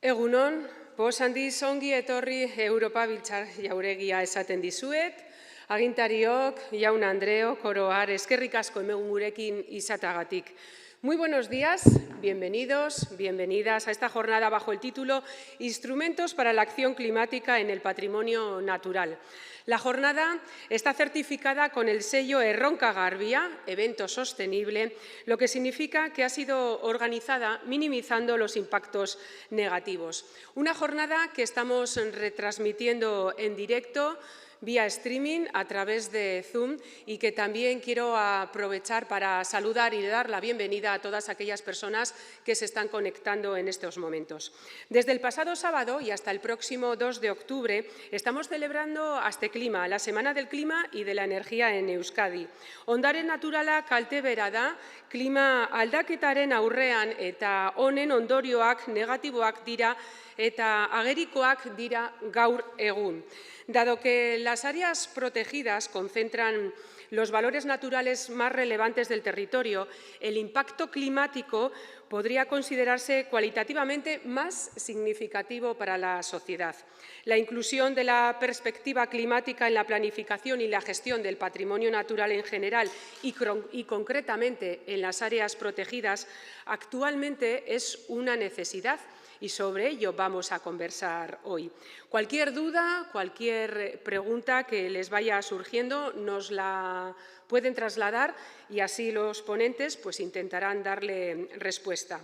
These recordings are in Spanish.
Egunon, pos handiz ongi etorri Europa Biltzar jauregia esaten dizuet, agintariok, jaun Andreok, oro har, eskerrik asko hemen gurekin izatagatik. Muy buenos días, bienvenidos, bienvenidas a esta jornada bajo el título Instrumentos para la acción climática en el patrimonio natural. La jornada está certificada con el sello Erronka Garbia, evento sostenible, lo que significa que ha sido organizada minimizando los impactos negativos. Una jornada que estamos retransmitiendo en directo vía streaming a través de Zoom y que también quiero aprovechar para saludar y dar la bienvenida a todas aquellas personas que se están conectando en estos momentos. Desde el pasado sábado y hasta el próximo 2 de octubre estamos celebrando Asteklima, la Semana del Clima y de la Energía en Euskadi. Ondare naturala kalte bera da, klima aldaketaren aurrean eta honen ondorioak negatiboak dira eta agerikoak dira gaur egun. Dado que las áreas protegidas concentran los valores naturales más relevantes del territorio, el impacto climático podría considerarse cualitativamente más significativo para la sociedad. La inclusión de la perspectiva climática en la planificación y la gestión del patrimonio natural en general y concretamente en las áreas protegidas actualmente es una necesidad. Y sobre ello vamos a conversar hoy. Cualquier duda, cualquier pregunta que les vaya surgiendo nos la pueden trasladar y así los ponentes pues, intentarán darle respuesta.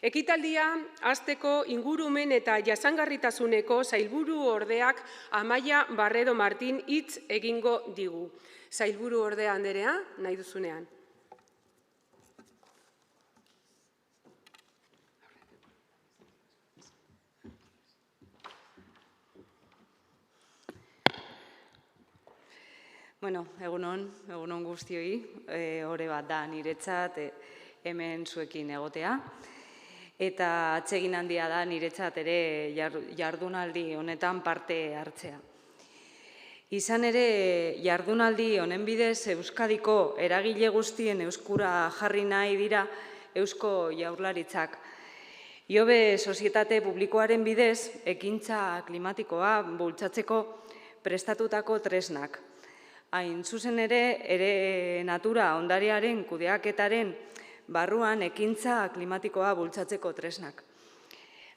Ekitaldia hasteko ingurumen eta jasangarritasuneko sailburuordeak Amaia Barredo Martín hitz egingo digu. Sailburuordea anderea, nahi duzunean. Bueno, egunon guztioi, ore bat da niretzat hemen zuekin egotea. Eta atsegin handia da niretzat ere jardunaldi honetan parte hartzea. Izan ere, jardunaldi honen bidez Euskadiko eragile guztien euskura jarri nahi dira Eusko Jaurlaritzak. Iobe sozietate publikoaren bidez, ekintza klimatikoa bultzatzeko prestatutako tresnak. Hain zuzen ere natura ondarearen kudeaketaren barruan ekintza klimatikoa bultzatzeko tresnak.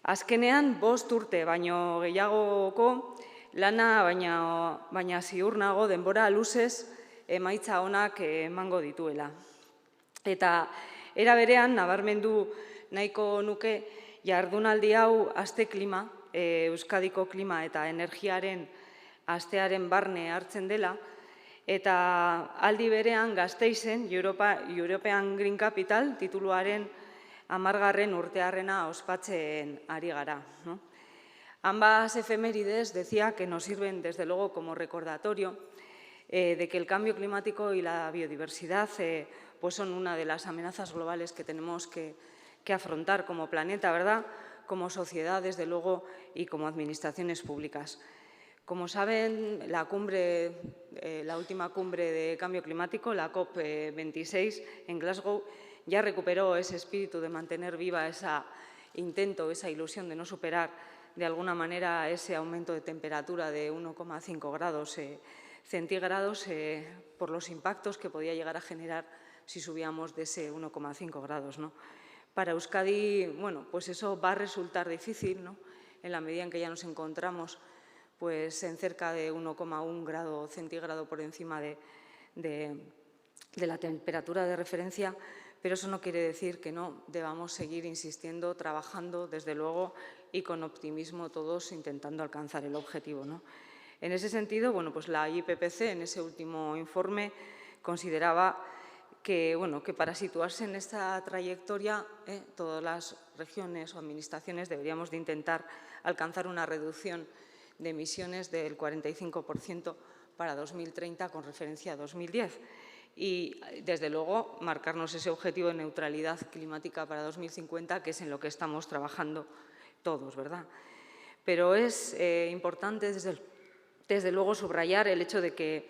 Azkenean, 5 urte baino gehiagoko lana baina ziur nago denbora luzez emaitza onak emango dituela. Eta era berean, nabarmendu nahiko nuke jardunaldi hau Asteklima, Euskadiko klima eta energiaren astearen barne hartzen dela, eta aldi berean Gasteizen European Green Capital tituluaren 10. urtearrena ospatzen ari gara. Ambas efemérides decía que nos sirven desde luego como recordatorio de que el cambio climático y la biodiversidad pues son una de las amenazas globales que tenemos que afrontar como planeta, ¿verdad? Como sociedad, desde luego, y como administraciones públicas. Como saben, la última cumbre de cambio climático, la COP26 en Glasgow, ya recuperó ese espíritu de mantener viva esa ilusión de no superar de alguna manera ese aumento de temperatura de 1,5 grados centígrados por los impactos que podía llegar a generar si subíamos de ese 1,5 grados, ¿no? Para Euskadi, bueno, pues eso va a resultar difícil, ¿no? En la medida en que ya nos encontramos pues en cerca de 1,1 grado centígrado por encima de la temperatura de referencia, pero eso no quiere decir que no debamos seguir insistiendo, trabajando, desde luego, y con optimismo todos intentando alcanzar el objetivo, ¿no? En ese sentido, bueno, pues la IPCC en ese último informe consideraba que para situarse en esta trayectoria todas las regiones o administraciones deberíamos de intentar alcanzar una reducción de emisiones del 45% para 2030 con referencia a 2010 y, desde luego, marcarnos ese objetivo de neutralidad climática para 2050, que es en lo que estamos trabajando todos, ¿verdad? Pero es importante, desde luego, subrayar el hecho de que,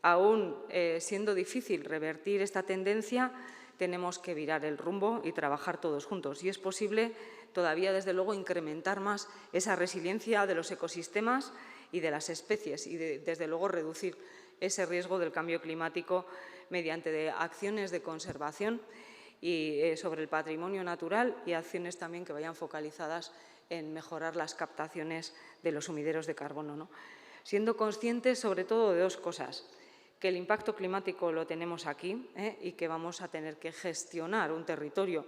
aún siendo difícil revertir esta tendencia, tenemos que virar el rumbo y trabajar todos juntos. Y es posible todavía, desde luego, incrementar más esa resiliencia de los ecosistemas y de las especies y, desde luego, reducir ese riesgo del cambio climático mediante acciones de conservación y sobre el patrimonio natural y acciones también que vayan focalizadas en mejorar las captaciones de los sumideros de carbono, ¿no? Siendo conscientes, sobre todo, de dos cosas: que el impacto climático lo tenemos aquí y que vamos a tener que gestionar un territorio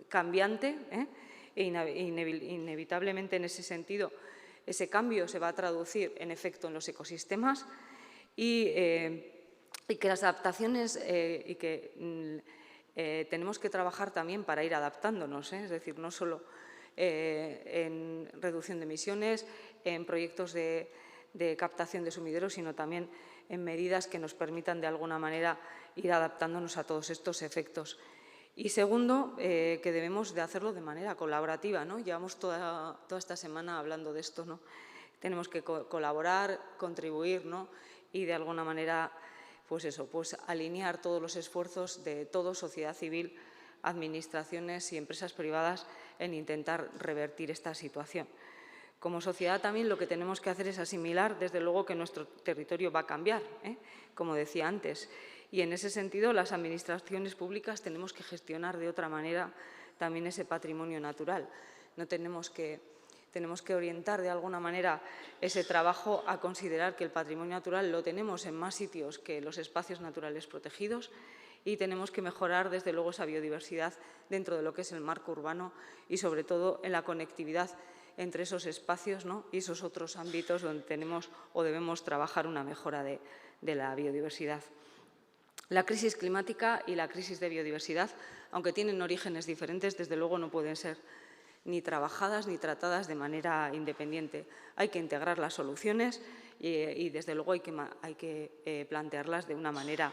cambiante e inevitablemente, en ese sentido, ese cambio se va a traducir en efecto en los ecosistemas y que las adaptaciones y que tenemos que trabajar también para ir adaptándonos, es decir, no solo en reducción de emisiones, en proyectos de captación de sumideros, sino también en medidas que nos permitan de alguna manera ir adaptándonos a todos estos efectos. Y segundo, que debemos de hacerlo de manera colaborativa, ¿no? Llevamos toda esta semana hablando de esto, ¿no? Tenemos que colaborar, contribuir, ¿no? Y de alguna manera, pues eso, pues alinear todos los esfuerzos de toda sociedad civil, administraciones y empresas privadas en intentar revertir esta situación. Como sociedad también lo que tenemos que hacer es asimilar, desde luego, que nuestro territorio va a cambiar, como decía antes. Y en ese sentido, las administraciones públicas tenemos que gestionar de otra manera también ese patrimonio natural. No tenemos que orientar de alguna manera ese trabajo a considerar que el patrimonio natural lo tenemos en más sitios que los espacios naturales protegidos y tenemos que mejorar, desde luego, esa biodiversidad dentro de lo que es el marco urbano y, sobre todo, en la conectividad entre esos espacios, ¿no? Y esos otros ámbitos donde tenemos o debemos trabajar una mejora de la biodiversidad. La crisis climática y la crisis de biodiversidad, aunque tienen orígenes diferentes, desde luego no pueden ser ni trabajadas ni tratadas de manera independiente. Hay que integrar las soluciones y desde luego, hay que plantearlas de una manera,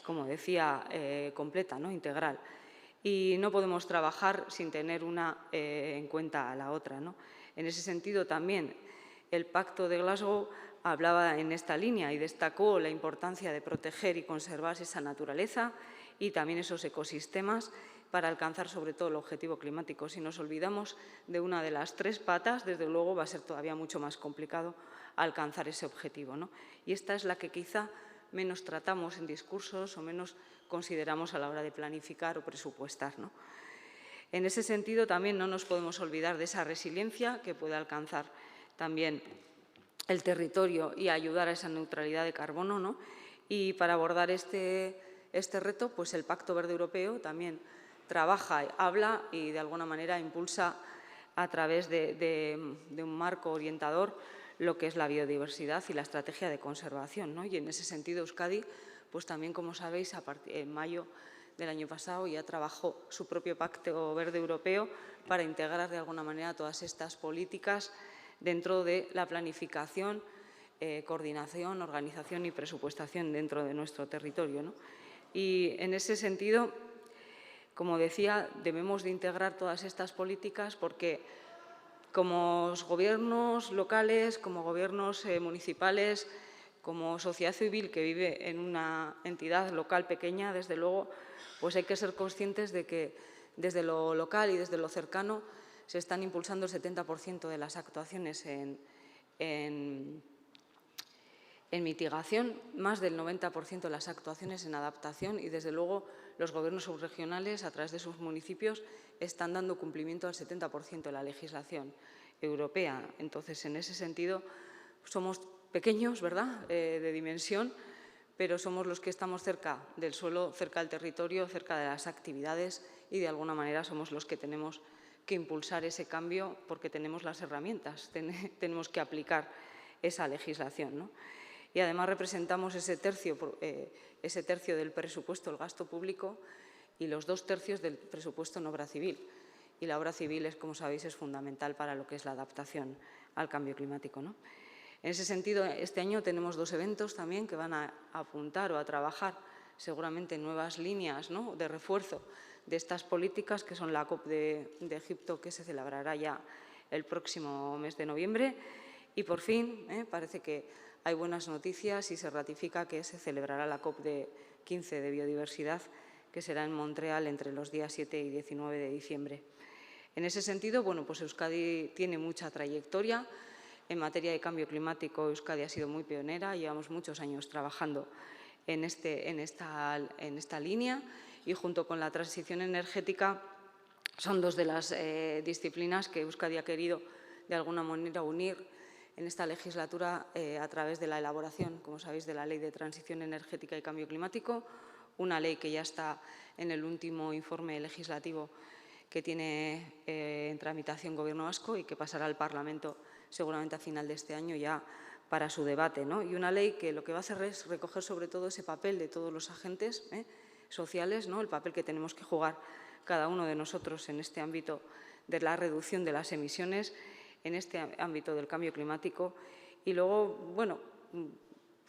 como decía, completa, ¿no? Integral. Y no podemos trabajar sin tener una en cuenta a la otra, ¿no? En ese sentido, también el Pacto de Glasgow hablaba en esta línea y destacó la importancia de proteger y conservar esa naturaleza y también esos ecosistemas para alcanzar, sobre todo, el objetivo climático. Si nos olvidamos de una de las tres patas, desde luego va a ser todavía mucho más complicado alcanzar ese objetivo, ¿no? Y esta es la que quizá menos tratamos en discursos o menos consideramos a la hora de planificar o presupuestar, ¿no? En ese sentido, también no nos podemos olvidar de esa resiliencia que puede alcanzar también el territorio y ayudar a esa neutralidad de carbono, ¿no? Y para abordar este reto, pues el Pacto Verde Europeo también trabaja, habla y de alguna manera impulsa a través de un marco orientador lo que es la biodiversidad y la estrategia de conservación, ¿no? Y en ese sentido, Euskadi, pues también, como sabéis, en mayo del año pasado ya trabajó su propio Pacto Verde Europeo para integrar de alguna manera todas estas políticas dentro de la planificación, coordinación, organización y presupuestación dentro de nuestro territorio, ¿no? Y en ese sentido, como decía, debemos de integrar todas estas políticas porque, como gobiernos locales, como gobiernos municipales, como sociedad civil que vive en una entidad local pequeña, desde luego, pues hay que ser conscientes de que desde lo local y desde lo cercano se están impulsando el 70% de las actuaciones en mitigación, más del 90% de las actuaciones en adaptación y, desde luego, los gobiernos subregionales, a través de sus municipios, están dando cumplimiento al 70% de la legislación europea. Entonces, en ese sentido, somos pequeños, ¿verdad?, de dimensión, pero somos los que estamos cerca del suelo, cerca del territorio, cerca de las actividades y, de alguna manera, somos los que tenemos que impulsar ese cambio porque tenemos las herramientas, tenemos que aplicar esa legislación, ¿no? Y además representamos ese tercio del presupuesto, el gasto público, y los 2 tercios del presupuesto en obra civil. Y la obra civil, como sabéis, es fundamental para lo que es la adaptación al cambio climático, ¿no? En ese sentido, este año tenemos 2 eventos también que van a apuntar o a trabajar seguramente nuevas líneas, ¿no?, de refuerzo de estas políticas, que son la COP de Egipto, que se celebrará ya el próximo mes de noviembre. Y, por fin, parece que hay buenas noticias y se ratifica que se celebrará la COP de 15 de biodiversidad, que será en Montreal entre los días 7 y 19 de diciembre. En ese sentido, bueno, pues Euskadi tiene mucha trayectoria. En materia de cambio climático, Euskadi ha sido muy pionera, llevamos muchos años trabajando en esta línea y junto con la transición energética son dos de las disciplinas que Euskadi ha querido de alguna manera unir en esta legislatura a través de la elaboración, como sabéis, de la Ley de Transición Energética y Cambio Climático, una ley que ya está en el último informe legislativo que tiene en tramitación Gobierno vasco y que pasará al Parlamento seguramente a final de este año ya para su debate, ¿no? Y una ley que lo que va a hacer es recoger sobre todo ese papel de todos los agentes sociales, ¿no? El papel que tenemos que jugar cada uno de nosotros en este ámbito de la reducción de las emisiones, en este ámbito del cambio climático y luego, bueno,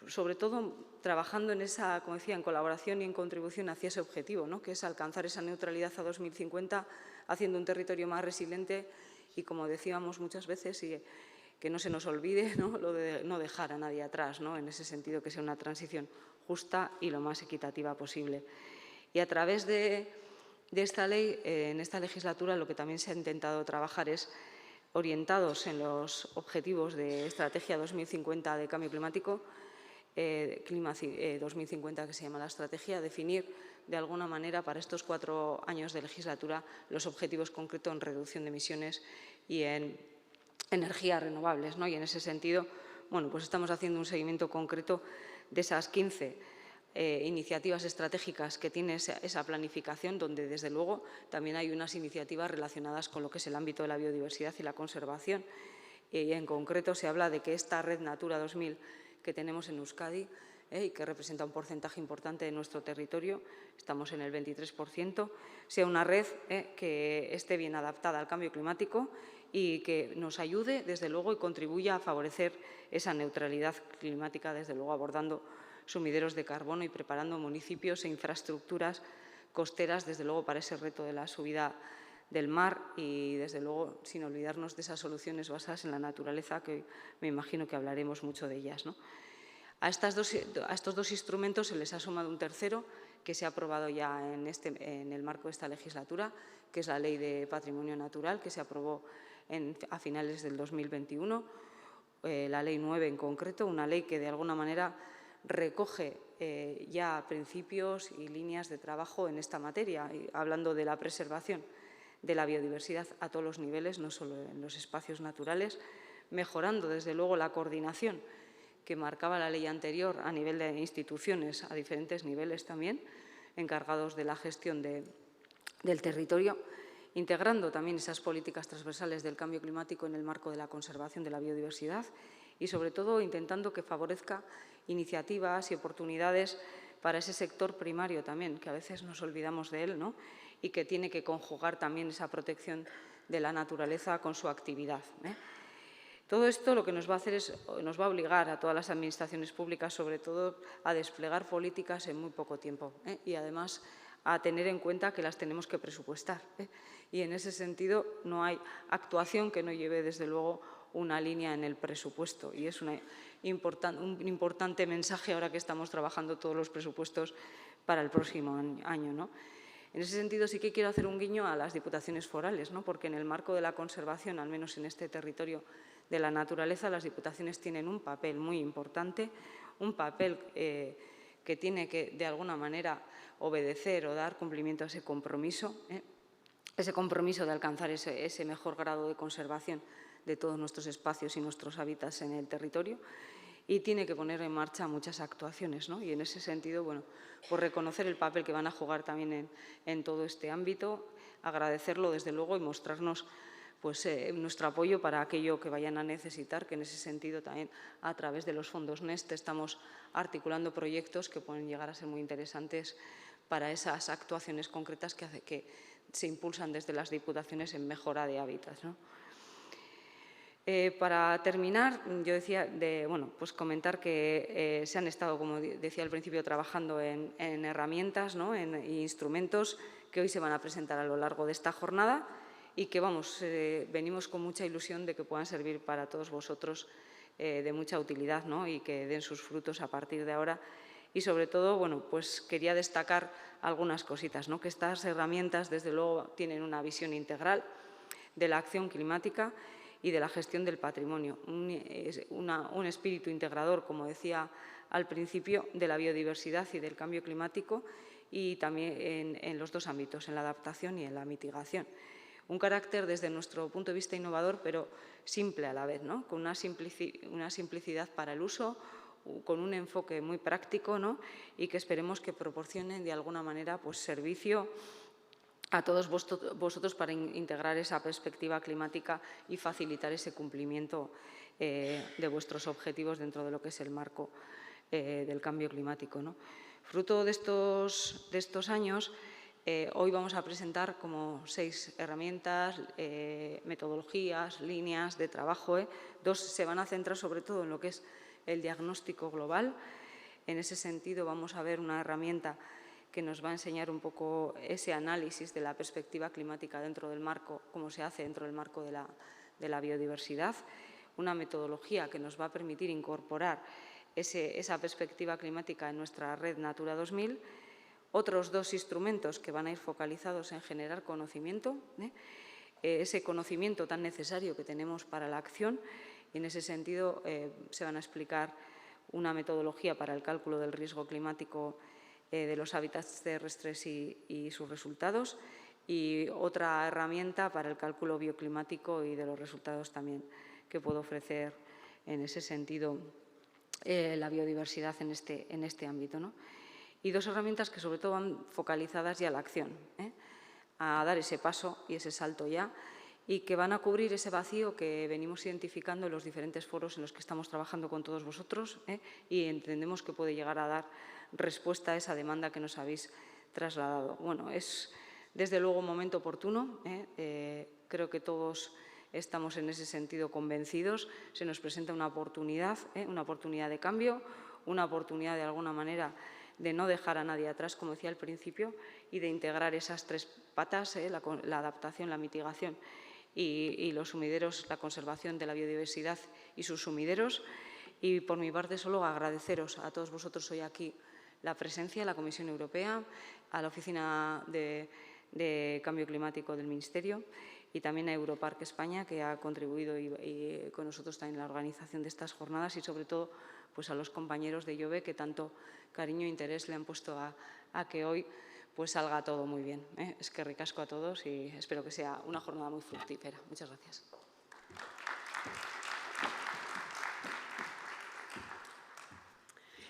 sobre todo trabajando en esa, como decía, en colaboración y en contribución hacia ese objetivo, ¿no? Que es alcanzar esa neutralidad a 2050, haciendo un territorio más resiliente y, como decíamos muchas veces, y que no se nos olvide, ¿no? Lo de no dejar a nadie atrás, ¿no? En ese sentido, que sea una transición justa y lo más equitativa posible. Y a través de esta ley, en esta legislatura, lo que también se ha intentado trabajar es orientados en los objetivos de Estrategia 2050 de Cambio Climático, 2050 que se llama la estrategia, definir de alguna manera para estos 4 años de legislatura los objetivos concretos en reducción de emisiones y en energías renovables, ¿no? Y en ese sentido, bueno, pues estamos haciendo un seguimiento concreto de esas 15 iniciativas estratégicas que tiene esa planificación, donde desde luego también hay unas iniciativas relacionadas con lo que es el ámbito de la biodiversidad y la conservación. Y en concreto se habla de que esta red Natura 2000 que tenemos en Euskadi y que representa un porcentaje importante de nuestro territorio, estamos en el 23%, sea una red que esté bien adaptada al cambio climático y que nos ayude, desde luego, y contribuya a favorecer esa neutralidad climática, desde luego, abordando sumideros de carbono y preparando municipios e infraestructuras costeras, desde luego, para ese reto de la subida del mar y, desde luego, sin olvidarnos de esas soluciones basadas en la naturaleza, que me imagino que hablaremos mucho de ellas, ¿no? A estos dos instrumentos se les ha sumado un tercero que se ha aprobado ya en el marco de esta legislatura, que es la Ley de Patrimonio Natural, que se aprobó a finales del 2021, la Ley 9 en concreto, una ley que de alguna manera recoge ya principios y líneas de trabajo en esta materia, hablando de la preservación de la biodiversidad a todos los niveles, no solo en los espacios naturales, mejorando desde luego la coordinación que marcaba la ley anterior a nivel de instituciones, a diferentes niveles también, encargados de la gestión del territorio, integrando también esas políticas transversales del cambio climático en el marco de la conservación de la biodiversidad y, sobre todo, intentando que favorezca iniciativas y oportunidades para ese sector primario también, que a veces nos olvidamos de él, ¿no? Y que tiene que conjugar también esa protección de la naturaleza con su actividad. Todo esto lo que nos va a hacer es, nos va a obligar a todas las administraciones públicas, sobre todo, a desplegar políticas en muy poco tiempo y, además, a tener en cuenta que las tenemos que presupuestar. Y, en ese sentido, no hay actuación que no lleve, desde luego, una línea en el presupuesto. Y es un importante mensaje ahora que estamos trabajando todos los presupuestos para el próximo año, ¿no? En ese sentido, sí que quiero hacer un guiño a las diputaciones forales, ¿no? Porque en el marco de la conservación, al menos en este territorio de la naturaleza, las diputaciones tienen un papel muy importante, un papel que tiene que, de alguna manera, obedecer o dar cumplimiento a ese compromiso de alcanzar ese mejor grado de conservación de todos nuestros espacios y nuestros hábitats en el territorio, y tiene que poner en marcha muchas actuaciones, ¿no? Y en ese sentido, bueno, pues reconocer el papel que van a jugar también en todo este ámbito, agradecerlo desde luego y mostrarnos pues, nuestro apoyo para aquello que vayan a necesitar, que en ese sentido también a través de los fondos NEST estamos articulando proyectos que pueden llegar a ser muy interesantes para esas actuaciones concretas que se impulsan desde las diputaciones en mejora de hábitats, ¿no? Para terminar, yo decía, pues comentar que se han estado, como decía al principio, trabajando en herramientas, ¿no? en instrumentos que hoy se van a presentar a lo largo de esta jornada y que venimos con mucha ilusión de que puedan servir para todos vosotros de mucha utilidad, ¿no? Y que den sus frutos a partir de ahora. Y sobre todo, bueno, pues quería destacar algunas cositas, ¿no? Que estas herramientas, desde luego, tienen una visión integral. de la acción climática y de la gestión del patrimonio. Un espíritu integrador, como decía al principio, de la biodiversidad y del cambio climático, y también en los dos ámbitos, en la adaptación y en la mitigación. Un carácter, desde nuestro punto de vista, innovador, pero simple a la vez, ¿no? Con una simplicidad para el uso, con un enfoque muy práctico, ¿no? Y que esperemos que proporcionen de alguna manera pues, servicio a todos vosotros para integrar esa perspectiva climática y facilitar ese cumplimiento de vuestros objetivos dentro de lo que es el marco del cambio climático, ¿no? Fruto de estos años, hoy vamos a presentar como 6 herramientas, metodologías, líneas de trabajo. 2 se van a centrar sobre todo en lo que es el diagnóstico global. En ese sentido vamos a ver una herramienta que nos va a enseñar un poco ese análisis de la perspectiva climática dentro del marco, cómo se hace dentro del marco de la biodiversidad. Una metodología que nos va a permitir incorporar esa perspectiva climática en nuestra red Natura 2000. Otros 2 instrumentos que van a ir focalizados en generar conocimiento, ese conocimiento tan necesario que tenemos para la acción, y en ese sentido se van a explicar una metodología para el cálculo del riesgo climático de los hábitats terrestres y sus resultados, y otra herramienta para el cálculo bioclimático y de los resultados también que puede ofrecer en ese sentido la biodiversidad en este ámbito, ¿no? Y 2 herramientas que sobre todo van focalizadas ya a la acción, a dar ese paso y ese salto ya, y que van a cubrir ese vacío que venimos identificando en los diferentes foros en los que estamos trabajando con todos vosotros, y entendemos que puede llegar a dar respuesta a esa demanda que nos habéis trasladado. Bueno, es desde luego un momento oportuno, creo que todos estamos en ese sentido convencidos. Se nos presenta una oportunidad de cambio, una oportunidad de alguna manera de no dejar a nadie atrás, como decía al principio, y de integrar esas 3 patas, la adaptación, la mitigación y los sumideros, la conservación de la biodiversidad y sus sumideros. Y por mi parte solo agradeceros a todos vosotros hoy aquí la presencia, a la Comisión Europea, a la Oficina de Cambio Climático del Ministerio, y también a Europark España, que ha contribuido y con nosotros también en la organización de estas jornadas, y sobre todo pues a los compañeros de IOBE, que tanto cariño e interés le han puesto a que hoy pues salga todo muy bien. Es que ricasco a todos y espero que sea una jornada muy fructífera. Muchas gracias.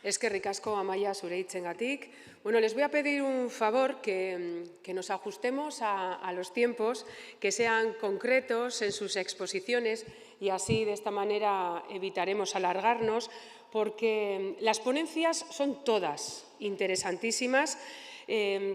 Eskerrik asko, Amaia, zure hitzengatik. Bueno, les voy a pedir un favor, que nos ajustemos a los tiempos, que sean concretos en sus exposiciones, y así de esta manera evitaremos alargarnos, porque las ponencias son todas interesantísimas.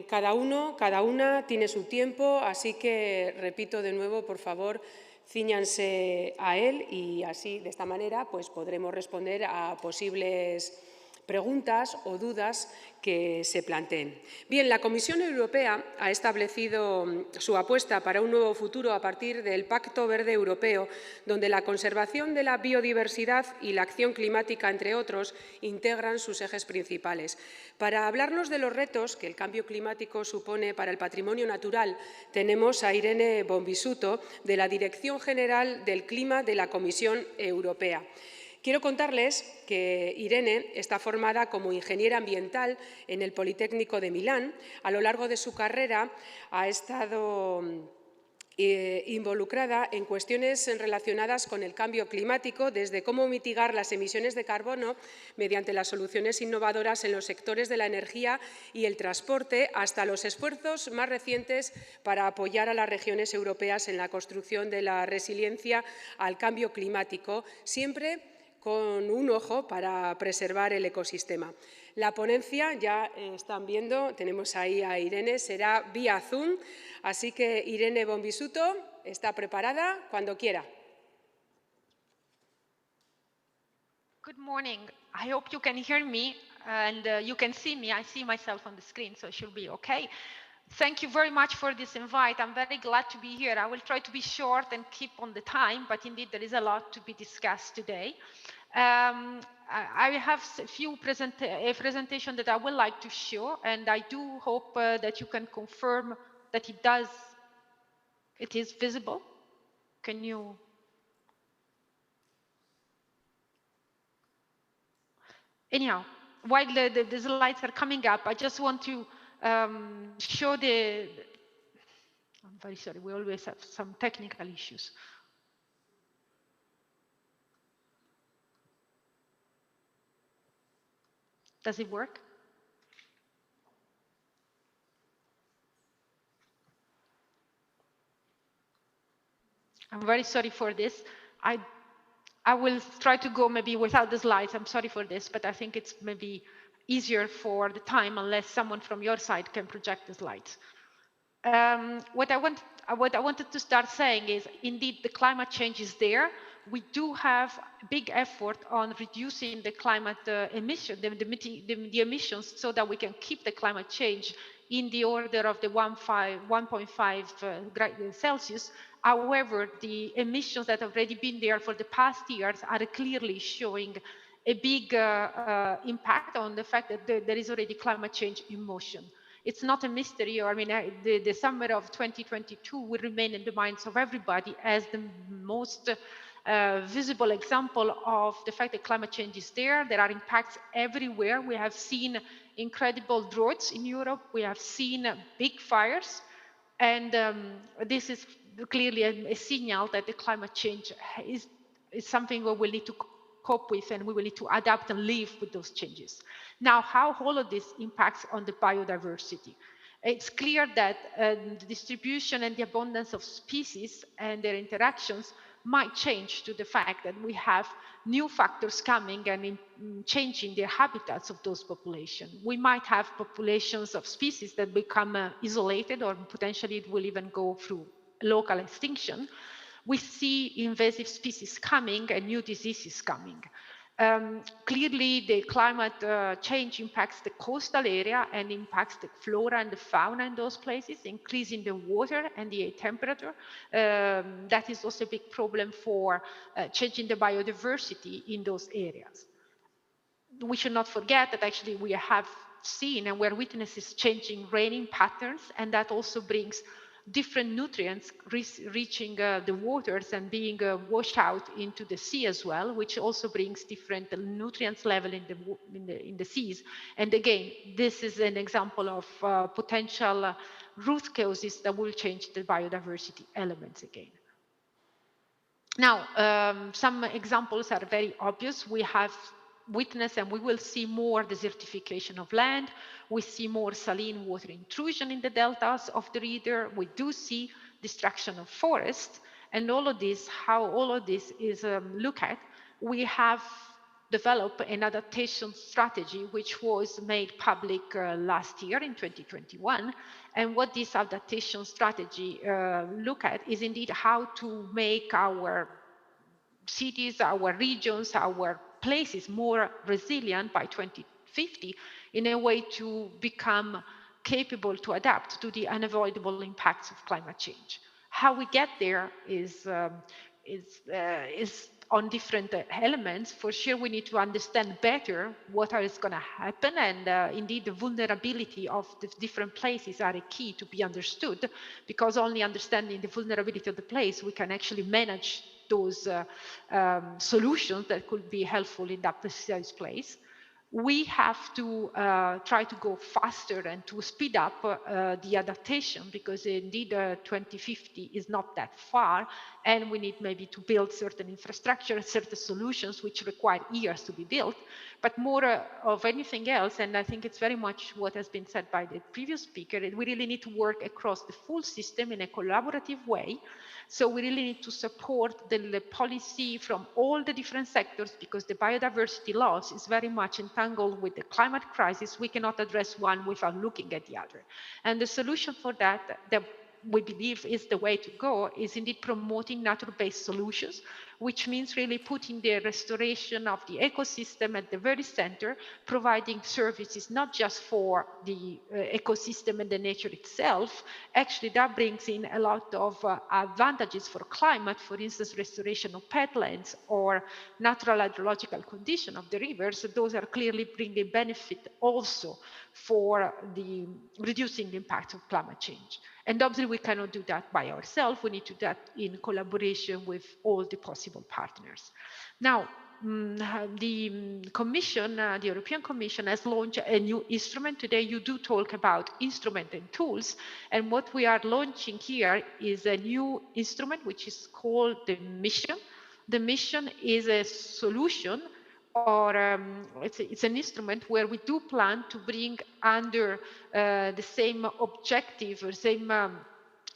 Cada una tiene su tiempo, así que repito de nuevo, por favor, cíñanse a él, y así de esta manera pues podremos responder a posibles preguntas o dudas que se planteen. Bien, la Comisión Europea ha establecido su apuesta para un nuevo futuro a partir del Pacto Verde Europeo, donde la conservación de la biodiversidad y la acción climática, entre otros, integran sus ejes principales. Para hablarnos de los retos que el cambio climático supone para el patrimonio natural, tenemos a Irene Bonvisuto, de la Dirección General del Clima de la Comisión Europea. Quiero contarles que Irene está formada como ingeniera ambiental en el Politécnico de Milán. A lo largo de su carrera ha estado involucrada en cuestiones relacionadas con el cambio climático, desde cómo mitigar las emisiones de carbono mediante las soluciones innovadoras en los sectores de la energía y el transporte, hasta los esfuerzos más recientes para apoyar a las regiones europeas en la construcción de la resiliencia al cambio climático, siempre con un ojo para preservar el ecosistema. La ponencia, ya están viendo, tenemos ahí a Irene, será vía Zoom, así que Irene Bonvisuto está preparada cuando quiera. Good morning. I hope you can hear me and you can see me. I see myself on the screen, so it should be okay. Thank you very much for this invite. I'm very glad to be here. I will try to be short and keep on the time, but indeed there is a lot to be discussed today. I have a few presentation that I would like to show, and I do hope that you can confirm that it is visible. Can you? Anyhow, while the slides are coming up, I just want to show the, I'm very sorry, we always have some technical issues. Does it work? I'm very sorry for this. I will try to go maybe without the slides. I'm sorry for this, but I think it's maybe easier for the time unless someone from your side can project the slides. What I wanted to start saying is, indeed, the climate change is there. We do have a big effort on reducing the climate emission, the emissions, so that we can keep the climate change in the order of the 1.5 Celsius. However, the emissions that have already been there for the past years are clearly showing a big impact on the fact that there is already climate change in motion. It's not a mystery, or I mean, the summer of 2022 will remain in the minds of everybody as the most visible example of the fact that climate change is there. There are impacts everywhere. We have seen incredible droughts in Europe. We have seen big fires. And this is clearly a signal that the climate change is something we will need to cope with, and we will need to adapt and live with those changes. Now, how all of this impacts on the biodiversity? It's clear that the distribution and the abundance of species and their interactions might change to the fact that we have new factors coming and changing the habitats of those populations. We might have populations of species that become isolated, or potentially it will even go through local extinction. We see invasive species coming and new diseases coming. Clearly, the climate change impacts the coastal area and impacts the flora and the fauna in those places, increasing the water and the temperature. That is also a big problem for changing the biodiversity in those areas. We should not forget that actually we have seen and we're witnessing changing raining patterns, and that also brings different nutrients reaching the waters and being washed out into the sea as well, which also brings different nutrients level in the seas. And again, this is an example of potential root causes that will change the biodiversity elements again. Now, some examples are very obvious. We have witnessed, and we will see more desertification of land. We see more saline water intrusion in the deltas of the river. We do see destruction of forests. And all of this, how all of this is looked at, we have developed an adaptation strategy which was made public last year in 2021. And what this adaptation strategy look at is indeed how to make our cities, our regions, our places more resilient by 2050 in a way to become capable to adapt to the unavoidable impacts of climate change. How we get there is on different elements. For sure, we need to understand better what is going to happen, and indeed the vulnerability of the different places are a key to be understood, because only understanding the vulnerability of the place, we can actually manage those solutions that could be helpful in that precise place. We have to try to go faster and to speed up the adaptation, because indeed 2050 is not that far, and we need maybe to build certain infrastructure, certain solutions which require years to be built. But more of anything else, and I think it's very much what has been said by the previous speaker, we really need to work across the full system in a collaborative way. So we really need to support the policy from all the different sectors, because the biodiversity loss is very much entangled with the climate crisis. We cannot address one without looking at the other. And the solution for that we believe is the way to go, is indeed promoting nature-based solutions, which means really putting the restoration of the ecosystem at the very center, providing services not just for the ecosystem and the nature itself. Actually, that brings in a lot of advantages for climate, for instance, restoration of peatlands or natural hydrological condition of the rivers. Those are clearly bringing benefit also for the reducing the impact of climate change. And obviously we cannot do that by ourselves. We need to do that in collaboration with all the possible partners. Now, the Commission, the European Commission has launched a new instrument. Today you do talk about instrument and tools. And what we are launching here is a new instrument which is called the Mission. The Mission is a solution or it's an instrument where we do plan to bring under the same objective or same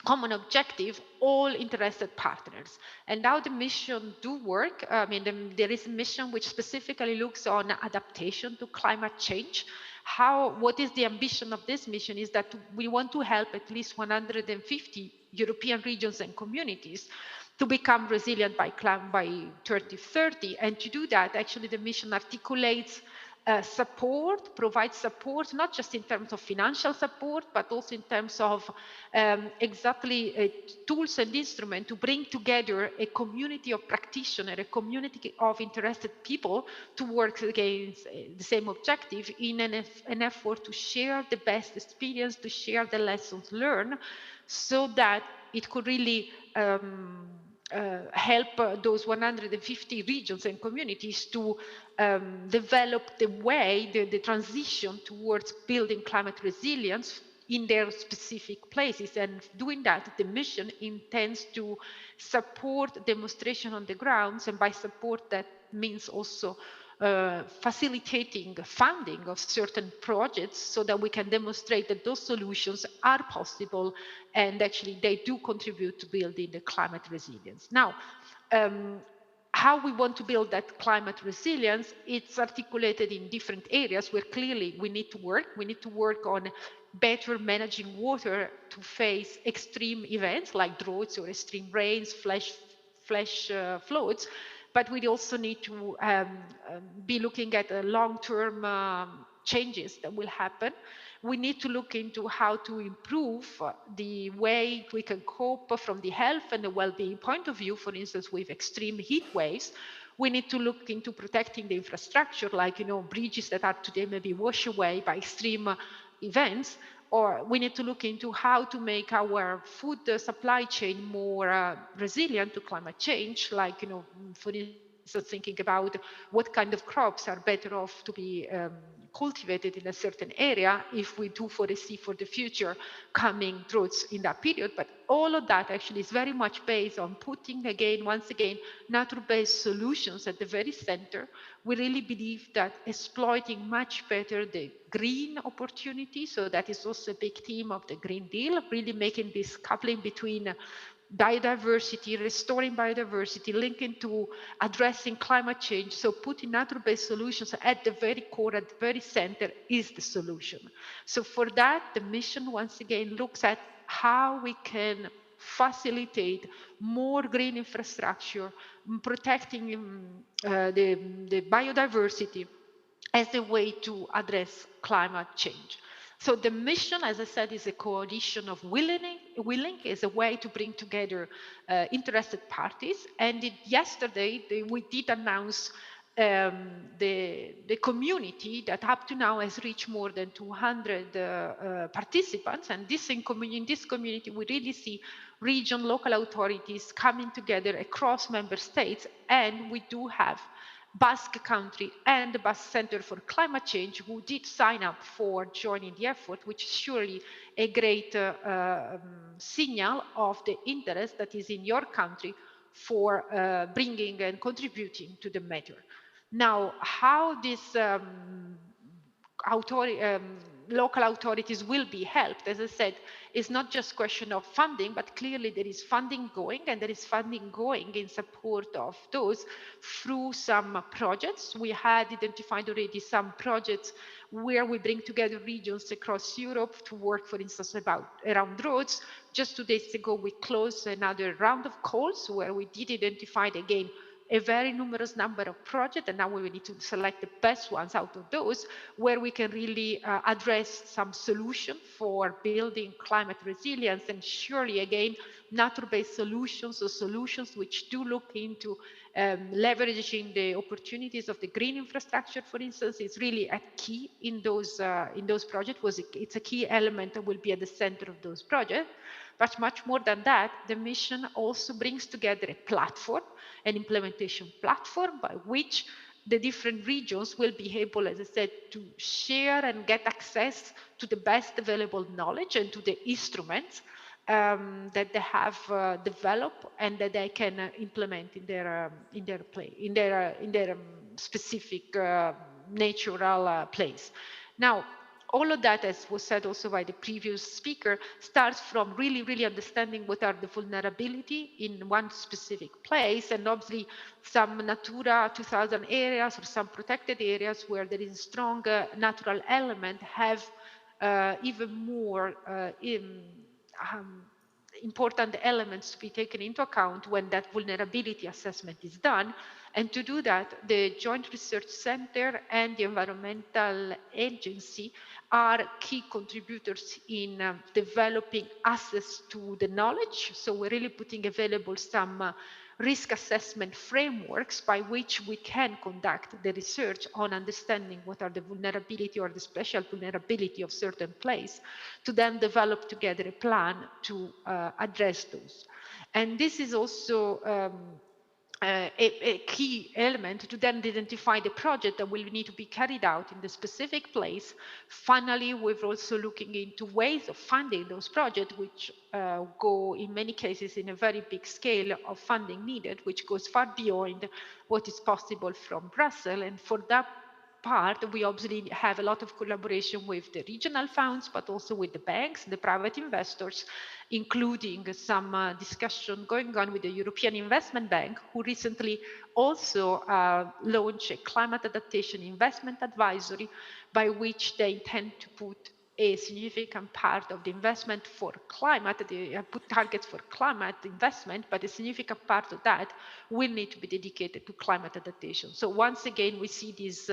common objective all interested partners. And how the mission do work, I mean, there is a mission which specifically looks on adaptation to climate change. What is the ambition of this mission is that we want to help at least 150 European regions and communities to become resilient by 2030. And to do that, actually, the mission articulates support, provides support, not just in terms of financial support, but also in terms of exactly tools and instruments to bring together a community of practitioners, a community of interested people to work against the same objective in an effort to share the best experience, to share the lessons learned, so that it could really help those 150 regions and communities to develop the way, the transition towards building climate resilience in their specific places. And doing that, the mission intends to support demonstration on the grounds, and by support that means also facilitating funding of certain projects so that we can demonstrate that those solutions are possible and actually they do contribute to building the climate resilience. Now, how we want to build that climate resilience, it's articulated in different areas where clearly we need to work. We need to work on better managing water to face extreme events like droughts or extreme rains, flash floods. But we also need to be looking at long-term changes that will happen. We need to look into how to improve the way we can cope from the health and the well-being point of view, for instance, with extreme heat waves. We need to look into protecting the infrastructure, like, bridges that are today maybe washed away by extreme events. Or we need to look into how to make our food supply chain more resilient to climate change, like, for instance, thinking about what kind of crops are better off to be cultivated in a certain area if we do foresee for the future coming droughts in that period. But all of that actually is very much based on putting once again, nature-based solutions at the very center. We really believe that exploiting much better the green opportunity, so that is also a big theme of the Green Deal, really making this coupling between biodiversity, restoring biodiversity, linking to addressing climate change. So putting nature-based solutions at the very core, at the very center is the solution. So for that, the mission once again looks at how we can facilitate more green infrastructure, protecting the biodiversity as a way to address climate change. So the mission, as I said, is a coalition of willing is a way to bring together interested parties. And yesterday, we did announce the community that up to now has reached more than 200 participants. And in this community, we really see region, local authorities coming together across member states. And we do have Basque Country and the Basque Center for Climate Change, who did sign up for joining the effort, which is surely a great signal of the interest that is in your country for bringing and contributing to the matter. Now, how this local authorities will be helped, as I said, is not just a question of funding, but clearly there is funding going, and there is funding going in support of those through some projects. We had identified already some projects where we bring together regions across Europe to work, for instance, around roads. Just 2 days ago, we closed another round of calls where we did identify, again, a very numerous number of projects, and now we need to select the best ones out of those, where we can really address some solution for building climate resilience, and surely again, nature-based solutions, or solutions which do look into leveraging the opportunities of the green infrastructure, for instance, is really a key in those projects. It's a key element that will be at the center of those projects. But much more than that, the mission also brings together a platform, an implementation platform by which the different regions will be able, as I said, to share and get access to the best available knowledge and to the instruments that they have developed and that they can implement in their specific natural place. Now, all of that, as was said also by the previous speaker, starts from really understanding what are the vulnerability in one specific place, and obviously some Natura 2000 areas or some protected areas where there is a strong natural element have even more important elements to be taken into account when that vulnerability assessment is done. And to do that, the Joint Research Center and the Environmental Agency are key contributors in developing access to the knowledge. So we're really putting available some risk assessment frameworks by which we can conduct the research on understanding what are the vulnerability or the special vulnerability of certain place, to then develop together a plan to address those. And this is also a key element to then identify the project that will need to be carried out in the specific place. Finally, we're also looking into ways of funding those projects, which go in many cases in a very big scale of funding needed, which goes far beyond what is possible from Brussels. And for that part, we obviously have a lot of collaboration with the regional funds, but also with the banks, the private investors, including some discussion going on with the European Investment Bank, who recently also launched a climate adaptation investment advisory by which they intend to put a significant part of the investment for climate, they put targets for climate investment, but a significant part of that will need to be dedicated to climate adaptation. So once again, we see these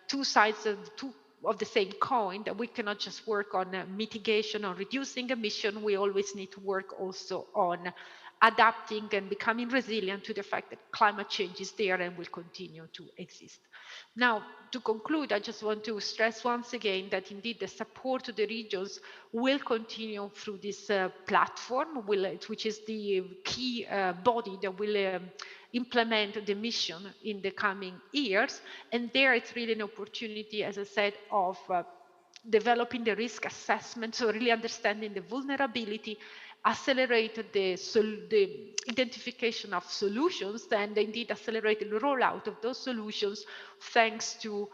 two sides of the same coin, that we cannot just work on mitigation or reducing emission, we always need to work also on adapting and becoming resilient to the fact that climate change is there and will continue to exist. Now, to conclude, I just want to stress once again that indeed the support to the regions will continue through this platform, which is the key body that will implement the mission in the coming years. And there it's really an opportunity, as I said, of developing the risk assessment, so really understanding the vulnerability, accelerate the identification of solutions, and indeed accelerate the rollout of those solutions, thanks to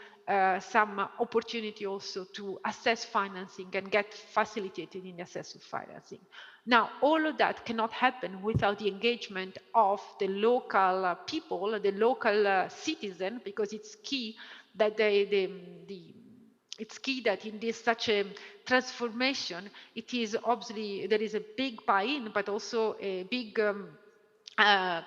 some opportunity also to assess financing and get facilitated in the access of financing. Now, all of that cannot happen without the engagement of the local people, the local citizen, because it's key that it's key that in this such a transformation, it is obviously there is a big buy-in, but also a big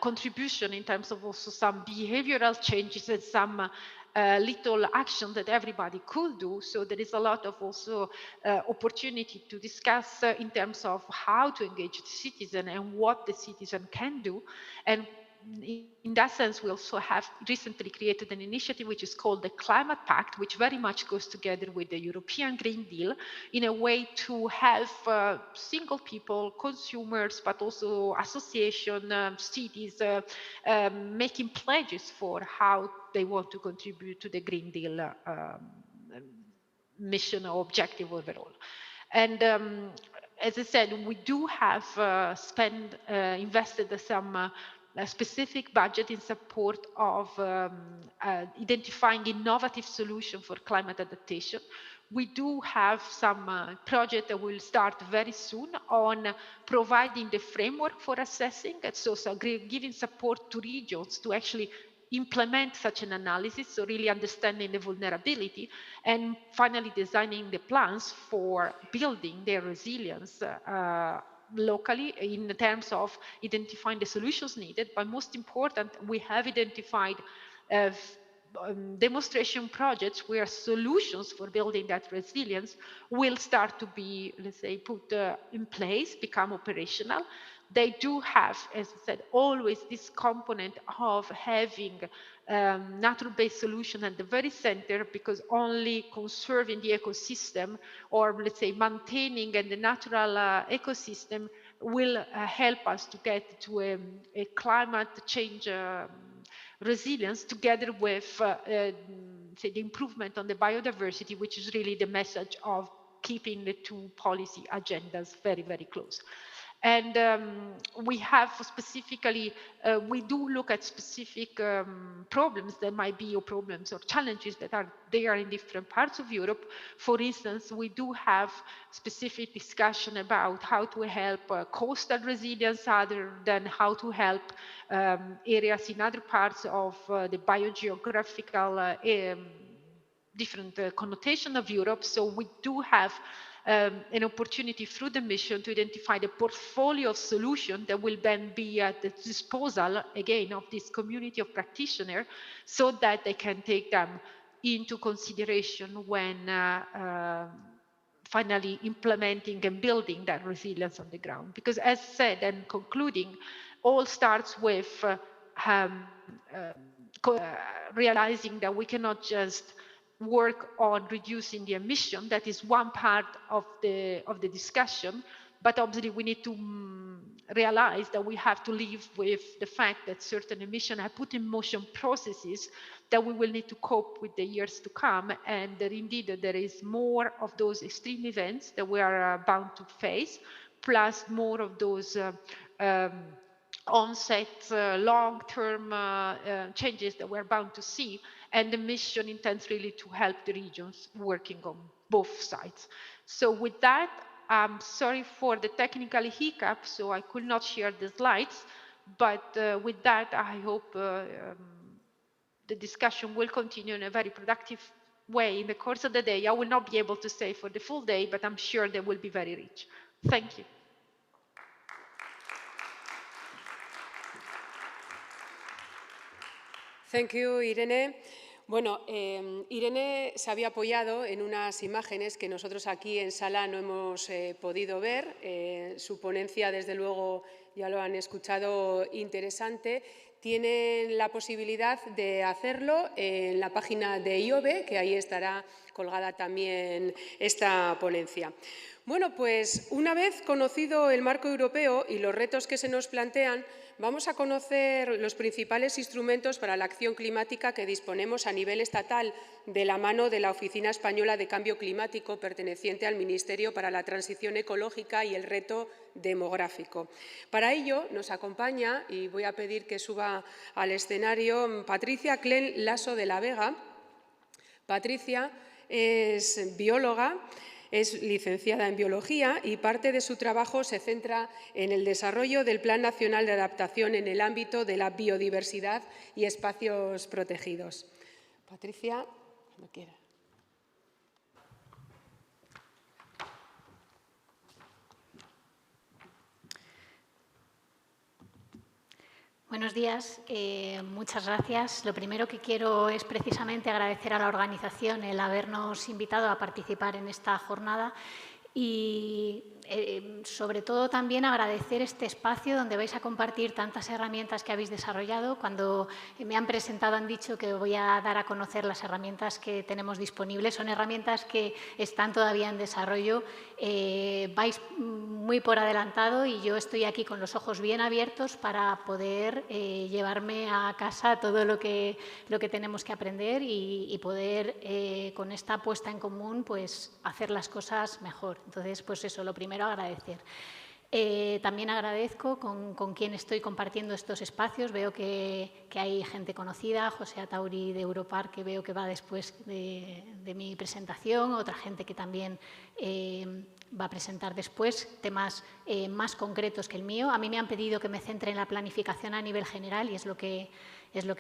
contribution in terms of also some behavioral changes and some little action that everybody could do. So there is a lot of also opportunity to discuss in terms of how to engage the citizen and what the citizen can do. And in that sense, we also have recently created an initiative which is called the Climate Pact, which very much goes together with the European Green Deal in a way to have single people, consumers, but also associations, cities making pledges for how they want to contribute to the Green Deal mission or objective overall. And as I said, we do have invested some a specific budget in support of identifying innovative solutions for climate adaptation. We do have some project that will start very soon on providing the framework for assessing, and so giving support to regions to actually implement such an analysis, so really understanding the vulnerability, and finally designing the plans for building their resilience locally in terms of identifying the solutions needed, but most important, we have identified demonstration projects where solutions for building that resilience will start to be, let's say, put in place, become operational. They do have, as I said, always this component of having natural-based solution at the very center, because only conserving the ecosystem, or let's say maintaining the natural ecosystem, will help us to get to a climate change resilience, together with say the improvement on the biodiversity, which is really the message of keeping the two policy agendas very, very close. And we have specifically, we do look at specific problems that might be, or problems or challenges that are there in different parts of Europe. For instance, we do have specific discussion about how to help coastal resilience, other than how to help areas in other parts of the biogeographical different connotation of Europe. So we do have an opportunity through the mission to identify the portfolio of solutions that will then be at the disposal, again, of this community of practitioners, so that they can take them into consideration when finally implementing and building that resilience on the ground. Because as said, and concluding, all starts with realizing that we cannot just work on reducing the emission. That is one part of the discussion, but obviously we need to realize that we have to live with the fact that certain emissions have put in motion processes that we will need to cope with the years to come, and that indeed there is more of those extreme events that we are bound to face, plus more of those onset long-term changes that we're bound to see. And the mission intends really to help the regions working on both sides. So with that, I'm sorry for the technical hiccup, so I could not share the slides. But with that, I hope the discussion will continue in a very productive way in the course of the day. I will not be able to stay for the full day, but I'm sure they will be very rich. Thank you. Thank you, Irene. Bueno, Irene se había apoyado en unas imágenes que nosotros aquí en sala no hemos podido ver. Su ponencia, desde luego, ya lo han escuchado, interesante. Tienen la posibilidad de hacerlo en la página de IOBE, que ahí estará colgada también esta ponencia. Bueno, pues una vez conocido el marco europeo y los retos que se nos plantean, vamos a conocer los principales instrumentos para la acción climática que disponemos a nivel estatal, de la mano de la Oficina Española de Cambio Climático, perteneciente al Ministerio para la Transición Ecológica y el Reto Demográfico. Para ello nos acompaña, y voy a pedir que suba al escenario, Patricia Klen Lasso de la Vega. Patricia es bióloga. Es licenciada en Biología y parte de su trabajo se centra en el desarrollo del Plan Nacional de Adaptación en el ámbito de la biodiversidad y espacios protegidos. Patricia, cuando quiera. Buenos días, muchas gracias. Lo primero que quiero es precisamente agradecer a la organización el habernos invitado a participar en esta jornada y sobre todo también agradecer este espacio donde vais a compartir tantas herramientas que habéis desarrollado. Cuando me han presentado han dicho que voy a dar a conocer las herramientas que tenemos disponibles. Son herramientas que están todavía en desarrollo. Vais muy por adelantado y yo estoy aquí con los ojos bien abiertos para poder llevarme a casa todo lo que tenemos que aprender y poder con esta puesta en común pues hacer las cosas mejor. Entonces, pues eso, lo primero agradecer. También agradezco con quien estoy compartiendo estos espacios. Veo que hay gente conocida, José Atauri de Europark, que veo que va después de mi presentación, otra gente que también va a presentar después temas más concretos que el mío. A mí me han pedido que me centre en la planificación a nivel general y es lo que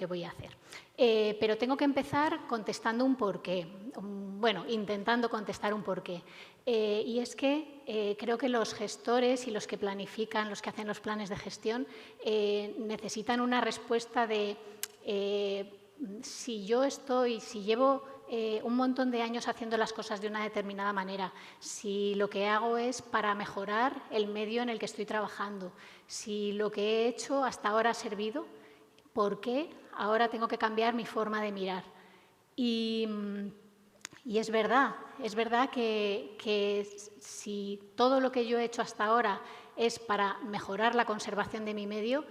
voy a hacer. Pero tengo que empezar contestando un porqué, bueno, intentando contestar un porqué. Y es que creo que los gestores y los que planifican, los que hacen los planes de gestión, necesitan una respuesta de si llevo un montón de años haciendo las cosas de una determinada manera, si lo que hago es para mejorar el medio en el que estoy trabajando, si lo que he hecho hasta ahora ha servido, ¿por qué ahora tengo que cambiar mi forma de mirar? Y es verdad que si todo lo que yo he hecho hasta ahora es para mejorar la conservación de mi medio,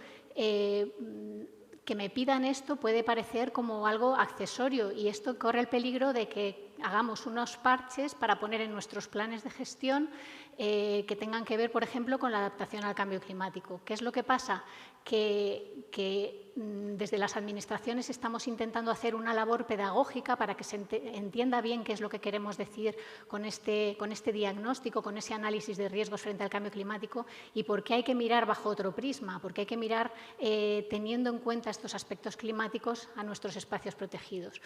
que me pidan esto puede parecer como algo accesorio y esto corre el peligro de que hagamos unos parches para poner en nuestros planes de gestión que tengan que ver, por ejemplo, con la adaptación al cambio climático. ¿Qué es lo que pasa? Que desde las administraciones estamos intentando hacer una labor pedagógica para que se entienda bien qué es lo que queremos decir con este diagnóstico, con ese análisis de riesgos frente al cambio climático y por qué hay que mirar bajo otro prisma, porque hay que mirar teniendo en cuenta estos aspectos climáticos a nuestros espacios protegidos.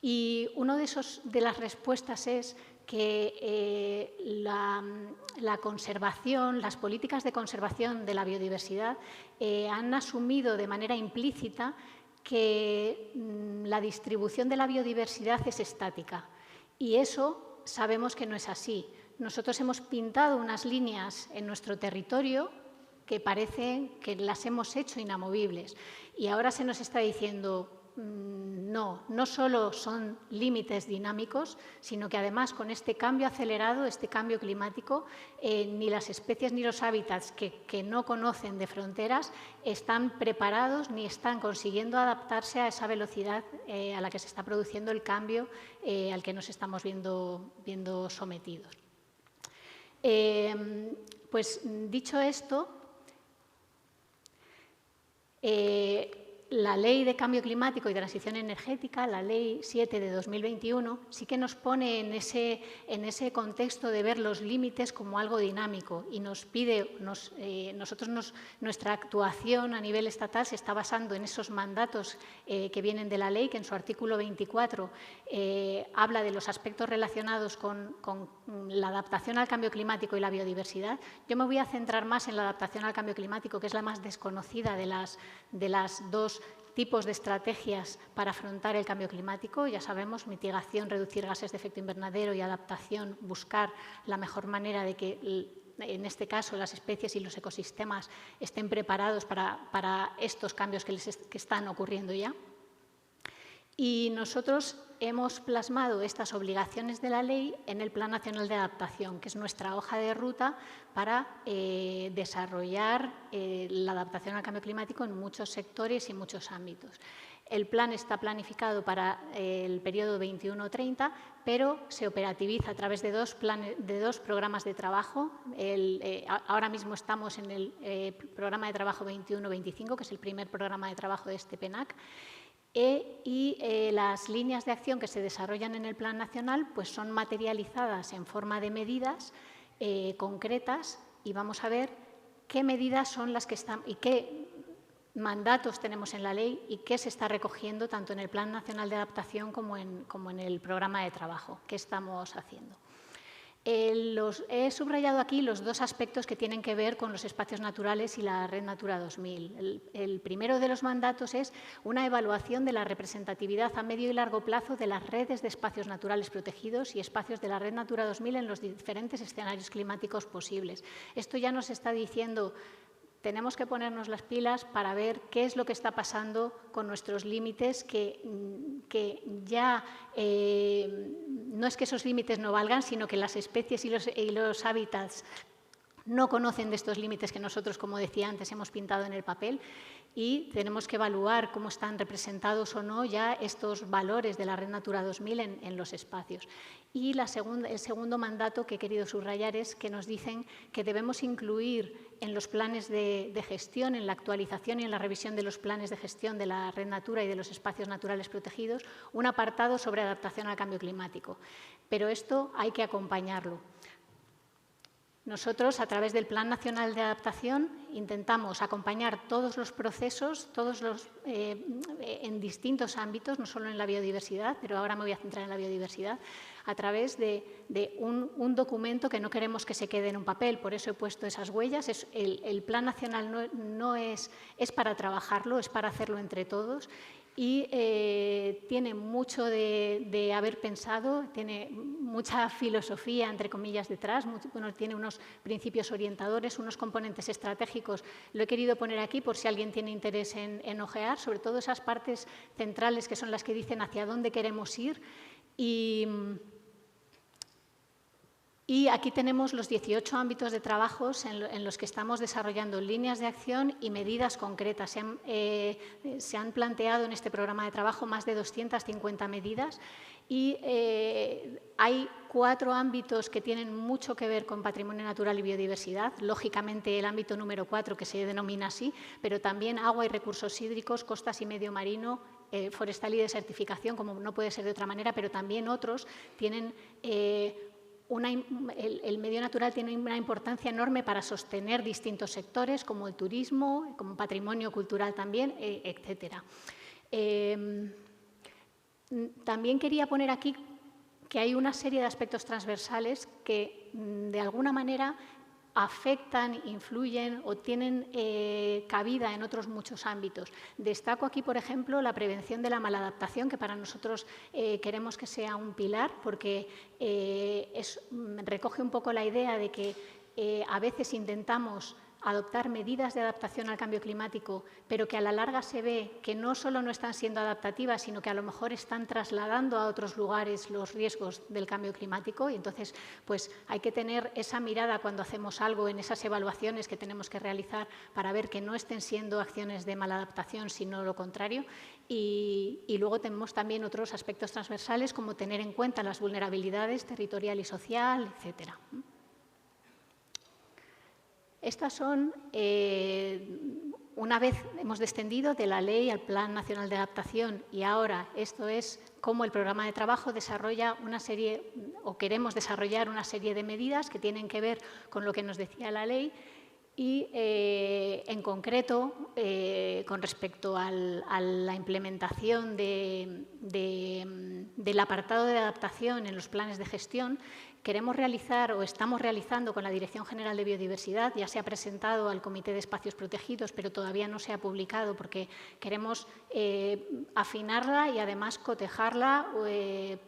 Y una de las respuestas es que la conservación, las políticas de conservación de la biodiversidad han asumido de manera implícita que la distribución de la biodiversidad es estática. Y eso sabemos que no es así. Nosotros hemos pintado unas líneas en nuestro territorio que parecen que las hemos hecho inamovibles. Y ahora se nos está diciendo no solo son límites dinámicos, sino que además con este cambio acelerado, este cambio climático, ni las especies ni los hábitats que no conocen de fronteras están preparados ni están consiguiendo adaptarse a esa velocidad a la que se está produciendo el cambio al que nos estamos viendo sometidos. Pues dicho esto, la Ley de Cambio Climático y Transición Energética, la Ley 7 de 2021, sí que nos pone en ese contexto de ver los límites como algo dinámico y nos pide, nuestra actuación a nivel estatal se está basando en esos mandatos que vienen de la ley, que en su artículo 24 habla de los aspectos relacionados con la adaptación al cambio climático y la biodiversidad. Yo me voy a centrar más en la adaptación al cambio climático, que es la más desconocida de las dos tipos de estrategias para afrontar el cambio climático. Ya sabemos, mitigación, reducir gases de efecto invernadero y adaptación, buscar la mejor manera de que, en este caso, las especies y los ecosistemas estén preparados para estos cambios que están ocurriendo ya. Y nosotros hemos plasmado estas obligaciones de la ley en el Plan Nacional de Adaptación, que es nuestra hoja de ruta para desarrollar la adaptación al cambio climático en muchos sectores y muchos ámbitos. El plan está planificado para el periodo 21-30, pero se operativiza a través de dos programas de trabajo. Ahora mismo estamos en el programa de trabajo 21-25, que es el primer programa de trabajo de este PENAC. Y las líneas de acción que se desarrollan en el Plan Nacional pues son materializadas en forma de medidas concretas y vamos a ver qué medidas son las que están y qué mandatos tenemos en la ley y qué se está recogiendo tanto en el Plan Nacional de Adaptación como en el programa de trabajo que estamos haciendo. He subrayado aquí los dos aspectos que tienen que ver con los espacios naturales y la Red Natura 2000. El primero de los mandatos es una evaluación de la representatividad a medio y largo plazo de las redes de espacios naturales protegidos y espacios de la Red Natura 2000 en los diferentes escenarios climáticos posibles. Esto ya nos está diciendo: tenemos que ponernos las pilas para ver qué es lo que está pasando con nuestros límites, que ya no es que esos límites no valgan, sino que las especies y los hábitats no conocen de estos límites que nosotros, como decía antes, hemos pintado en el papel, y tenemos que evaluar cómo están representados o no ya estos valores de la Red Natura 2000 en los espacios. Y el segundo mandato que he querido subrayar es que nos dicen que debemos incluir en los planes de gestión, en la actualización y en la revisión de los planes de gestión de la Red Natura y de los espacios naturales protegidos, un apartado sobre adaptación al cambio climático. Pero esto hay que acompañarlo. Nosotros, a través del Plan Nacional de Adaptación, intentamos acompañar todos los procesos, en distintos ámbitos, no solo en la biodiversidad, pero ahora me voy a centrar en la biodiversidad, a través de un documento que no queremos que se quede en un papel, por eso he puesto esas huellas. El Plan Nacional no es para trabajarlo, es para hacerlo entre todos. Y tiene mucho de haber pensado, tiene mucha filosofía, entre comillas, detrás, tiene unos principios orientadores, unos componentes estratégicos. Lo he querido poner aquí por si alguien tiene interés en ojear, sobre todo esas partes centrales que son las que dicen hacia dónde queremos ir. Y aquí tenemos los 18 ámbitos de trabajos en los que estamos desarrollando líneas de acción y medidas concretas. Se han planteado en este programa de trabajo más de 250 medidas y hay 4 ámbitos que tienen mucho que ver con patrimonio natural y biodiversidad. Lógicamente, el ámbito número 4, que se denomina así, pero también agua y recursos hídricos, costas y medio marino, forestal y desertificación, como no puede ser de otra manera, pero también otros tienen... el medio natural tiene una importancia enorme para sostener distintos sectores, como el turismo, como patrimonio cultural también, etcétera. También quería poner aquí que hay una serie de aspectos transversales que, de alguna manera, afectan, influyen o tienen cabida en otros muchos ámbitos. Destaco aquí, por ejemplo, la prevención de la maladaptación, que para nosotros queremos que sea un pilar, porque recoge un poco la idea de que a veces intentamos adoptar medidas de adaptación al cambio climático, pero que a la larga se ve que no solo no están siendo adaptativas, sino que a lo mejor están trasladando a otros lugares los riesgos del cambio climático. Y entonces, pues hay que tener esa mirada cuando hacemos algo en esas evaluaciones que tenemos que realizar para ver que no estén siendo acciones de maladaptación, sino lo contrario. Y luego tenemos también otros aspectos transversales, como tener en cuenta las vulnerabilidades territorial y social, etcétera. Estas son, una vez hemos descendido de la ley al Plan Nacional de Adaptación y ahora esto es cómo el programa de trabajo desarrolla una serie, o queremos desarrollar una serie de medidas que tienen que ver con lo que nos decía la ley y, en concreto, con respecto a la implementación del apartado de adaptación en los planes de gestión, queremos realizar o estamos realizando con la Dirección General de Biodiversidad, ya se ha presentado al Comité de Espacios Protegidos, pero todavía no se ha publicado porque queremos afinarla y además cotejarla,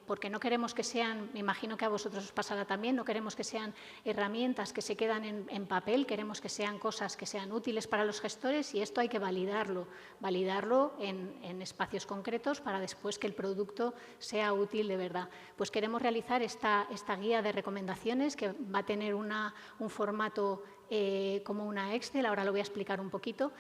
porque no queremos que sean, me imagino que a vosotros os pasará también, no queremos que sean herramientas que se quedan en papel, queremos que sean cosas que sean útiles para los gestores y esto hay que validarlo en espacios concretos para después que el producto sea útil de verdad. Pues queremos realizar esta guía de recomendaciones que va a tener un formato como una Excel, ahora lo voy a explicar un poquito,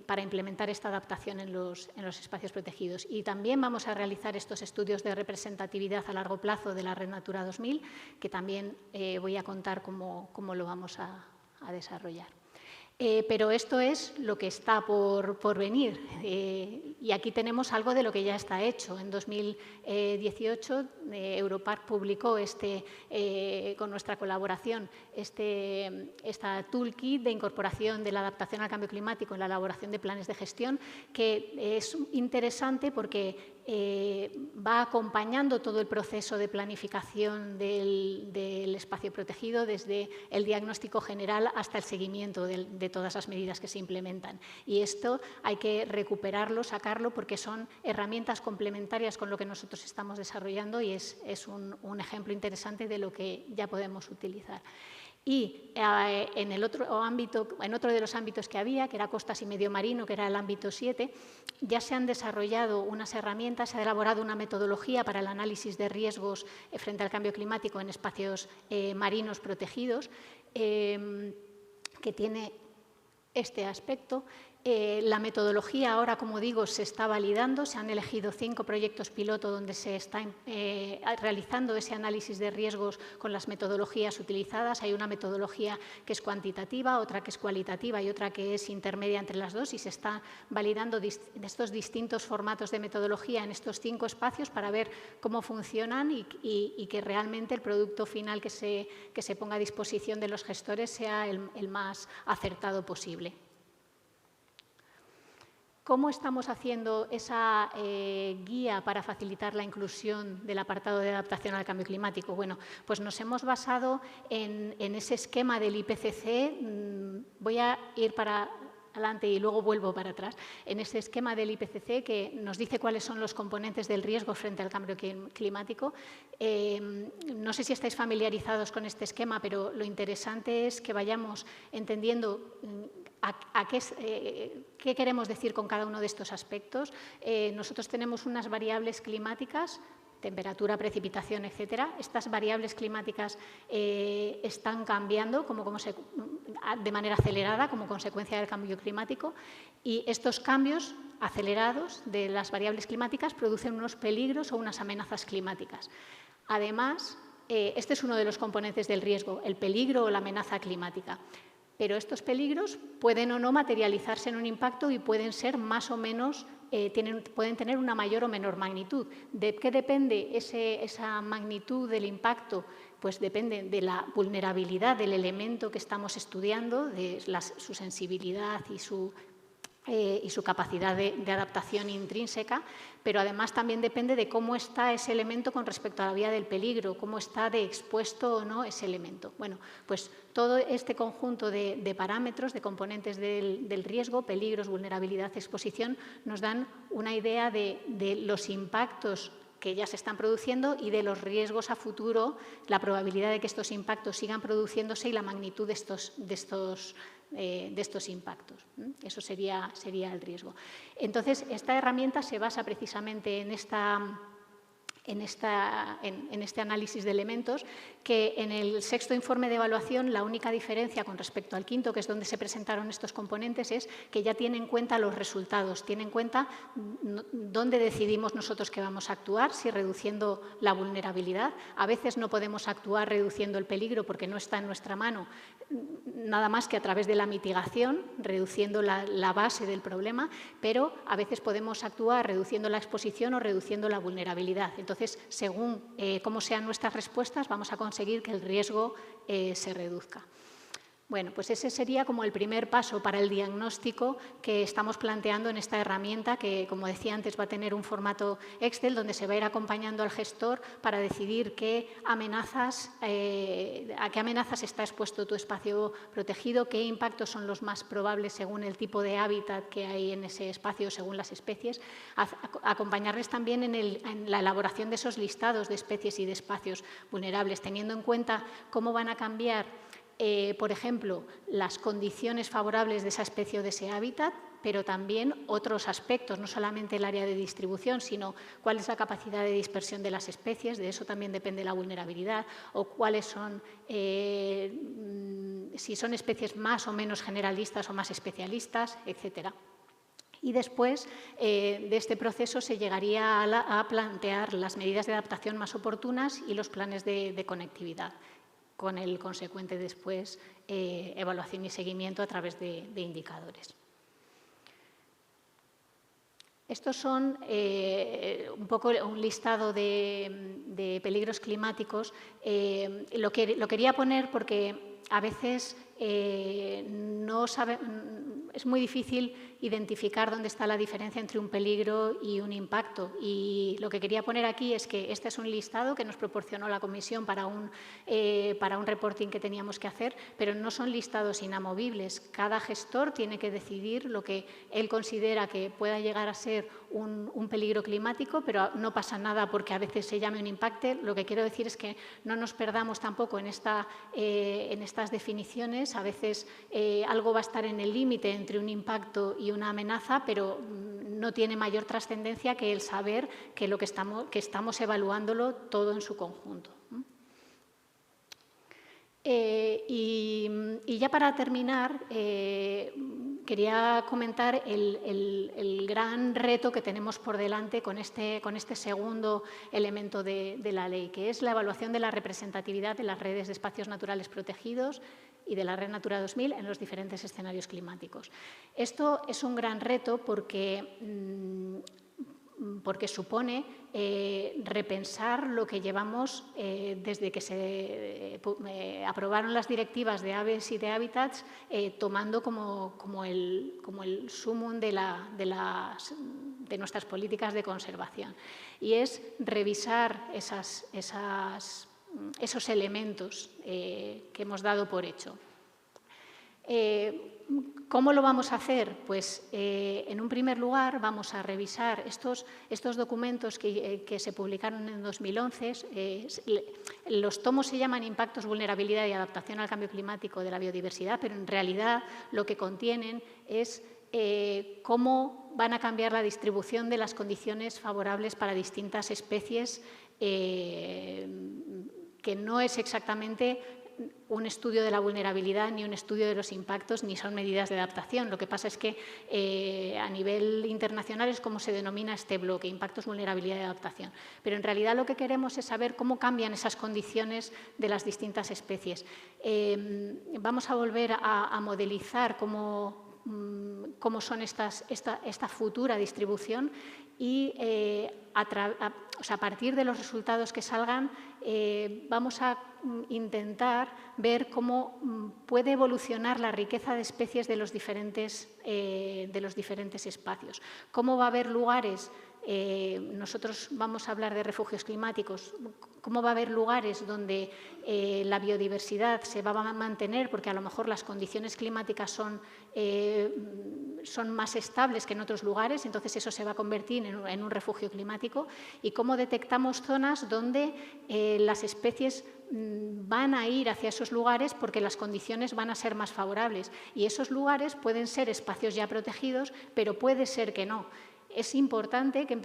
para implementar esta adaptación en los espacios protegidos. Y también vamos a realizar estos estudios de representatividad a largo plazo de la Red Natura 2000, que también voy a contar cómo lo vamos a desarrollar. Pero esto es lo que está por venir y aquí tenemos algo de lo que ya está hecho. En 2018 Europark publicó con nuestra colaboración esta toolkit de incorporación de la adaptación al cambio climático en la elaboración de planes de gestión, que es interesante porque va acompañando todo el proceso de planificación del espacio protegido, desde el diagnóstico general hasta el seguimiento de todas las medidas que se implementan. Y esto hay que recuperarlo, sacarlo, porque son herramientas complementarias con lo que nosotros estamos desarrollando y es un ejemplo interesante de lo que ya podemos utilizar. Y en otro de los ámbitos que había, que era costas y medio marino, que era el ámbito 7, ya se han desarrollado unas herramientas, se ha elaborado una metodología para el análisis de riesgos frente al cambio climático en espacios marinos protegidos, que tiene este aspecto La metodología ahora, como digo, se está validando. Se han elegido 5 proyectos piloto donde se está realizando ese análisis de riesgos con las metodologías utilizadas. Hay una metodología que es cuantitativa, otra que es cualitativa y otra que es intermedia entre las dos, y se están validando estos distintos formatos de metodología en estos 5 espacios para ver cómo funcionan y que realmente el producto final que se ponga a disposición de los gestores sea el más acertado posible. ¿Cómo estamos haciendo esa guía para facilitar la inclusión del apartado de adaptación al cambio climático? Bueno, pues nos hemos basado en ese esquema del IPCC. Voy a ir para adelante y luego vuelvo para atrás. En ese esquema del IPCC que nos dice cuáles son los componentes del riesgo frente al cambio climático. No sé si estáis familiarizados con este esquema, pero lo interesante es que vayamos entendiendo qué queremos decir con cada uno de estos aspectos. Nosotros tenemos unas variables climáticas, temperatura, precipitación, etcétera. Estas variables climáticas están cambiando de manera acelerada como consecuencia del cambio climático, y estos cambios acelerados de las variables climáticas producen unos peligros o unas amenazas climáticas. Además, este es uno de los componentes del riesgo, el peligro o la amenaza climática. Pero estos peligros pueden o no materializarse en un impacto y pueden ser más o menos, pueden tener una mayor o menor magnitud. ¿De qué depende esa magnitud del impacto? Pues depende de la vulnerabilidad del elemento que estamos estudiando, de su sensibilidad y su capacidad de adaptación intrínseca, pero además también depende de cómo está ese elemento con respecto a la vía del peligro, cómo está de expuesto o no ese elemento. Bueno, pues todo este conjunto de parámetros, de componentes del riesgo, peligros, vulnerabilidad, exposición, nos dan una idea de los impactos que ya se están produciendo y de los riesgos a futuro, la probabilidad de que estos impactos sigan produciéndose y la magnitud de estos impactos. Eso sería el riesgo. Entonces, esta herramienta se basa precisamente en este análisis de elementos, que en el 6º informe de evaluación la única diferencia con respecto al 5º, que es donde se presentaron estos componentes, es que ya tiene en cuenta los resultados, tiene en cuenta dónde decidimos nosotros que vamos a actuar, si reduciendo la vulnerabilidad. A veces no podemos actuar reduciendo el peligro porque no está en nuestra mano, nada más que a través de la mitigación, reduciendo la base del problema, pero a veces podemos actuar reduciendo la exposición o reduciendo la vulnerabilidad. Entonces, según cómo sean nuestras respuestas, vamos a conseguir que el riesgo se reduzca. Bueno, pues ese sería como el primer paso para el diagnóstico que estamos planteando en esta herramienta que, como decía antes, va a tener un formato Excel donde se va a ir acompañando al gestor para decidir a qué amenazas está expuesto tu espacio protegido, qué impactos son los más probables según el tipo de hábitat que hay en ese espacio, según las especies. Acompañarles también en la elaboración de esos listados de especies y de espacios vulnerables, teniendo en cuenta cómo van a cambiar por ejemplo, las condiciones favorables de esa especie o de ese hábitat, pero también otros aspectos, no solamente el área de distribución, sino cuál es la capacidad de dispersión de las especies, de eso también depende la vulnerabilidad, o cuáles son, si son especies más o menos generalistas o más especialistas, etcétera. Y después de este proceso se llegaría a plantear las medidas de adaptación más oportunas y los planes de conectividad, con el consecuente después evaluación y seguimiento a través de indicadores. Estos son un poco un listado de peligros climáticos. Lo quería poner porque a veces es muy difícil identificar dónde está la diferencia entre un peligro y un impacto. Y lo que quería poner aquí es que este es un listado que nos proporcionó la Comisión para un reporting que teníamos que hacer, pero no son listados inamovibles. Cada gestor tiene que decidir lo que él considera que pueda llegar a ser un peligro climático, pero no pasa nada porque a veces se llame un impacto. Lo que quiero decir es que no nos perdamos tampoco en estas definiciones. A veces algo va a estar en el límite entre un impacto y una amenaza, pero no tiene mayor trascendencia que el saber que estamos evaluándolo todo en su conjunto. Y ya para terminar, quería comentar el gran reto que tenemos por delante con este segundo elemento de la ley, que es la evaluación de la representatividad de las redes de espacios naturales protegidos y de la Red Natura 2000 en los diferentes escenarios climáticos. Esto es un gran reto porque supone repensar lo que llevamos desde que se aprobaron las directivas de aves y de hábitats, tomando como el sumum de nuestras políticas de conservación. Y es revisar esos elementos que hemos dado por hecho. ¿Cómo lo vamos a hacer? Pues, en un primer lugar, vamos a revisar estos documentos que se publicaron en 2011. Los tomos se llaman Impactos, Vulnerabilidad y Adaptación al Cambio Climático de la Biodiversidad, pero en realidad lo que contienen es cómo van a cambiar la distribución de las condiciones favorables para distintas especies, que no es exactamente un estudio de la vulnerabilidad, ni un estudio de los impactos, ni son medidas de adaptación. Lo que pasa es que a nivel internacional es como se denomina este bloque, impactos, vulnerabilidad y adaptación. Pero en realidad lo que queremos es saber cómo cambian esas condiciones de las distintas especies. Vamos a volver a modelizar cómo son esta futura distribución y a partir de los resultados que salgan vamos a intentar ver cómo puede evolucionar la riqueza de especies de los diferentes espacios. Cómo va a haber lugares, nosotros vamos a hablar de refugios climáticos, cómo va a haber lugares donde la biodiversidad se va a mantener porque a lo mejor las condiciones climáticas son más estables que en otros lugares, entonces eso se va a convertir en un refugio climático, y cómo detectamos zonas donde las especies van a ir hacia esos lugares porque las condiciones van a ser más favorables, y esos lugares pueden ser espacios ya protegidos, pero puede ser que no. Es importante que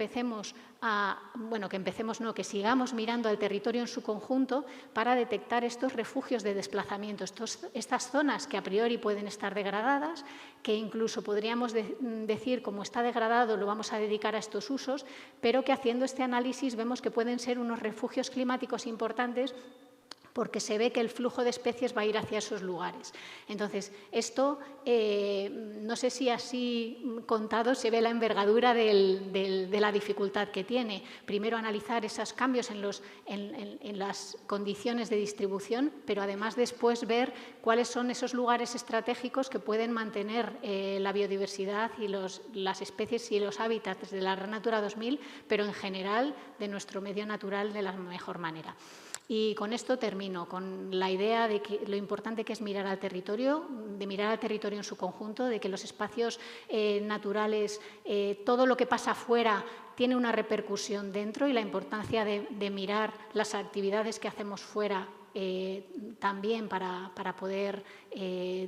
que sigamos mirando al territorio en su conjunto para detectar estos refugios de desplazamiento, estas zonas que a priori pueden estar degradadas, que incluso podríamos decir, como está degradado, lo vamos a dedicar a estos usos, pero que haciendo este análisis vemos que pueden ser unos refugios climáticos importantes porque se ve que el flujo de especies va a ir hacia esos lugares. Entonces, esto, no sé si así contado se ve la envergadura de la dificultad que tiene. Primero, analizar esos cambios en las condiciones de distribución, pero además después ver cuáles son esos lugares estratégicos que pueden mantener la biodiversidad y las especies y los hábitats de la Red Natura 2000, pero en general de nuestro medio natural de la mejor manera. Y con esto termino, con la idea de que lo importante que es mirar al territorio, de mirar al territorio en su conjunto, de que los espacios naturales, todo lo que pasa afuera tiene una repercusión dentro, y la importancia de mirar las actividades que hacemos fuera también para poder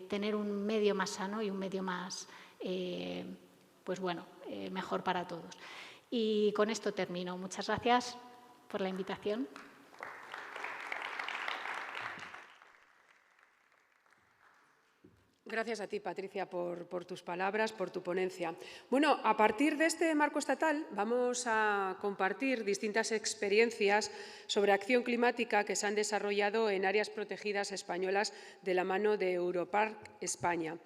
tener un medio más sano y un medio más, mejor para todos. Y con esto termino. Muchas gracias por la invitación. Gracias a ti, Patricia, por tus palabras, por tu ponencia. Bueno, a partir de este marco estatal vamos a compartir distintas experiencias sobre acción climática que se han desarrollado en áreas protegidas españolas de la mano de Europark España.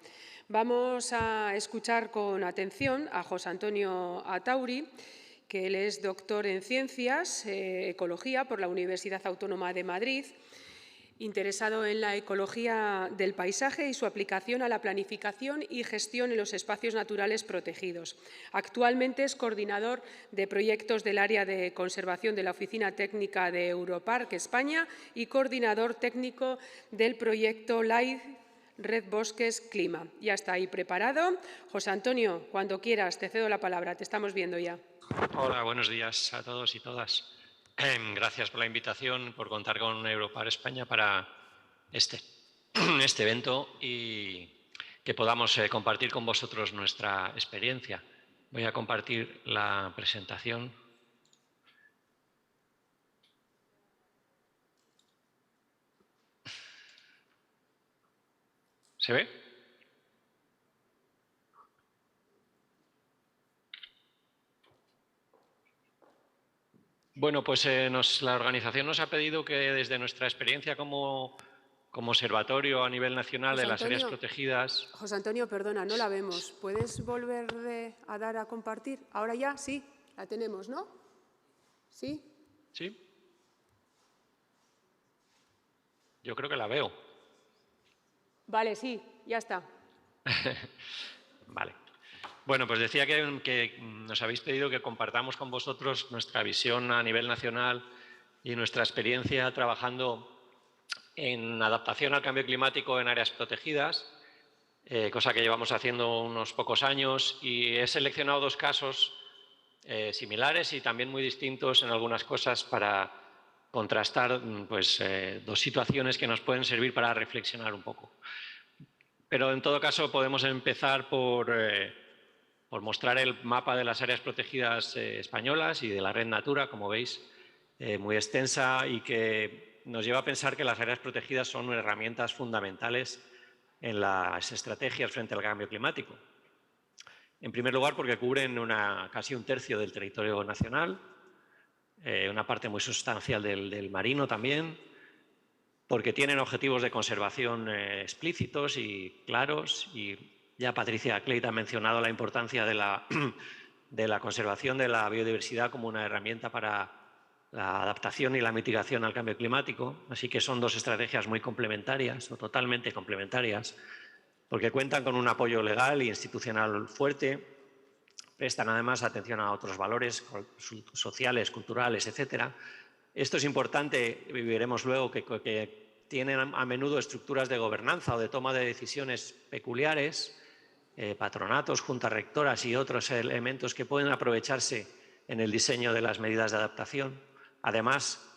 Vamos a escuchar con atención a José Antonio Atauri, que él es doctor en Ciencias, Ecología por la Universidad Autónoma de Madrid, interesado en la ecología del paisaje y su aplicación a la planificación y gestión en los espacios naturales protegidos. Actualmente es coordinador de proyectos del área de conservación de la Oficina Técnica de Europark España y coordinador técnico del proyecto LIFE Red Bosques Clima. Ya está ahí preparado. José Antonio, cuando quieras, te cedo la palabra. Te estamos viendo ya. Hola, buenos días a todos y todas. Gracias por la invitación, por contar con Europark España para este evento y que podamos compartir con vosotros nuestra experiencia. Voy a compartir la presentación. ¿Se ve? Bueno, pues la organización nos ha pedido que desde nuestra experiencia como observatorio a nivel nacional de las áreas protegidas... José Antonio, perdona, no la vemos. ¿Puedes volver a dar a compartir? ¿Ahora ya? Sí, la tenemos, ¿no? ¿Sí? ¿Sí? Yo creo que la veo. Vale, sí, ya está. Vale. Bueno, pues decía que nos habéis pedido que compartamos con vosotros nuestra visión a nivel nacional y nuestra experiencia trabajando en adaptación al cambio climático en áreas protegidas, cosa que llevamos haciendo unos pocos años, y he seleccionado dos casos similares y también muy distintos en algunas cosas para contrastar pues, dos situaciones que nos pueden servir para reflexionar un poco. Pero en todo caso podemos empezar por mostrar el mapa de las áreas protegidas españolas y de la red Natura, como veis, muy extensa, y que nos lleva a pensar que las áreas protegidas son herramientas fundamentales en las estrategias frente al cambio climático. En primer lugar, porque cubren casi un tercio del territorio nacional, una parte muy sustancial del marino también, porque tienen objetivos de conservación explícitos y claros, y ya Patricia Cleit ha mencionado la importancia de la conservación de la biodiversidad como una herramienta para la adaptación y la mitigación al cambio climático, así que son dos estrategias muy complementarias o totalmente complementarias, porque cuentan con un apoyo legal e institucional fuerte, prestan además atención a otros valores sociales, culturales, etc. Esto es importante, y veremos luego que tienen a menudo estructuras de gobernanza o de toma de decisiones peculiares, patronatos, juntas rectoras y otros elementos que pueden aprovecharse en el diseño de las medidas de adaptación. Además,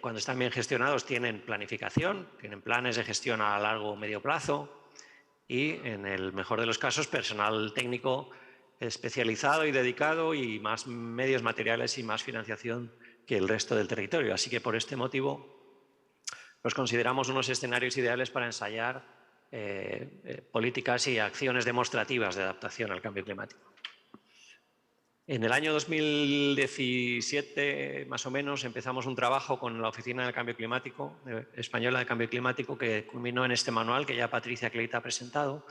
cuando están bien gestionados tienen planificación, tienen planes de gestión a largo o medio plazo y, en el mejor de los casos, personal técnico especializado y dedicado y más medios materiales y más financiación que el resto del territorio. Así que por este motivo los consideramos unos escenarios ideales para ensayar políticas y acciones demostrativas de adaptación al cambio climático. En el año 2017, más o menos, empezamos un trabajo con la Oficina del Cambio Climático, Española de Cambio Climático, que culminó en este manual que ya Patricia Cleit ha presentado.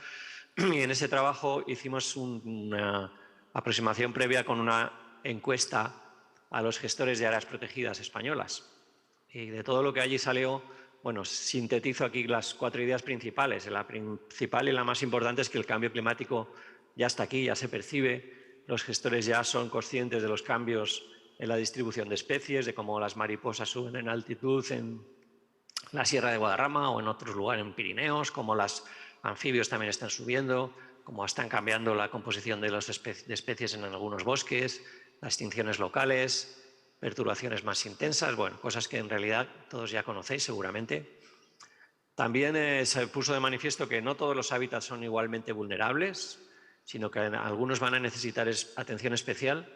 Y en ese trabajo hicimos una aproximación previa con una encuesta a los gestores de áreas protegidas españolas. Y de todo lo que allí salió, bueno, sintetizo aquí las 4 ideas principales. La principal y la más importante es que el cambio climático ya está aquí, ya se percibe. Los gestores ya son conscientes de los cambios en la distribución de especies, de cómo las mariposas suben en altitud en la Sierra de Guadarrama o en otros lugares, en Pirineos, como los anfibios también están subiendo, cómo están cambiando la composición de las especies en algunos bosques, las extinciones locales, perturbaciones más intensas, bueno, cosas que en realidad todos ya conocéis seguramente. También se puso de manifiesto que no todos los hábitats son igualmente vulnerables, sino que algunos van a necesitar atención especial,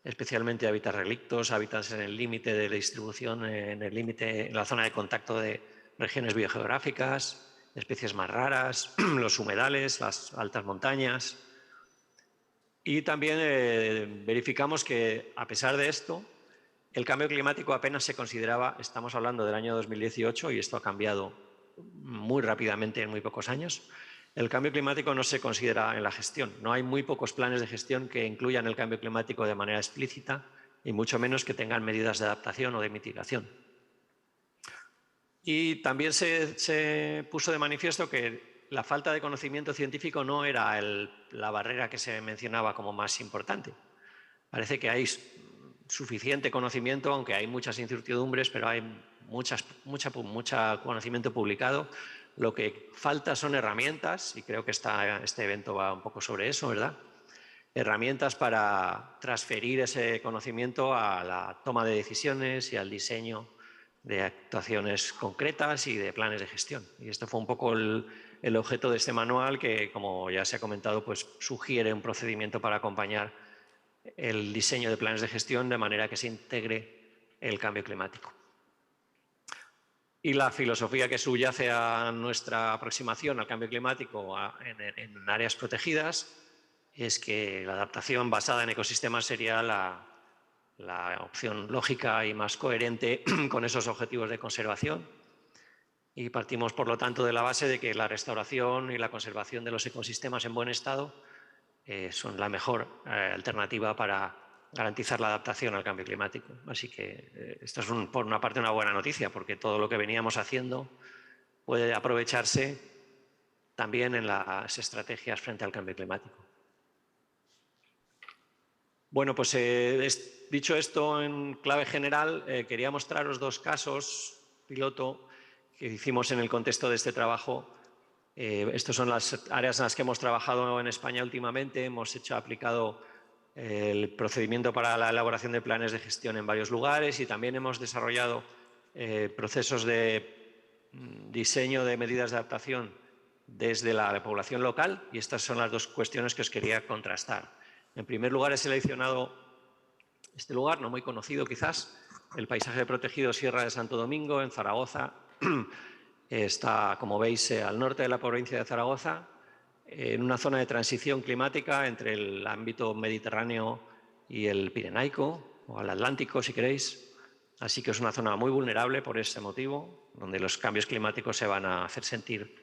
especialmente hábitats relictos, hábitats en el límite de distribución, en la zona de contacto de regiones biogeográficas, especies más raras, los humedales, las altas montañas. Y también verificamos que, a pesar de esto, el cambio climático apenas se consideraba, estamos hablando del año 2018 y esto ha cambiado muy rápidamente en muy pocos años. El cambio climático no se considera en la gestión. No hay muy pocos planes de gestión que incluyan el cambio climático de manera explícita y mucho menos que tengan medidas de adaptación o de mitigación. Y también se puso de manifiesto que la falta de conocimiento científico no era la barrera que se mencionaba como más importante. Parece que hay suficiente conocimiento, aunque hay muchas incertidumbres, pero hay mucho conocimiento publicado. Lo que falta son herramientas, y creo que este evento va un poco sobre eso, ¿verdad? Herramientas para transferir ese conocimiento a la toma de decisiones y al diseño de actuaciones concretas y de planes de gestión. Y esto fue un poco el objeto de este manual que, como ya se ha comentado, pues sugiere un procedimiento para acompañar el diseño de planes de gestión de manera que se integre el cambio climático. Y la filosofía que subyace a nuestra aproximación al cambio climático en áreas protegidas es que la adaptación basada en ecosistemas sería la la opción lógica y más coherente con esos objetivos de conservación. Y partimos, por lo tanto, de la base de que la restauración y la conservación de los ecosistemas en buen estado son la mejor alternativa para garantizar la adaptación al cambio climático. Así que esto es, por una parte, una buena noticia, porque todo lo que veníamos haciendo puede aprovecharse también en las estrategias frente al cambio climático. Bueno, pues dicho esto en clave general, quería mostraros dos casos piloto que hicimos en el contexto de este trabajo. Estas son las áreas en las que hemos trabajado en España últimamente. Hemos aplicado el procedimiento para la elaboración de planes de gestión en varios lugares y también hemos desarrollado procesos de diseño de medidas de adaptación desde la población local, y estas son las dos cuestiones que os quería contrastar. En primer lugar, he seleccionado este lugar, no muy conocido quizás, el paisaje protegido Sierra de Santo Domingo, en Zaragoza. Está, como veis, al norte de la provincia de Zaragoza, en una zona de transición climática entre el ámbito mediterráneo y el pirenaico, o el atlántico, si queréis. Así que es una zona muy vulnerable por ese motivo, donde los cambios climáticos se van a hacer sentir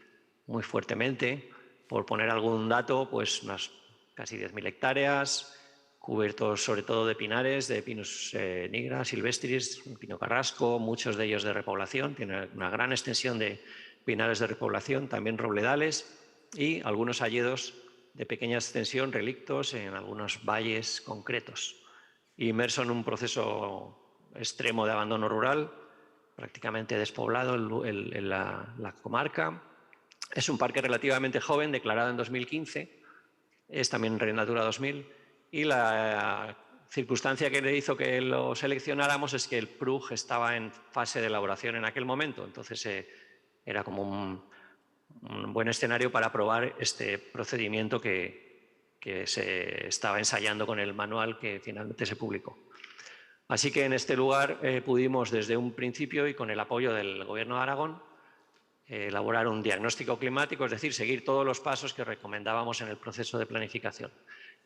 muy fuertemente. Por poner algún dato, pues unas casi 10.000 hectáreas, cubiertos sobre todo de pinares, de Pinus nigra, silvestris, pino carrasco, muchos de ellos de repoblación. Tiene una gran extensión de pinares de repoblación, también robledales y algunos hayedos de pequeña extensión, relictos en algunos valles concretos. Inmerso en un proceso extremo de abandono rural, prácticamente despoblado la comarca. Es un parque relativamente joven, declarado en 2015, es también Red Natura 2000, y la circunstancia que le hizo que lo seleccionáramos es que el PRUG estaba en fase de elaboración en aquel momento, entonces era como un buen escenario para probar este procedimiento que se estaba ensayando con el manual que finalmente se publicó. Así que en este lugar pudimos desde un principio y con el apoyo del Gobierno de Aragón elaborar un diagnóstico climático, es decir, seguir todos los pasos que recomendábamos en el proceso de planificación.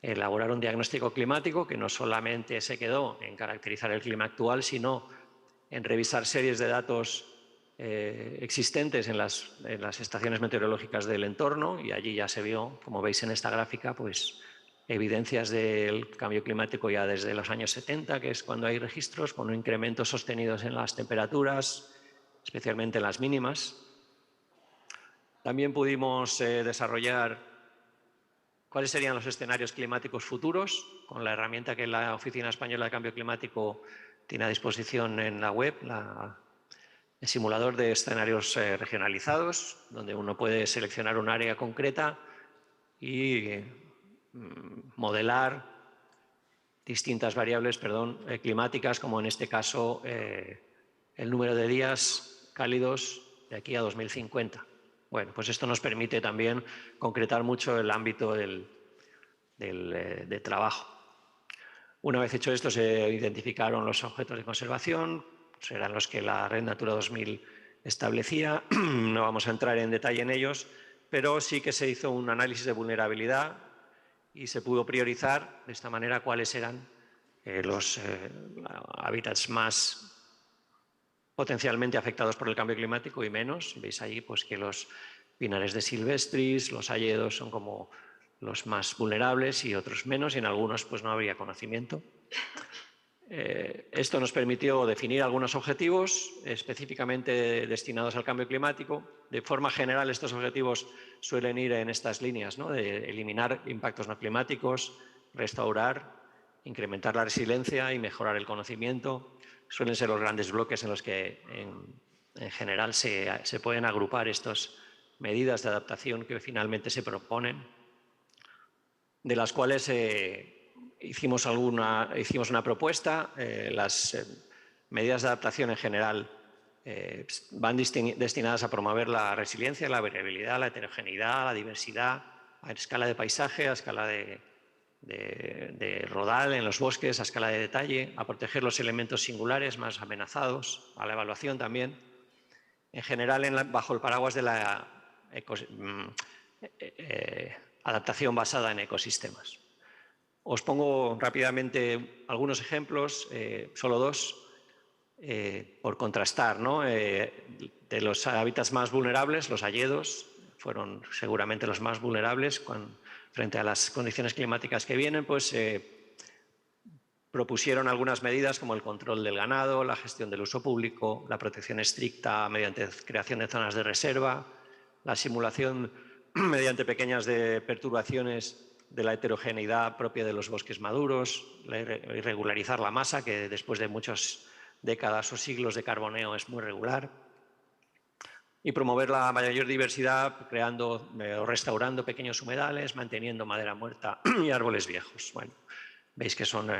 Elaborar un diagnóstico climático que no solamente se quedó en caracterizar el clima actual, sino en revisar series de datos existentes en las estaciones meteorológicas del entorno, y allí ya se vio, como veis en esta gráfica, pues evidencias del cambio climático ya desde los años 70, que es cuando hay registros, con incrementos sostenidos en las temperaturas, especialmente en las mínimas. También pudimos desarrollar cuáles serían los escenarios climáticos futuros, con la herramienta que la Oficina Española de Cambio Climático tiene a disposición en la web, el simulador de escenarios regionalizados, donde uno puede seleccionar un área concreta y modelar distintas variables climáticas, como en este caso el número de días cálidos de aquí a 2050. Bueno, pues esto nos permite también concretar mucho el ámbito de trabajo. Una vez hecho esto, se identificaron los objetos de conservación, serán los que la Red Natura 2000 establecía. No vamos a entrar en detalle en ellos, pero sí que se hizo un análisis de vulnerabilidad y se pudo priorizar de esta manera cuáles eran los hábitats más potencialmente afectados por el cambio climático y menos. Veis ahí pues, que los pinares de silvestris, los hayedos son como los más vulnerables y otros menos, y en algunos pues, no habría conocimiento. Esto nos permitió definir algunos objetivos específicamente destinados al cambio climático. De forma general, estos objetivos suelen ir en estas líneas, ¿no? De eliminar impactos no climáticos, restaurar, incrementar la resiliencia y mejorar el conocimiento. Suelen ser los grandes bloques en los que en general se pueden agrupar estas medidas de adaptación que finalmente se proponen, de las cuales hicimos una propuesta. Las medidas de adaptación en general van destinadas a promover la resiliencia, la variabilidad, la heterogeneidad, la diversidad, a escala de paisaje, a escala de rodal en los bosques, a escala de detalle, a proteger los elementos singulares más amenazados, a la evaluación también. En general, bajo el paraguas de la adaptación basada en ecosistemas. Os pongo rápidamente algunos ejemplos, solo dos, por contrastar, ¿no? De los hábitats más vulnerables, los hayedos fueron seguramente los más vulnerables frente a las condiciones climáticas que vienen, pues propusieron algunas medidas como el control del ganado, la gestión del uso público, la protección estricta mediante creación de zonas de reserva, la simulación mediante pequeñas perturbaciones de la heterogeneidad propia de los bosques maduros, regularizar la masa, que después de muchas décadas o siglos de carboneo es muy regular, y promover la mayor diversidad creando o restaurando pequeños humedales, manteniendo madera muerta y árboles viejos. Bueno, veis que son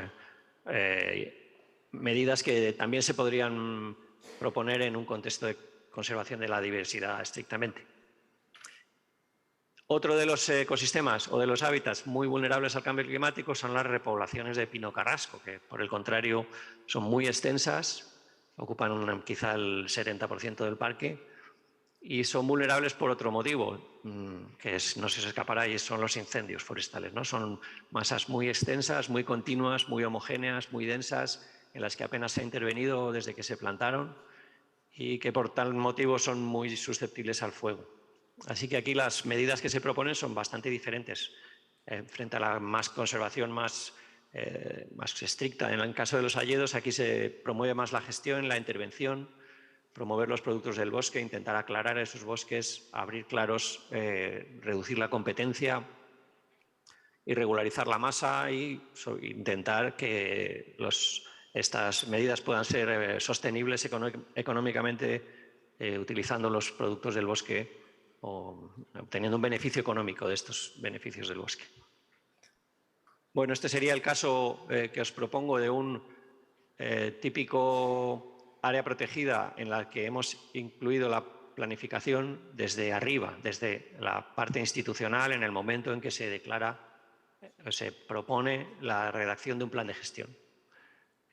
medidas que también se podrían proponer en un contexto de conservación de la diversidad estrictamente. Otro de los ecosistemas o de los hábitats muy vulnerables al cambio climático son las repoblaciones de pino carrasco, que por el contrario son muy extensas, ocupan quizá el 70% del parque y son vulnerables por otro motivo, que no se os escapará, y son los incendios forestales, ¿no? Son masas muy extensas, muy continuas, muy homogéneas, muy densas, en las que apenas se ha intervenido desde que se plantaron y que por tal motivo son muy susceptibles al fuego. Así que aquí las medidas que se proponen son bastante diferentes frente a la conservación más estricta. En el caso de los hayedos, aquí se promueve más la gestión, la intervención, promover los productos del bosque, intentar aclarar esos bosques, abrir claros, reducir la competencia y regularizar la masa e intentar que estas medidas puedan ser sostenibles económicamente utilizando los productos del bosque o obteniendo un beneficio económico de estos beneficios del bosque. Bueno, este sería el caso que os propongo de un típico área protegida en la que hemos incluido la planificación desde arriba, desde la parte institucional, en el momento en que se propone la redacción de un plan de gestión.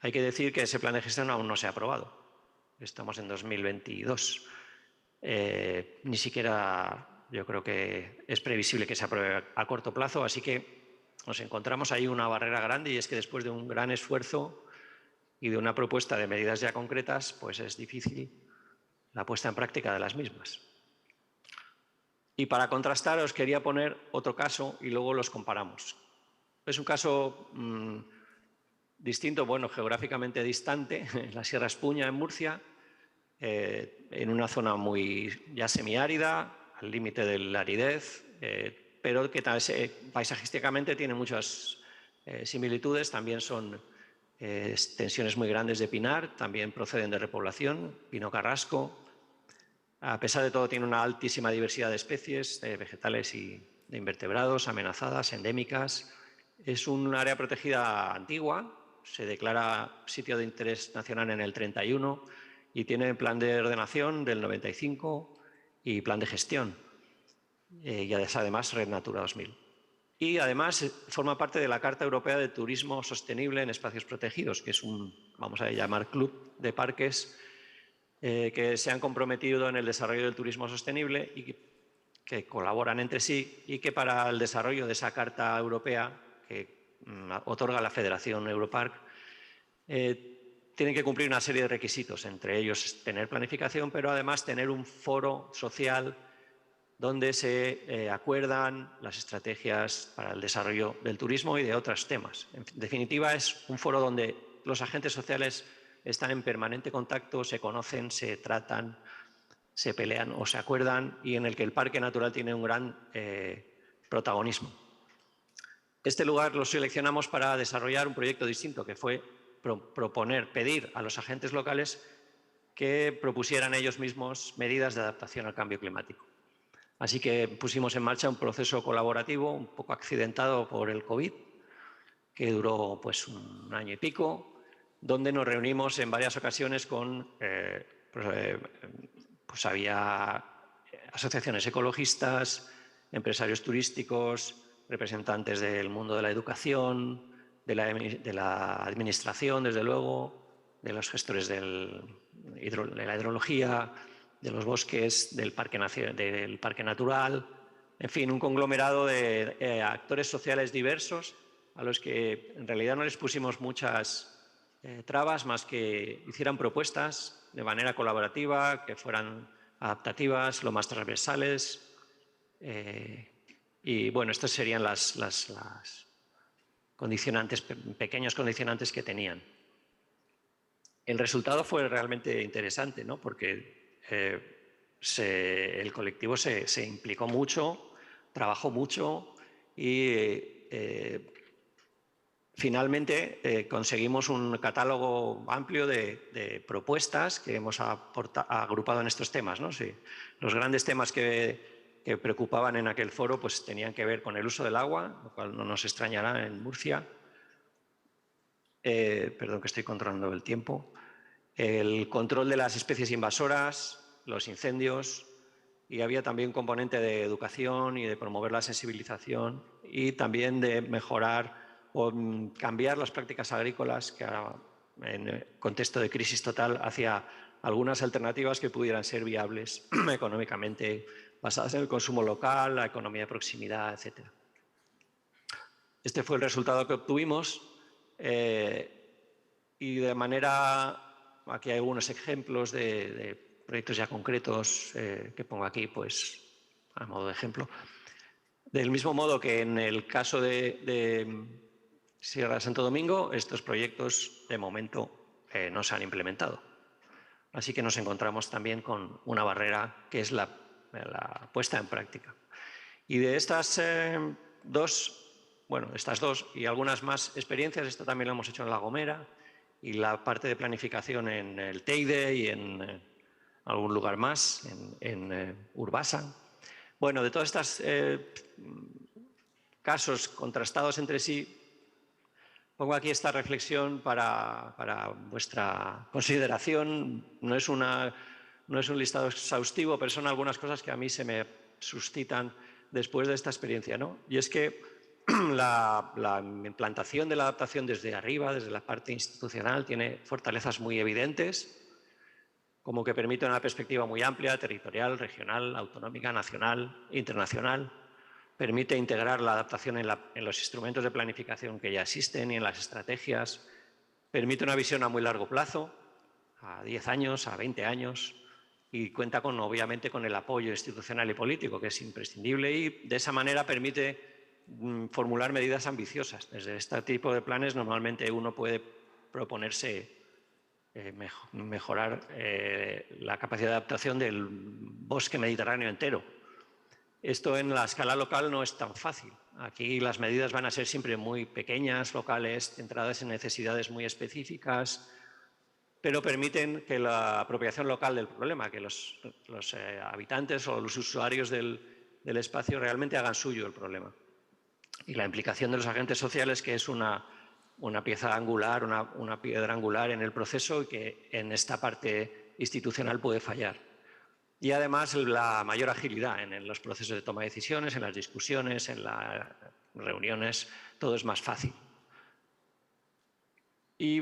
Hay que decir que ese plan de gestión aún no se ha aprobado. Estamos en 2022. Ni siquiera yo creo que es previsible que se apruebe a corto plazo, así que nos encontramos ahí una barrera grande, y es que después de un gran esfuerzo y de una propuesta de medidas ya concretas, pues es difícil la puesta en práctica de las mismas. Y para contrastar os quería poner otro caso y luego los comparamos. Es un caso distinto, bueno, geográficamente distante, en la Sierra Espuña, en Murcia, en una zona muy ya semiárida, al límite de la aridez, pero que paisajísticamente tiene muchas similitudes. También son extensiones muy grandes de pinar, también proceden de repoblación, pino carrasco. A pesar de todo, tiene una altísima diversidad de especies, vegetales y de invertebrados, amenazadas, endémicas. Es un área protegida antigua, se declara sitio de interés nacional en el 31 y tiene plan de ordenación del 95 y plan de gestión. Y además Red Natura 2000. Y además forma parte de la Carta Europea de Turismo Sostenible en Espacios Protegidos, que es un, vamos a llamar, club de parques que se han comprometido en el desarrollo del turismo sostenible y que colaboran entre sí, y que para el desarrollo de esa Carta Europea que otorga la Federación Europark tienen que cumplir una serie de requisitos, entre ellos tener planificación, pero además tener un foro social donde se acuerdan las estrategias para el desarrollo del turismo y de otros temas. En definitiva, es un foro donde los agentes sociales están en permanente contacto, se conocen, se tratan, se pelean o se acuerdan, y en el que el Parque Natural tiene un gran protagonismo. Este lugar lo seleccionamos para desarrollar un proyecto distinto, que fue pedir a los agentes locales que propusieran ellos mismos medidas de adaptación al cambio climático. Así que pusimos en marcha un proceso colaborativo un poco accidentado por el COVID, que duró pues un año y pico, donde nos reunimos en varias ocasiones con, pues había asociaciones ecologistas, empresarios turísticos, representantes del mundo de la educación, de la administración, desde luego, de los gestores de la hidrología, de los bosques, del parque natural, en fin, un conglomerado de actores sociales diversos a los que en realidad no les pusimos muchas trabas más que hicieran propuestas de manera colaborativa, que fueran adaptativas, lo más transversales. Y bueno, estas serían las condicionantes, pequeños condicionantes que tenían. El resultado fue realmente interesante, ¿no? Porque el colectivo se implicó mucho, trabajó mucho y finalmente conseguimos un catálogo amplio de propuestas que hemos agrupado en estos temas, ¿no? Sí, los grandes temas que preocupaban en aquel foro pues tenían que ver con el uso del agua, lo cual no nos extrañará en Murcia. Perdón que estoy controlando el tiempo. El control de las especies invasoras, los incendios, y había también un componente de educación y de promover la sensibilización y también de mejorar o cambiar las prácticas agrícolas que ahora, en contexto de crisis total, hacia algunas alternativas que pudieran ser viables económicamente, basadas en el consumo local, la economía de proximidad, etc. Este fue el resultado que obtuvimos y de manera... Aquí hay algunos ejemplos de proyectos ya concretos que pongo aquí pues, a modo de ejemplo. Del mismo modo que en el caso de Sierra de Santo Domingo, estos proyectos de momento no se han implementado. Así que nos encontramos también con una barrera que es la puesta en práctica. Y de estas estas dos y algunas más experiencias, esto también lo hemos hecho en La Gomera y la parte de planificación en el Teide y en algún lugar más, en Urbasa. Bueno, de todos estos casos contrastados entre sí, pongo aquí esta reflexión para vuestra consideración. No es un listado exhaustivo, pero son algunas cosas que a mí se me suscitan después de esta experiencia, ¿no? Y es que la implantación de la adaptación desde arriba, desde la parte institucional, tiene fortalezas muy evidentes, como que permite una perspectiva muy amplia, territorial, regional, autonómica, nacional, internacional. Permite integrar la adaptación en los instrumentos de planificación que ya existen y en las estrategias. Permite una visión a muy largo plazo, a 10 años, a 20 años, y cuenta obviamente con el apoyo institucional y político, que es imprescindible, y de esa manera permite formular medidas ambiciosas. Desde este tipo de planes normalmente uno puede proponerse mejorar la capacidad de adaptación del bosque mediterráneo entero. Esto en la escala local no es tan fácil. Aquí las medidas van a ser siempre muy pequeñas, locales, centradas en necesidades muy específicas, pero permiten que la apropiación local del problema, que los habitantes o los usuarios del espacio realmente hagan suyo el problema. Y la implicación de los agentes sociales, que es una pieza angular, una piedra angular en el proceso y que en esta parte institucional puede fallar. Y además la mayor agilidad en los procesos de toma de decisiones, en las discusiones, en las reuniones, todo es más fácil.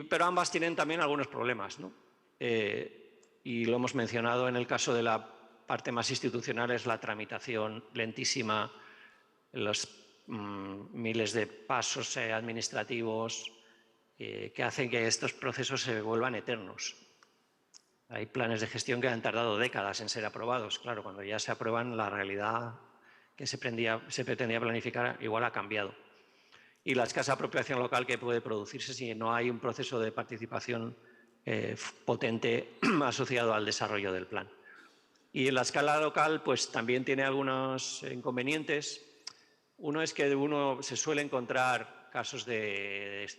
Pero ambas tienen también algunos problemas, ¿no? Y lo hemos mencionado en el caso de la parte más institucional, es la tramitación lentísima, los miles de pasos administrativos que hacen que estos procesos se vuelvan eternos. Hay planes de gestión que han tardado décadas en ser aprobados. Claro, cuando ya se aprueban, la realidad que se pretendía planificar igual ha cambiado. Y la escasa apropiación local que puede producirse si no hay un proceso de participación potente asociado al desarrollo del plan. Y en la escala local pues también tiene algunos inconvenientes. Uno es que uno se suele encontrar casos de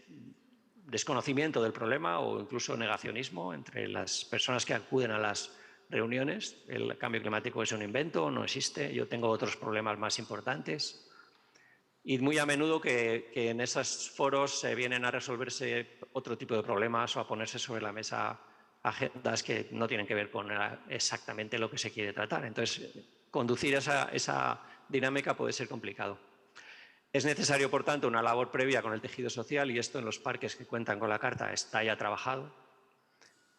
desconocimiento del problema o incluso negacionismo entre las personas que acuden a las reuniones. El cambio climático es un invento, no existe, yo tengo otros problemas más importantes. Y muy a menudo que en esos foros vienen a resolverse otro tipo de problemas o a ponerse sobre la mesa agendas que no tienen que ver con exactamente lo que se quiere tratar. Entonces, conducir esa dinámica puede ser complicado. Es necesario, por tanto, una labor previa con el tejido social y esto en los parques que cuentan con la carta está ya trabajado.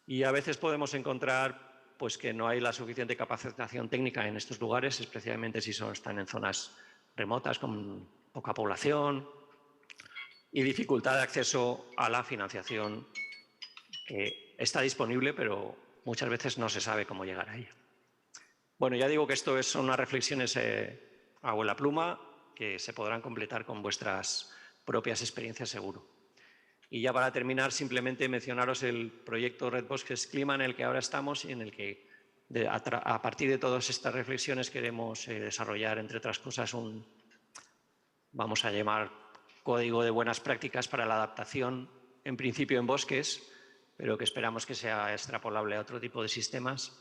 Y a veces podemos encontrar pues, que no hay la suficiente capacitación técnica en estos lugares, especialmente si están en zonas remotas con poca población. y dificultad de acceso a la financiación que está disponible, pero muchas veces no se sabe cómo llegar a ella. Bueno, ya digo que esto son unas reflexiones a vuela pluma que se podrán completar con vuestras propias experiencias seguro. Y ya para terminar, simplemente mencionaros el proyecto Red Bosques Clima en el que ahora estamos y en el que a partir de todas estas reflexiones queremos desarrollar, entre otras cosas, vamos a llamar código de buenas prácticas para la adaptación, en principio en bosques, pero que esperamos que sea extrapolable a otro tipo de sistemas,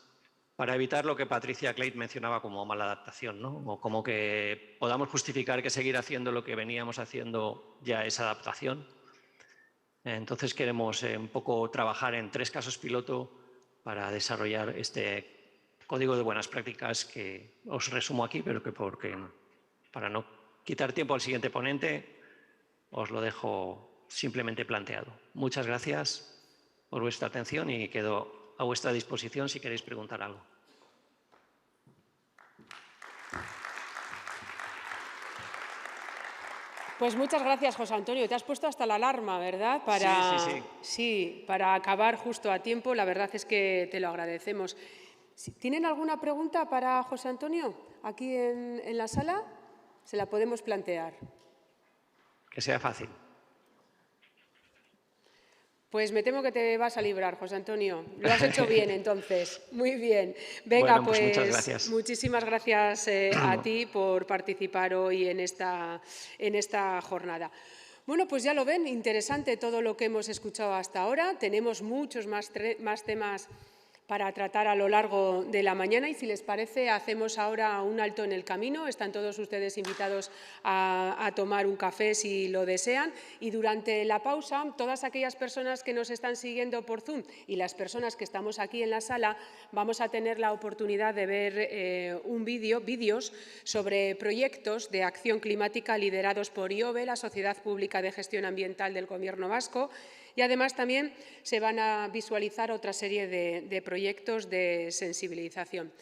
para evitar lo que Patricia Clayt mencionaba como mala adaptación, ¿no? O como que podamos justificar que seguir haciendo lo que veníamos haciendo ya es adaptación. Entonces queremos un poco trabajar en 3 casos piloto para desarrollar este código de buenas prácticas que os resumo aquí, pero que para no quitar tiempo al siguiente ponente, os lo dejo simplemente planteado. Muchas gracias por vuestra atención y quedo a vuestra disposición si queréis preguntar algo. Pues muchas gracias, José Antonio. Te has puesto hasta la alarma, ¿verdad? Sí, para acabar justo a tiempo. La verdad es que te lo agradecemos. ¿Tienen alguna pregunta para José Antonio aquí en la sala? Se la podemos plantear. Que sea fácil. Pues me temo que te vas a librar, José Antonio. Lo has hecho bien, entonces. Muy bien. Venga, bueno, pues muchas gracias. Muchísimas gracias a ti por participar hoy en esta jornada. Bueno, pues ya lo ven, interesante todo lo que hemos escuchado hasta ahora. Tenemos muchos más temas para tratar a lo largo de la mañana y si les parece hacemos ahora un alto en el camino. Están todos ustedes invitados a tomar un café si lo desean y durante la pausa todas aquellas personas que nos están siguiendo por Zoom y las personas que estamos aquí en la sala vamos a tener la oportunidad de ver vídeos sobre proyectos de acción climática liderados por IOBE, la Sociedad Pública de Gestión Ambiental del Gobierno Vasco. Y además también se van a visualizar otra serie de proyectos de sensibilización.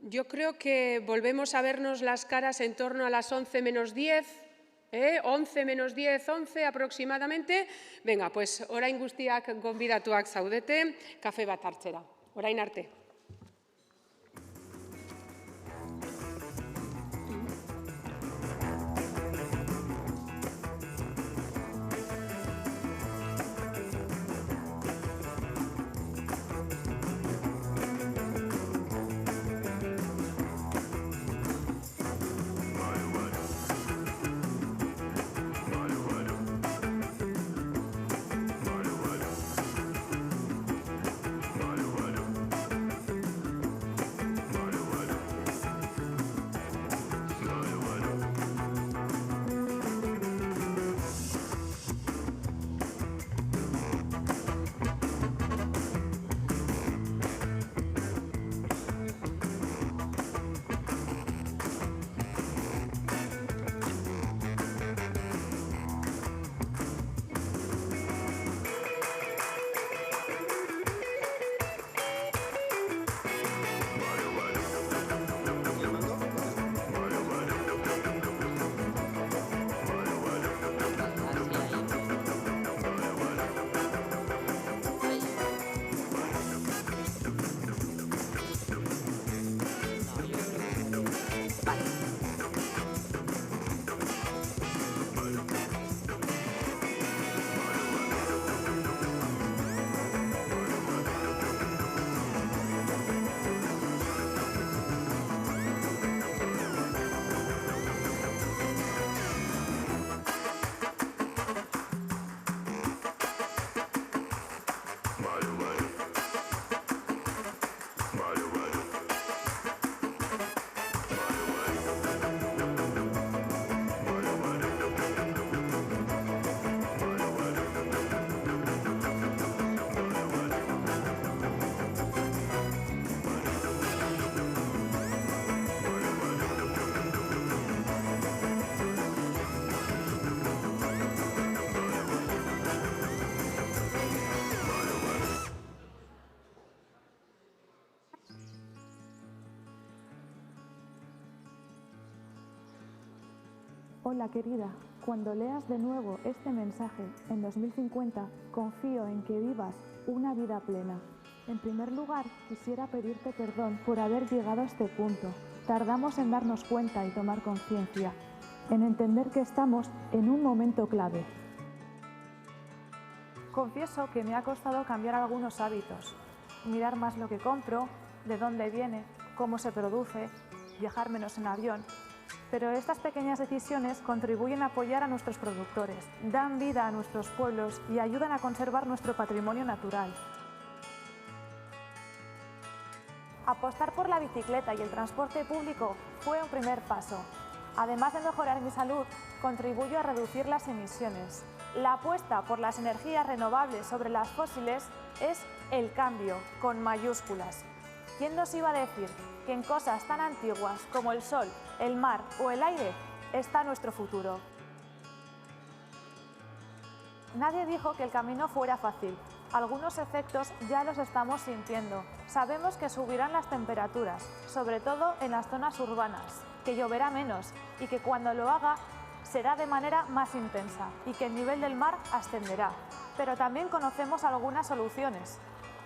Yo creo que volvemos a vernos las caras en torno a las 11 menos 10, 11 menos 10, 11 aproximadamente. Venga, pues orain guztiak gonbidatuak zaudete, kafe bat hartzera. Orain arte. Hola, querida. Cuando leas de nuevo este mensaje en 2050, confío en que vivas una vida plena. En primer lugar, quisiera pedirte perdón por haber llegado a este punto. Tardamos en darnos cuenta y tomar conciencia, en entender que estamos en un momento clave. Confieso que me ha costado cambiar algunos hábitos, mirar más lo que compro, de dónde viene, cómo se produce, viajar menos en avión. Pero estas pequeñas decisiones contribuyen a apoyar a nuestros productores, dan vida a nuestros pueblos y ayudan a conservar nuestro patrimonio natural. Apostar por la bicicleta y el transporte público fue un primer paso. Además de mejorar mi salud, contribuyo a reducir las emisiones. La apuesta por las energías renovables sobre las fósiles es el cambio, con mayúsculas. ¿Quién nos iba a decir que en cosas tan antiguas como el sol, el mar o el aire está nuestro futuro? Nadie dijo que el camino fuera fácil. Algunos efectos ya los estamos sintiendo. Sabemos que subirán las temperaturas, sobre todo en las zonas urbanas, que lloverá menos y que cuando lo haga será de manera más intensa y que el nivel del mar ascenderá. Pero también conocemos algunas soluciones,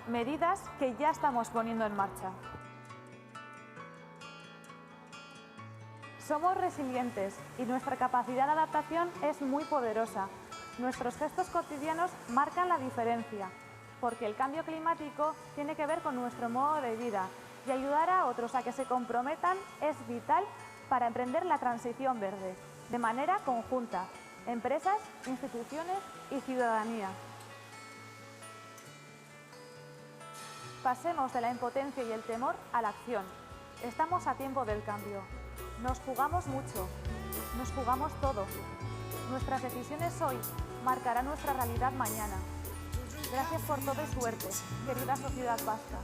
medidas que ya estamos poniendo en marcha. Somos resilientes y nuestra capacidad de adaptación es muy poderosa. Nuestros gestos cotidianos marcan la diferencia, porque el cambio climático tiene que ver con nuestro modo de vida y ayudar a otros a que se comprometan es vital para emprender la transición verde, de manera conjunta, empresas, instituciones y ciudadanía. Pasemos de la impotencia y el temor a la acción. Estamos a tiempo del cambio. Nos jugamos mucho, nos jugamos todo. Nuestras decisiones hoy marcarán nuestra realidad mañana. Gracias por todo y suerte, querida sociedad vasca.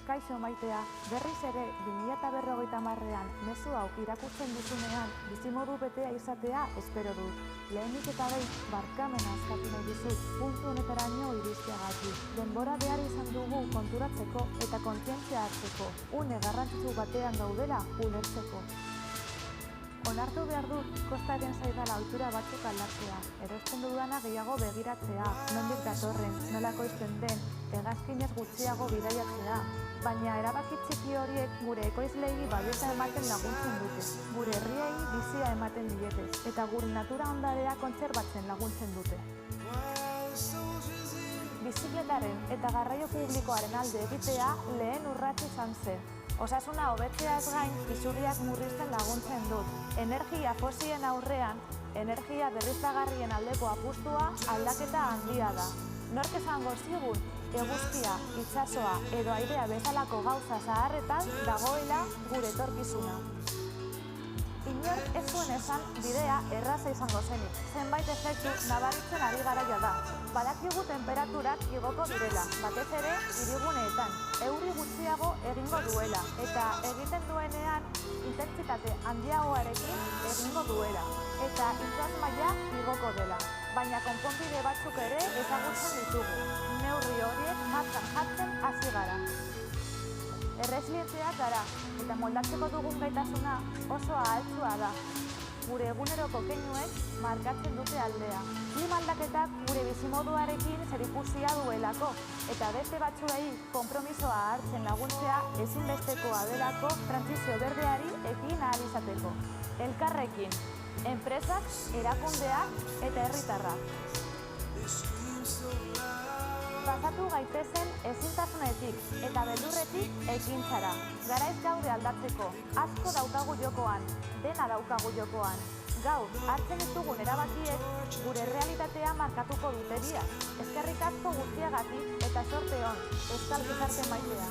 Kaixo Maitea, berriz ere 2050ean mezu hau irakurtzen duzunean bizimodu betea izatea espero dut. Lehenik eta behin barkamena eskatu nahi dizut puntu honetaraino iristeagatik. Denbora behar izan dugu konturatzeko eta kontzientzia hartzeko, une garrantzitsu batean gaudela ulertzeko. Onartu behar dut, kostaren zaidala ohitura batzuk aldatzea, erosten dudana gehiago begiratzea, nondik datorren, nolako izten den, hegazkinez gutxiago bidaiatzea, baina erabaki txiki horiek gure ekoizleei babesa ematen laguntzen dute, gure herriei bizia ematen diete, eta gure natura ondarea kontserbatzen laguntzen dute. Bizikletaren eta garraio publikoaren alde egitea lehen urrats izan zen. Osasuna hobetzeaz gain, isurriak murrizten laguntzen dut. Energia fosilen aurrean, energia berriztagarrien aldeko apustua aldaketa handia da. Nork esango zigun, eguzkia, itsasoa edo airea bezalako gauza zaharretan dagoela gure etorkizuna. Inork ez zuen esan bidea erraza izango zenik. Zenbait efektu nabaritzen ari gara jada. Badakigu temperaturak igoko direla, batez ere hiriguneetan. Euri gutxiago egingo duela eta egiten duenean intentsitate handiagoarekin egingo duela eta itsas maila igoko dela. Baina konponbide batzuk ere ezagutzen ditugu. Neurri horiek martxan jartzen hasi gara. Erresilienteak gara eta moldatzeko dugun gaitasuna oso ahaltsua da. Gure eguneroko keinuek markatzen dute aldea. Klima aldaketak gure bizimoduarekin zerikusia duelako eta beste batzuei konpromisoa hartzen laguntzea ezinbestekoa delako trantsizio berdeari ekin ahal izateko. Elkarrekin, enpresak, erakundeak eta herritarrak. Pasatu gaitezen ezintasunetik eta beldurretik ekintzara. Garaiz gaude aldatzeko, asko daukagu jokoan, dena daukagu jokoan. Gaur, hartzen ditugun erabakiek gure realitatea markatuko dute biak. Eskerrik asko guztiagatik eta sorte on, euskal gizarte maitea.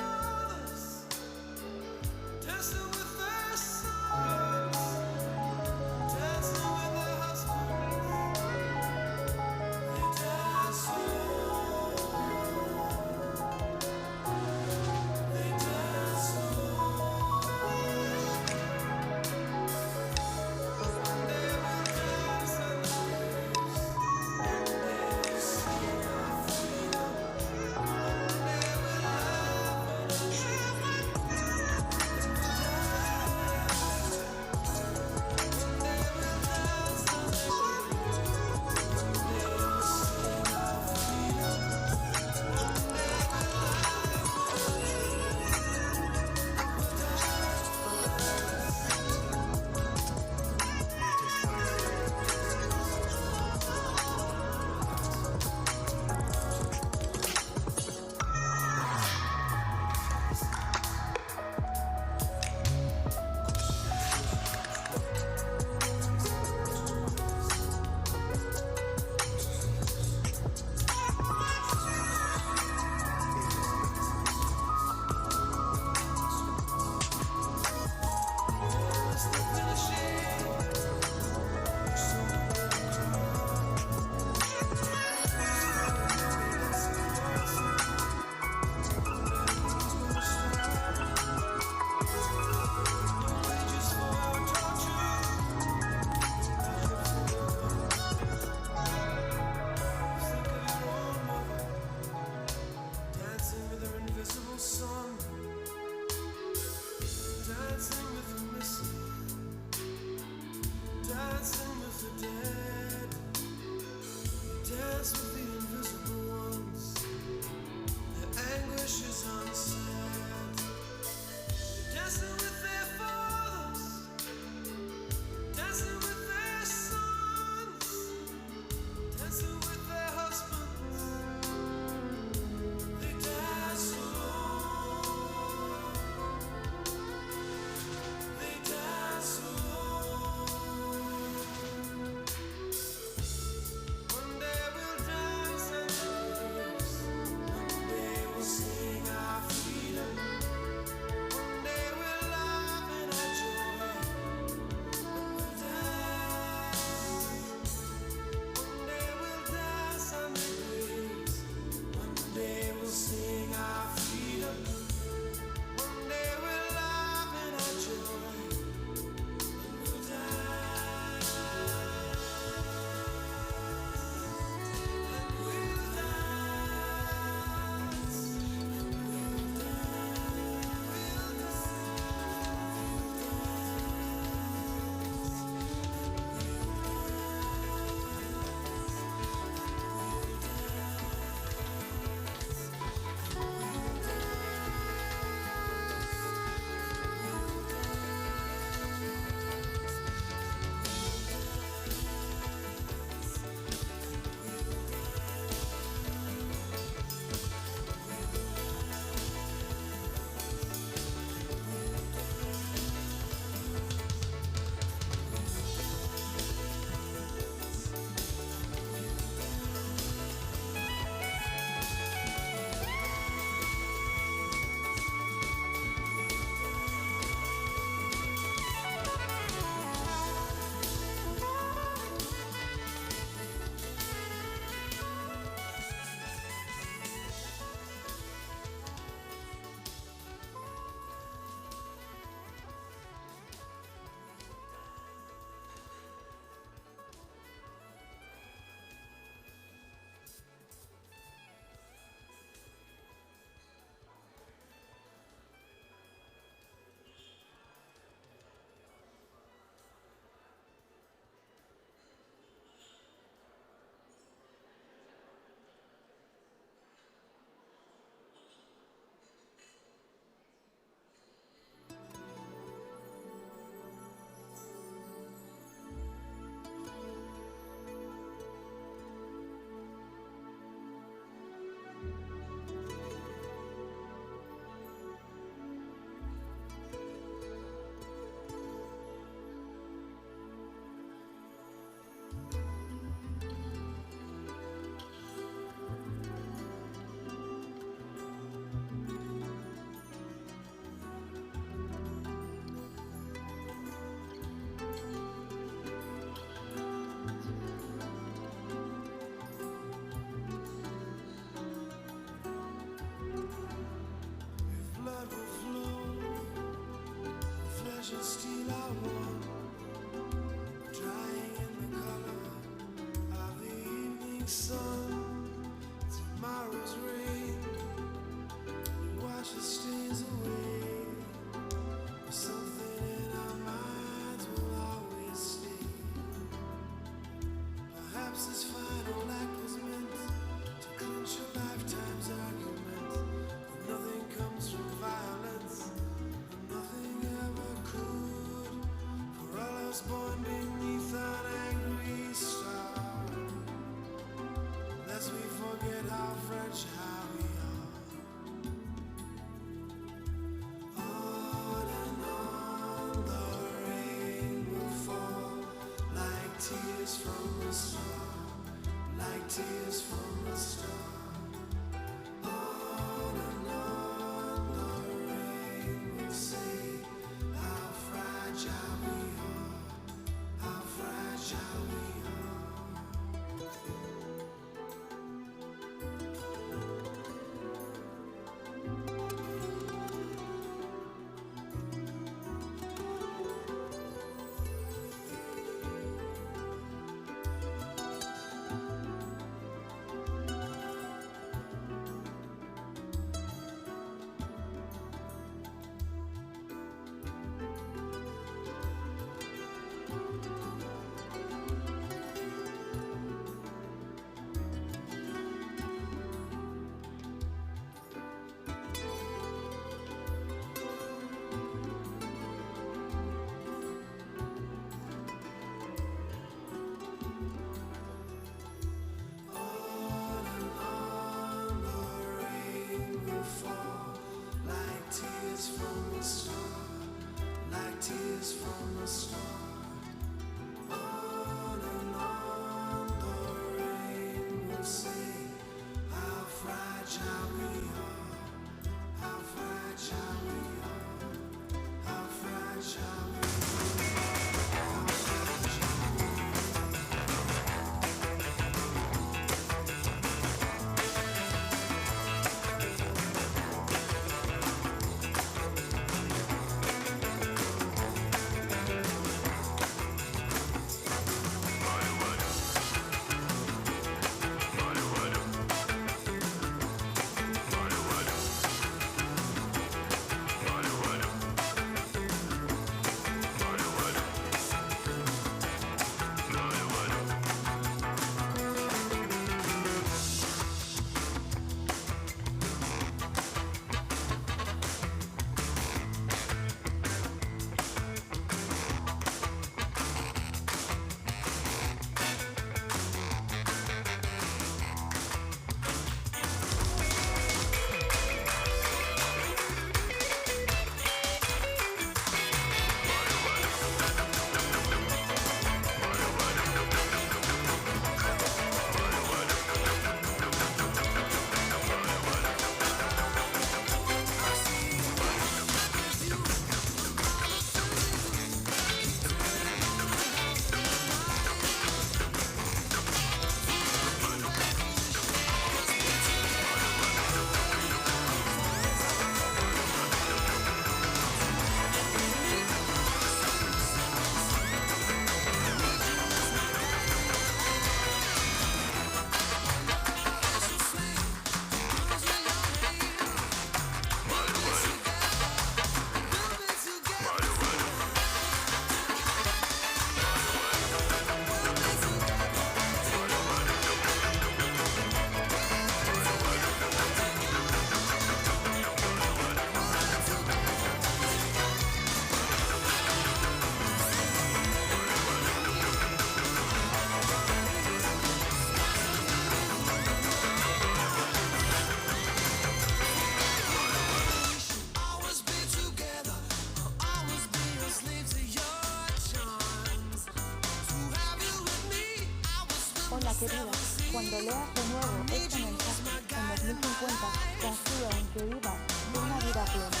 Hola querida, cuando leas de nuevo este mensaje en 2050, confío en que vivas una vida plena.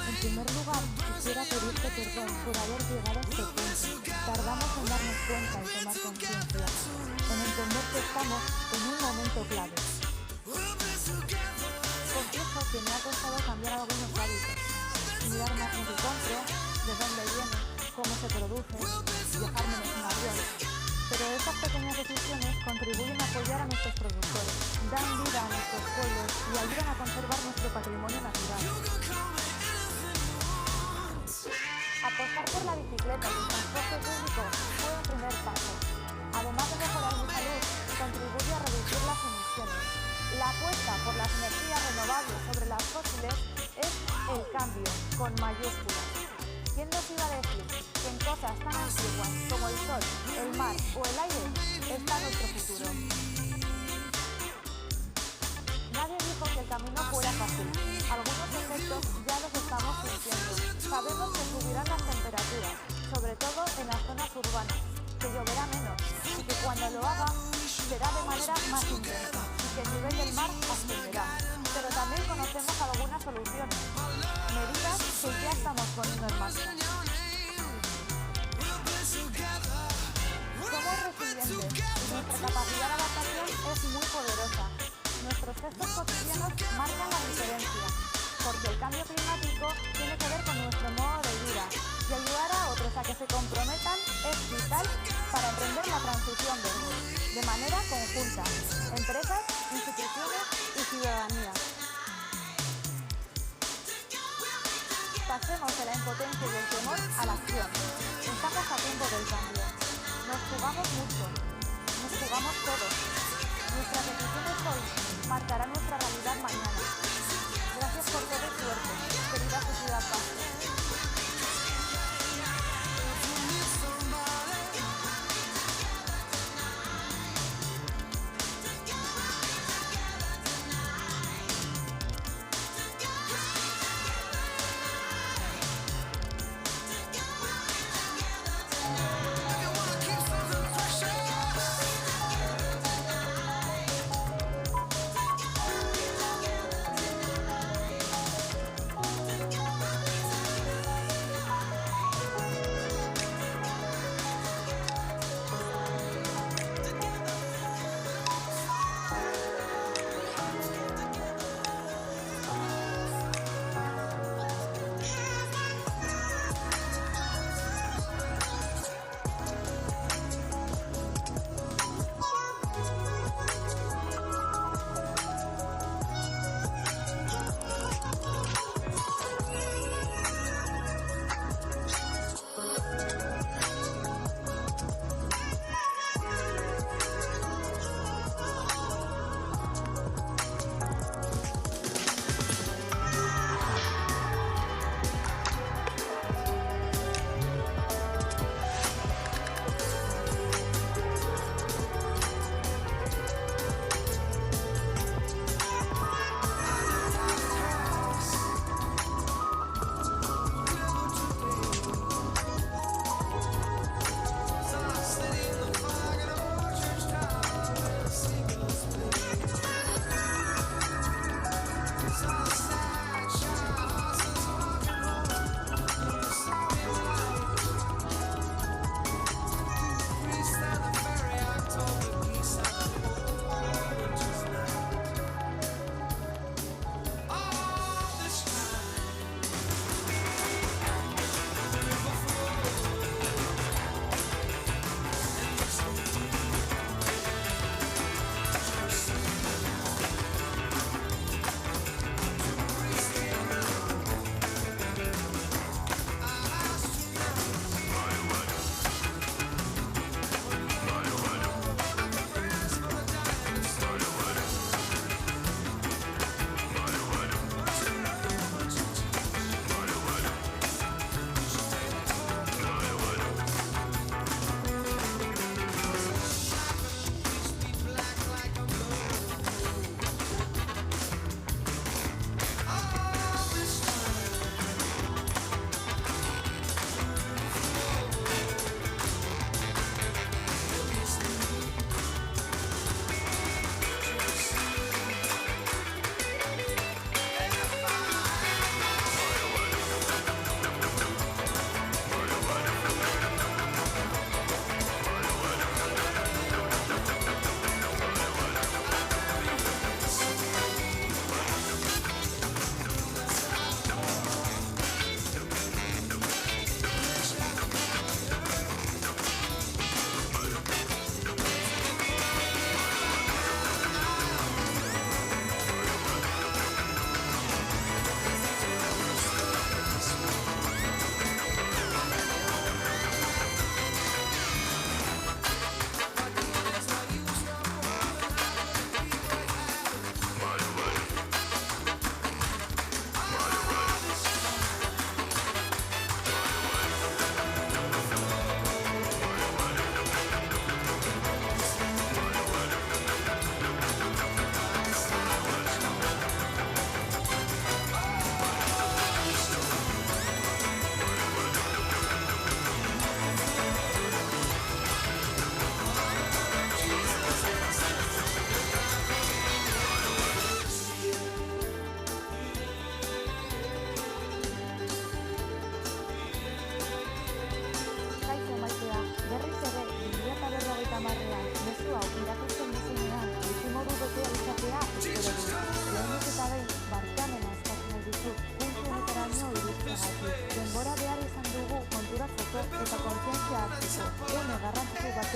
En primer lugar, quisiera pedirte perdón por haber llegado a este punto. Tardamos en darnos cuenta y tomar conciencia, en entender que estamos en un momento clave. Confieso que me ha costado cambiar algunos hábitos, mirar más en qué compro, de dónde viene, produce, viajar menos en avión. Pero estas pequeñas decisiones contribuyen a apoyar a nuestros productores, dan vida a nuestros pueblos y ayudan a conservar nuestro patrimonio natural. Apostar por la bicicleta y el transporte público fue un primer paso. Además de mejorar mi salud, contribuye a reducir las emisiones. La apuesta por las energías renovables sobre las fósiles es el cambio, con mayúsculas. ¿Quién nos iba a decir que en cosas tan antiguas como el sol, el mar o el aire está nuestro futuro? Nadie dijo que el camino fuera fácil. Algunos efectos ya los estamos sintiendo. Sabemos que subirán las temperaturas, sobre todo en las zonas urbanas, que lloverá menos y que cuando lo haga será de manera más intensa y que el nivel del mar ascenderá. Pero también conocemos algunas soluciones, medidas que ya estamos poniendo en marcha. Somos resilientes y nuestra capacidad de adaptación es muy poderosa. Nuestros gestos cotidianos marcan la diferencia, porque el cambio climático tiene que ver con nuestro modo de vida y ayudar a otros a que se comprometan es vital para emprender la transición verde, de manera conjunta, empresas, instituciones y ciudadanía. Pasemos de la impotencia y el temor a la acción. Estamos a tiempo del cambio. Nos jugamos mucho, nos jugamos todos. Nuestras decisiones hoy marcarán nuestra realidad mañana. Gracias por todo y suerte, querida sociedad Basque.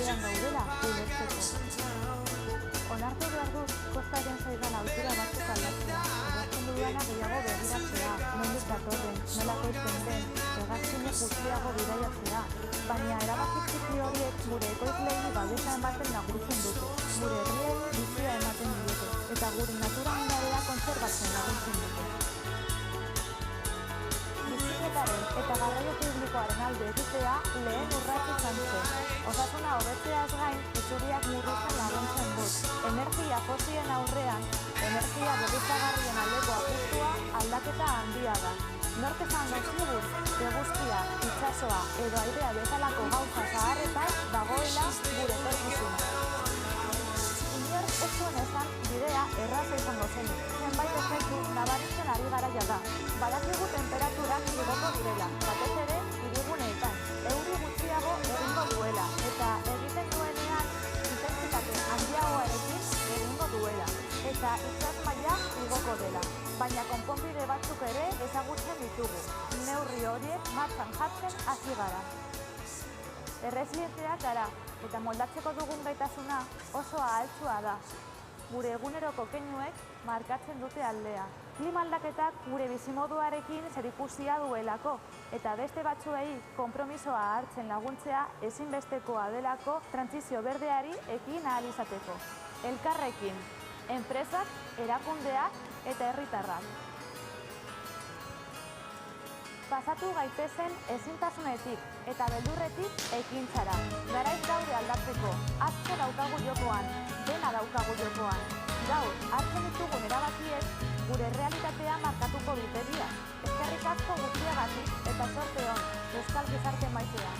bidean gaudela ulertzeko. Onartu behar dut kostaren zaidan autura batzuk aldatzea, egosten dudana gehiago begiratzea, nondik datorren, nolako izten den, hegazkine gutxiago bidaiatzea, baina erabaki txiki horiek gure ekoizleei babesa ematen laguntzen dute, gure herriei bizia ematen diete, eta gure natura minarea kontserbatzen laguntzen dute. Bizikletaren eta garraio publikoaren alde egitea lehen urrats izan zen. Osasuna hobetzeaz gain, isuriak murrizten laguntzen dut. Energia fosilen aurrean, energia berriztagarrien aldeko apustua aldaketa handia da. Nork esango zigun, eguzkia, itsasoa edo airea bezalako gauza zaharretan dagoela gure etorkizuna. Inork ez zuen esan bidea erraza izango zenik. Zenbait efektu nabaritzen ari gara jada. Badakigu temperaturak igoko direla, batez ere hiriguneetan. Euri gutxiago egingo duela, eta egiten duenean intentsitate handiagoarekin egingo duela, eta itsas maila igoko dela. Baina konponbide batzuk ere ezagutzen ditugu. Neurri horiek martxan jartzen hasi gara. Erresilienteak gara, eta moldatzeko dugun gaitasuna oso ahaltsua da. Gure eguneroko keinuek markatzen dute aldea. Klima aldaketak gure bizimoduarekin zerikusia duelako, eta beste batzuei konpromisoa hartzen laguntzea ezinbestekoa delako trantsizio berdeari ekin ahal izateko. Elkarrekin, enpresak, erakundeak eta herritarrak. Pasatu gaitezen ezintasunetik eta beldurretik ekintzara. Garaiz gaude aldatzeko, asko daukagu jokoan, dena daukagu jokoan. Gaur, hartzen ditugun erabakiek gure realitatea markatuko dute bia. Eskerrik asko guztiagatik eta sorte on, euskal gizarte maitea.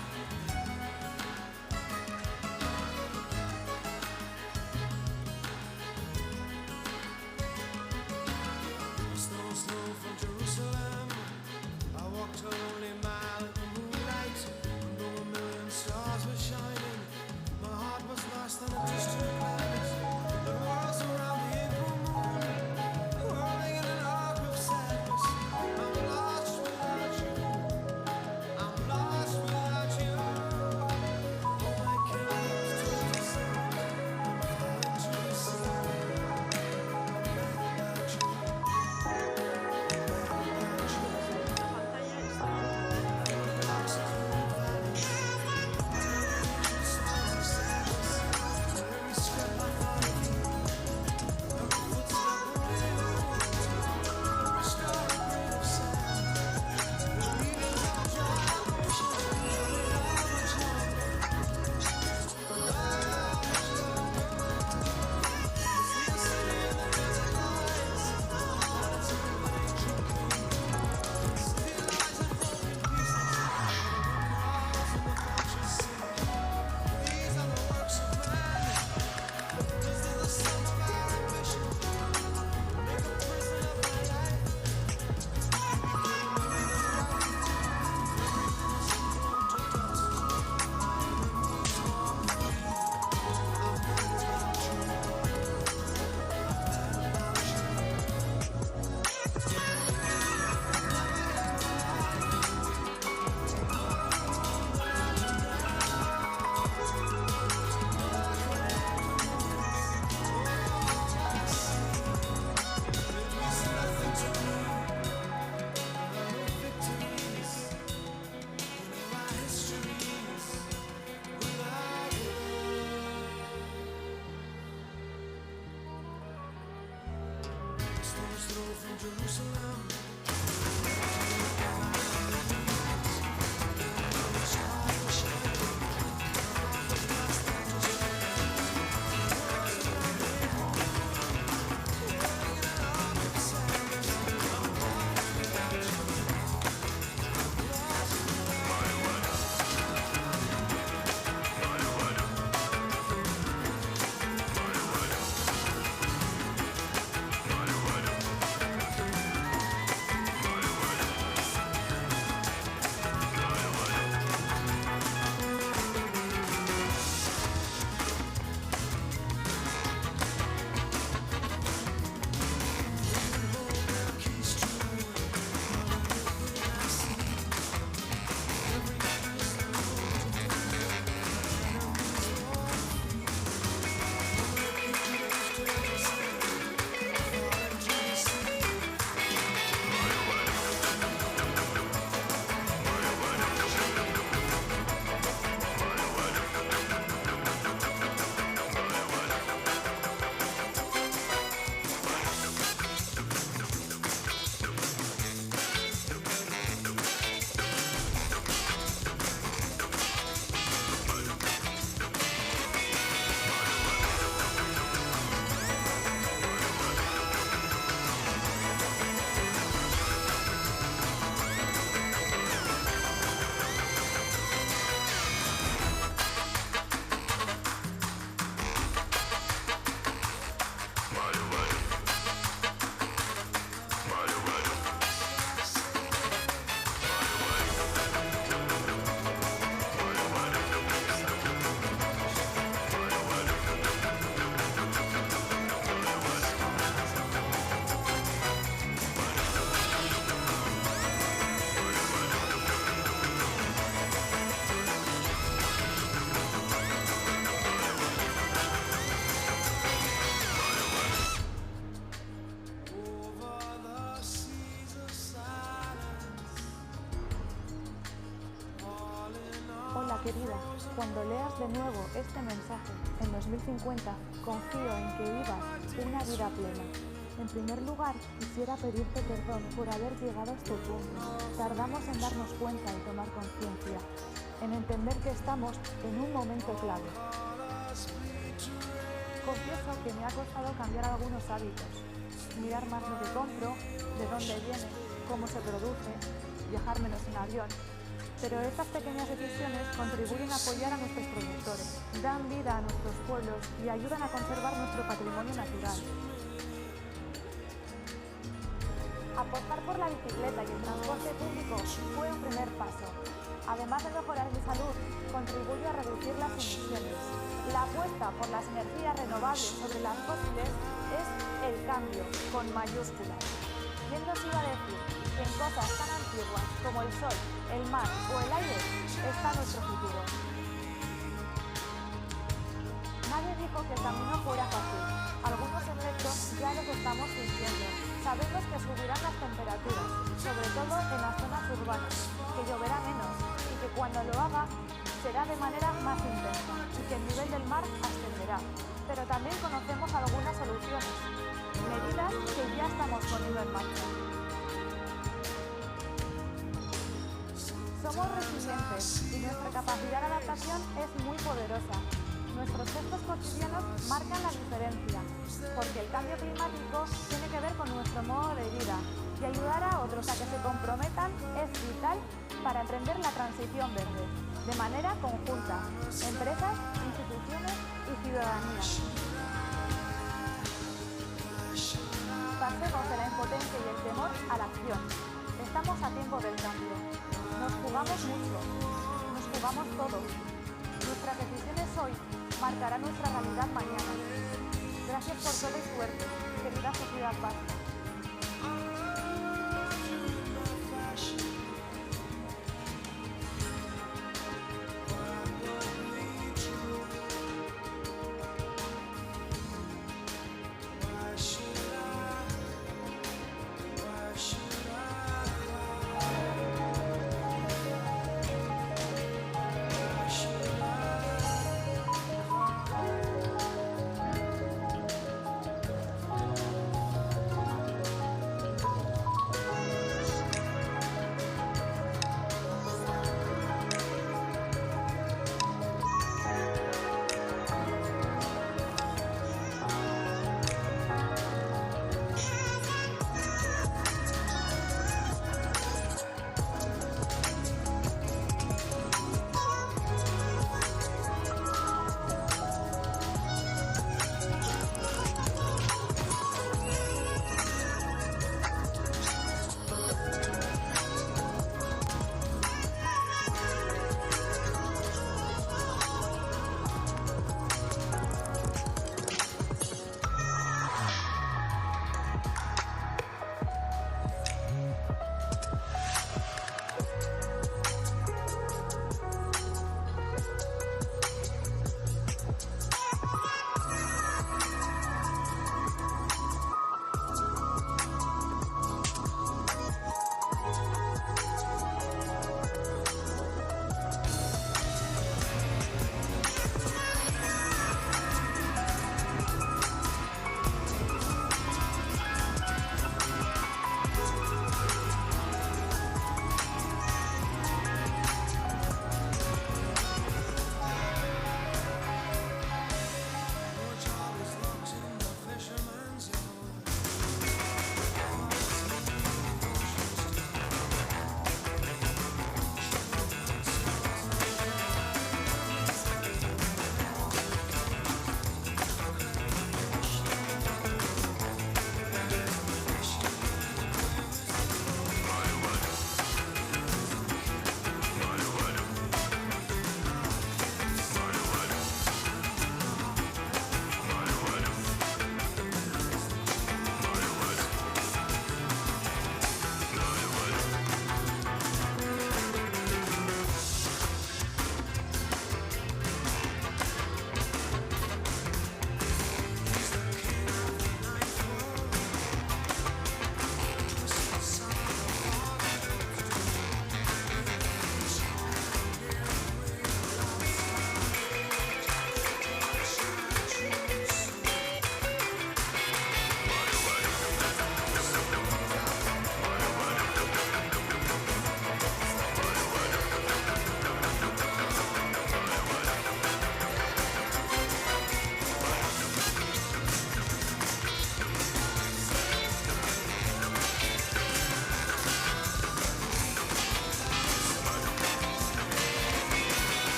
querida, cuando leas de nuevo este mensaje en 2050, confío en que vivas una vida plena. En primer lugar, quisiera pedirte perdón por haber llegado a este punto. Tardamos en darnos cuenta y tomar conciencia, en entender que estamos en un momento clave. Confieso que me ha costado cambiar algunos hábitos, mirar más lo que compro, de dónde viene, cómo se produce, viajar menos en avión. Pero estas pequeñas decisiones contribuyen a apoyar a nuestros productores, dan vida a nuestros pueblos y ayudan a conservar nuestro patrimonio natural. Apostar por la bicicleta y el transporte público fue un primer paso. Además de mejorar mi salud, contribuye a reducir las emisiones. La apuesta por las energías renovables sobre las fósiles es el cambio, con mayúsculas. ¿Quién nos iba a decir que en cosas tan antiguas como el sol, el mar o el aire está nuestro futuro? Nadie dijo que el camino fuera fácil. Algunos efectos ya los estamos sintiendo. Sabemos que subirán las temperaturas, sobre todo en las zonas urbanas, que lloverá menos y que cuando lo haga será de manera más intensa y que el nivel del mar ascenderá. Pero también conocemos algunas soluciones, medidas que ya estamos poniendo en marcha. Somos resilientes y nuestra capacidad de adaptación es muy poderosa. Nuestros gestos cotidianos marcan la diferencia, porque el cambio climático tiene que ver con nuestro modo de vida y ayudar a otros a que se comprometan es vital para emprender la transición verde, de manera conjunta, empresas, instituciones y ciudadanía. Pasemos de la impotencia y el temor a la acción. Estamos a tiempo del cambio. Nos jugamos mucho, nos jugamos todo. Nuestras decisiones hoy marcarán nuestra realidad mañana. Gracias por todo el esfuerzo, querida sociedad vasca.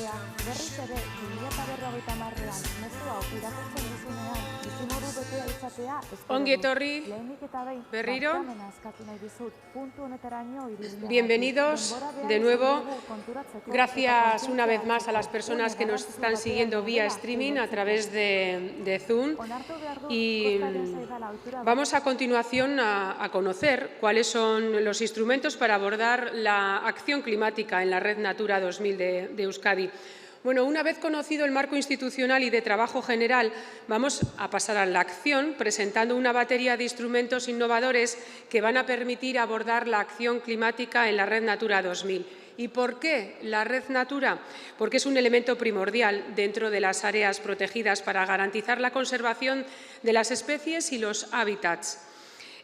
izatea, berriz ere 2050ean mezu hau irakurtzen duzunean, bizimodu betea izatea espero Ongi etorri, lehenik eta behin, berriro. barkamena eskatu nahi dizut, puntu honetaraino iristea. Bienvenidos de nuevo. Gracias una vez más a las personas que nos están siguiendo vía streaming a través de Zoom. Y vamos a continuación a conocer cuáles son los instrumentos para abordar la acción climática en la Red Natura 2000 de Euskadi. Bueno, una vez conocido el marco institucional y de trabajo general, vamos a pasar a la acción presentando una batería de instrumentos innovadores que van a permitir abordar la acción climática en la Red Natura 2000. ¿Y por qué la Red Natura? Porque es un elemento primordial dentro de las áreas protegidas para garantizar la conservación de las especies y los hábitats.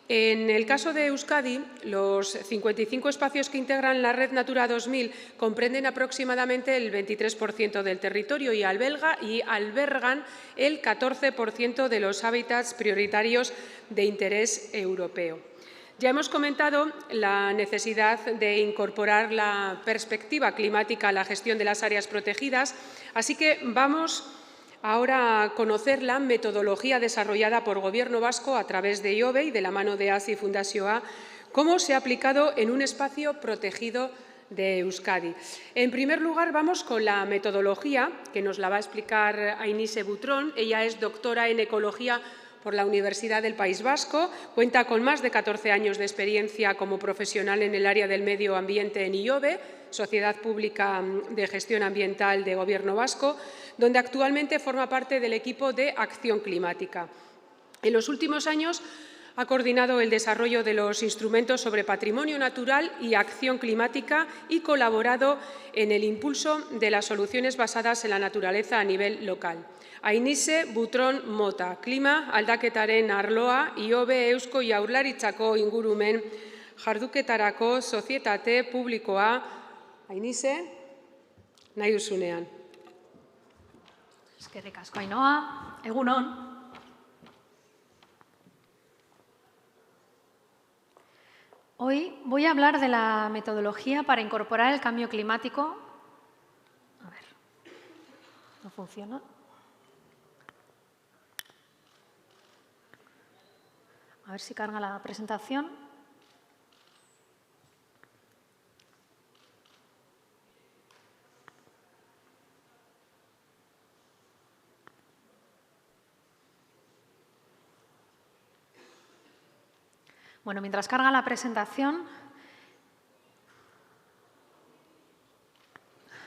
En el caso de Euskadi, los 55 espacios que integran la Red Natura 2000 comprenden aproximadamente el 23% del territorio y albergan el 14% de los hábitats prioritarios de interés europeo. Ya hemos comentado la necesidad de incorporar la perspectiva climática a la gestión de las áreas protegidas, así que vamos ahora a conocer la metodología desarrollada por Gobierno vasco a través de IOBE y de la mano de ASI Fundazio A, cómo se ha aplicado en un espacio protegido de Euskadi. En primer lugar, vamos con la metodología, que nos la va a explicar Ainise Butrón. Ella es doctora en Ecología por la Universidad del País Vasco, cuenta con más de 14 años de experiencia como profesional en el área del medio ambiente en IOBE, Sociedad Pública de Gestión Ambiental de Gobierno Vasco, donde actualmente forma parte del equipo de Acción Climática. En los últimos años ha coordinado el desarrollo de los instrumentos sobre patrimonio natural y acción climática y colaborado en el impulso de las soluciones basadas en la naturaleza a nivel local. Ainise Butrón Mota, klima aldaketaren arloa, IOBE Eusko Jaurlaritzako ingurumen jarduketarako sozietate publikoa. Ainise, nahi duzunean. Eskerrik asko, Ainhoa. Egun on. Hoy voy a hablar de la metodología para incorporar el cambio climático. A ver, no funciona. A ver si carga la presentación. Bueno, mientras carga la presentación,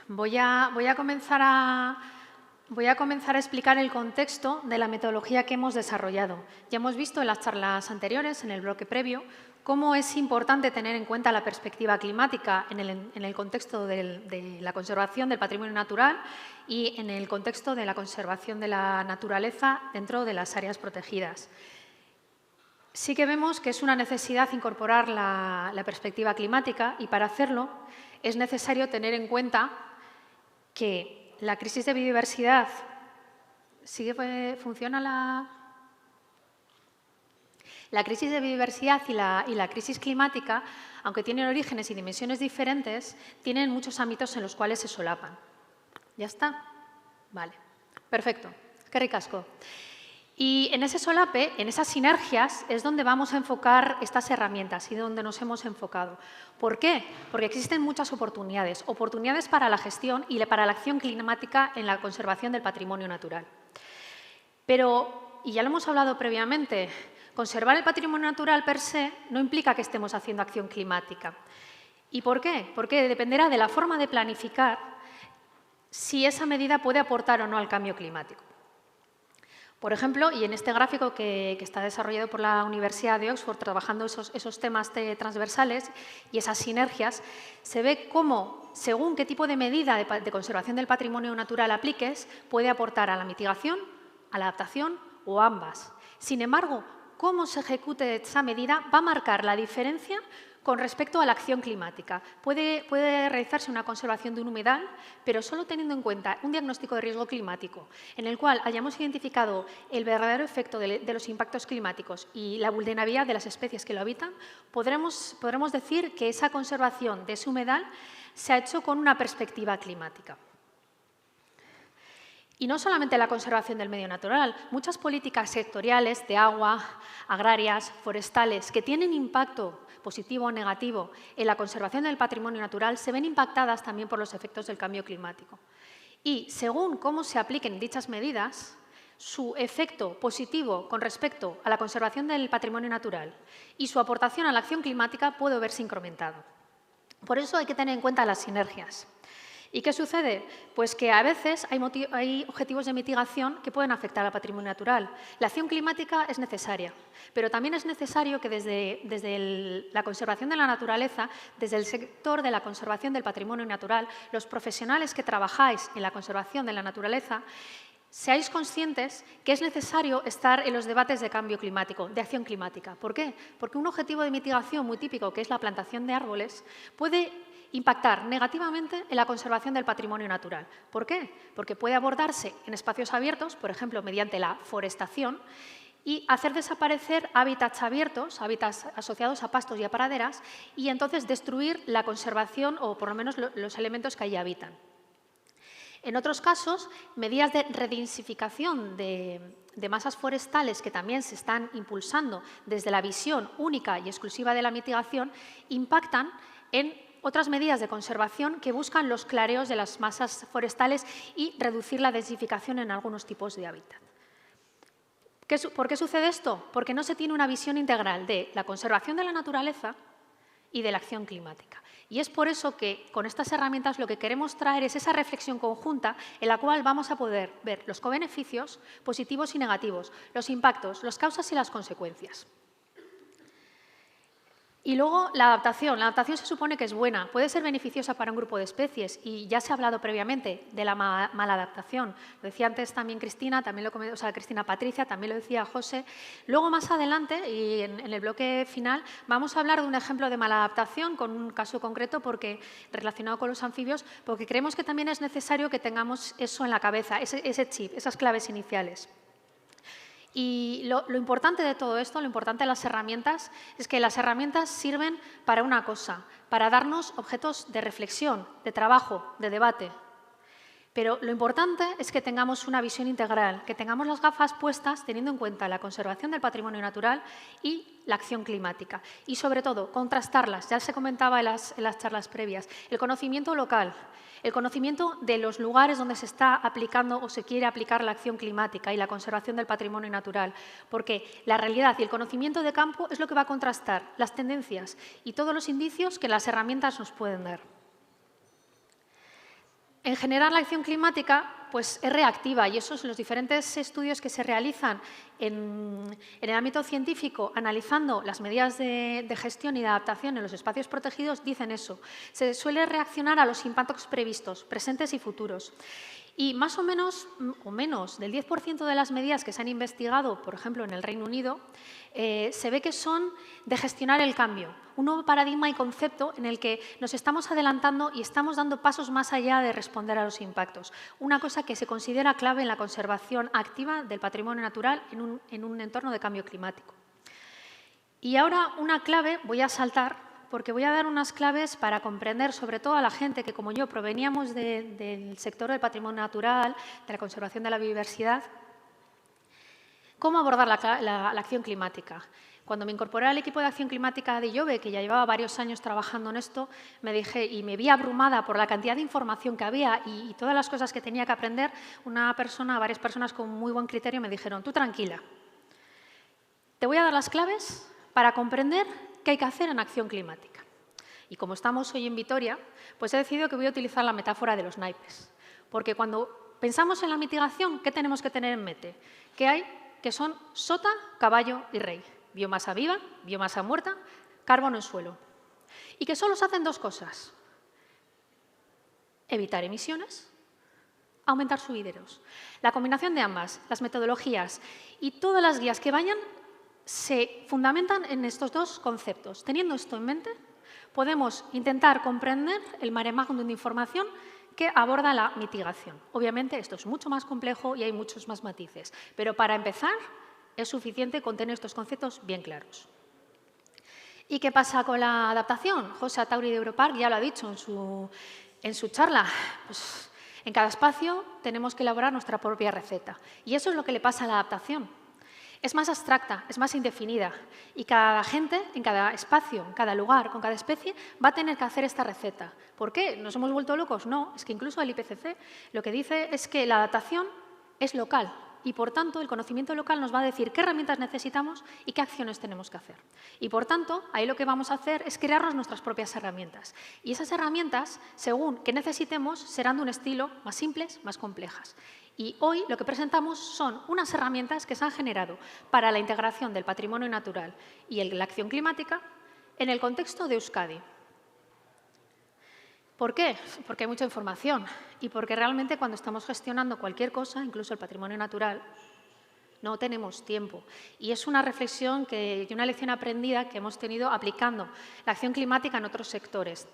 voy a comenzar a explicar el contexto de la metodología que hemos desarrollado. Ya hemos visto en las charlas anteriores, en el bloque previo, cómo es importante tener en cuenta la perspectiva climática en el contexto de la conservación del patrimonio natural y en el contexto de la conservación de la naturaleza dentro de las áreas protegidas. Sí que vemos que es una necesidad incorporar la perspectiva climática y para hacerlo es necesario tener en cuenta que la crisis de biodiversidad ¿funciona la crisis de biodiversidad y la crisis climática, aunque tienen orígenes y dimensiones diferentes, tienen muchos ámbitos en los cuales se solapan. ¿Ya está? Vale. Perfecto. Eskerrik asko. Y en ese solape, en esas sinergias, es donde vamos a enfocar estas herramientas y donde nos hemos enfocado. ¿Por qué? Porque existen muchas oportunidades para la gestión y para la acción climática en la conservación del patrimonio natural. Pero, y ya lo hemos hablado previamente, conservar el patrimonio natural per se no implica que estemos haciendo acción climática. ¿Y por qué? Porque dependerá de la forma de planificar si esa medida puede aportar o no al cambio climático. Por ejemplo, y en este gráfico que está desarrollado por la Universidad de Oxford, trabajando esos temas transversales y esas sinergias, se ve cómo, según qué tipo de medida de conservación del patrimonio natural apliques, puede aportar a la mitigación, a la adaptación o ambas. Sin embargo, cómo se ejecute esa medida va a marcar la diferencia con respecto a la acción climática. Puede realizarse una conservación de un humedal, pero solo teniendo en cuenta un diagnóstico de riesgo climático en el cual hayamos identificado el verdadero efecto de los impactos climáticos y la vulnerabilidad de las especies que lo habitan, podremos decir que esa conservación de ese humedal se ha hecho con una perspectiva climática. Y no solamente la conservación del medio natural, muchas políticas sectoriales de agua, agrarias, forestales, que tienen impacto positivo o negativo en la conservación del patrimonio natural, se ven impactadas también por los efectos del cambio climático. Y según cómo se apliquen dichas medidas, su efecto positivo con respecto a la conservación del patrimonio natural y su aportación a la acción climática puede verse incrementado. Por eso hay que tener en cuenta las sinergias. ¿Y qué sucede? Pues que a veces hay objetivos de mitigación que pueden afectar al patrimonio natural. La acción climática es necesaria, pero también es necesario que desde la conservación de la naturaleza, desde el sector de la conservación del patrimonio natural, los profesionales que trabajáis en la conservación de la naturaleza, seáis conscientes que es necesario estar en los debates de cambio climático, de acción climática. ¿Por qué? Porque un objetivo de mitigación muy típico, que es la plantación de árboles, puede impactar negativamente en la conservación del patrimonio natural. ¿Por qué? Porque puede abordarse en espacios abiertos, por ejemplo, mediante la forestación, y hacer desaparecer hábitats abiertos, hábitats asociados a pastos y a praderas, y entonces destruir la conservación o por lo menos los elementos que allí habitan. En otros casos, medidas de redensificación de masas forestales que también se están impulsando desde la visión única y exclusiva de la mitigación impactan en otras medidas de conservación que buscan los clareos de las masas forestales y reducir la densificación en algunos tipos de hábitat. ¿Por qué sucede esto? Porque no se tiene una visión integral de la conservación de la naturaleza y de la acción climática. Y es por eso que con estas herramientas lo que queremos traer es esa reflexión conjunta en la cual vamos a poder ver los cobeneficios positivos y negativos, los impactos, las causas y las consecuencias. Y luego la adaptación. La adaptación se supone que es buena, puede ser beneficiosa para un grupo de especies y ya se ha hablado previamente de la maladaptación. Lo decía antes también Cristina, Cristina Patricia, también lo decía José. Luego más adelante y en el bloque final vamos a hablar de un ejemplo de maladaptación con un caso concreto relacionado con los anfibios, porque creemos que también es necesario que tengamos eso en la cabeza, ese chip, esas claves iniciales. Y lo importante de todo esto, lo importante de las herramientas, es que las herramientas sirven para una cosa, para darnos objetos de reflexión, de trabajo, de debate. Pero lo importante es que tengamos una visión integral, que tengamos las gafas puestas teniendo en cuenta la conservación del patrimonio natural y la acción climática. Y sobre todo, contrastarlas, ya se comentaba en las charlas previas, el conocimiento local, el conocimiento de los lugares donde se está aplicando o se quiere aplicar la acción climática y la conservación del patrimonio natural, porque la realidad y el conocimiento de campo es lo que va a contrastar las tendencias y todos los indicios que las herramientas nos pueden dar. En general, la acción climática pues, es reactiva y esos los diferentes estudios que se realizan en el ámbito científico, analizando las medidas de gestión y de adaptación en los espacios protegidos, dicen eso. Se suele reaccionar a los impactos previstos, presentes y futuros. Y más o menos del 10% de las medidas que se han investigado, por ejemplo, en el Reino Unido, se ve que son de gestionar el cambio, un nuevo paradigma y concepto en el que nos estamos adelantando y estamos dando pasos más allá de responder a los impactos. Una cosa que se considera clave en la conservación activa del patrimonio natural en un entorno de cambio climático. Y ahora una clave, voy a saltar, porque voy a dar unas claves para comprender, sobre todo a la gente que, como yo, proveníamos del sector del patrimonio natural, de la conservación de la biodiversidad, cómo abordar la acción climática. Cuando me incorporé al equipo de acción climática de IOBE, que ya llevaba varios años trabajando en esto, me vi abrumada por la cantidad de información que había y todas las cosas que tenía que aprender. Varias personas con muy buen criterio me dijeron, tú tranquila, te voy a dar las claves para comprender qué hay que hacer en acción climática. Y como estamos hoy en Vitoria, pues he decidido que voy a utilizar la metáfora de los naipes. Porque cuando pensamos en la mitigación, ¿qué tenemos que tener en mente? Que son sota, caballo y rey. Biomasa viva, biomasa muerta, carbono en suelo. Y que solo se hacen dos cosas. Evitar emisiones, aumentar subideros. La combinación de ambas, las metodologías y todas las guías que vayan, se fundamentan en estos dos conceptos. Teniendo esto en mente, podemos intentar comprender el mare magnum de información que aborda la mitigación. Obviamente, esto es mucho más complejo y hay muchos más matices, pero para empezar es suficiente con tener estos conceptos bien claros. ¿Y qué pasa con la adaptación? José Atauri de Europark ya lo ha dicho en su charla. Pues, En cada espacio tenemos que elaborar nuestra propia receta. Y eso es lo que le pasa a la adaptación. Es más abstracta, es más indefinida. Y cada gente, en cada espacio, en cada lugar, con cada especie, va a tener que hacer esta receta. ¿Por qué? ¿Nos hemos vuelto locos? No, es que incluso el IPCC lo que dice es que la adaptación es local. Y, por tanto, el conocimiento local nos va a decir qué herramientas necesitamos y qué acciones tenemos que hacer. Y, por tanto, ahí lo que vamos a hacer es crearnos nuestras propias herramientas. Y esas herramientas, según qué necesitemos, serán de un estilo más simples, más complejas. Y hoy lo que presentamos son unas herramientas que se han generado para la integración del patrimonio natural y la acción climática en el contexto de Euskadi. ¿Por qué? Porque hay mucha información y porque realmente cuando estamos gestionando cualquier cosa, incluso el patrimonio natural, no tenemos tiempo. Y es una reflexión y una lección aprendida que hemos tenido aplicando la acción climática en otros sectores.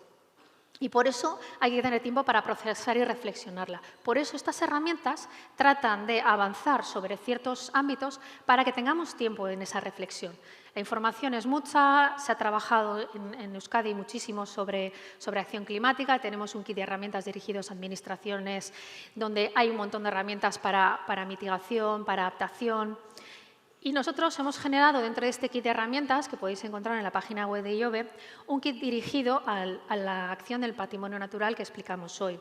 Y por eso hay que tener tiempo para procesar y reflexionarla. Por eso estas herramientas tratan de avanzar sobre ciertos ámbitos para que tengamos tiempo en esa reflexión. La información es mucha, se ha trabajado en Euskadi muchísimo sobre acción climática, tenemos un kit de herramientas dirigidos a administraciones donde hay un montón de herramientas para mitigación, para adaptación. Y nosotros hemos generado dentro de este kit de herramientas, que podéis encontrar en la página web de IOBE, un kit dirigido a la acción del patrimonio natural que explicamos hoy.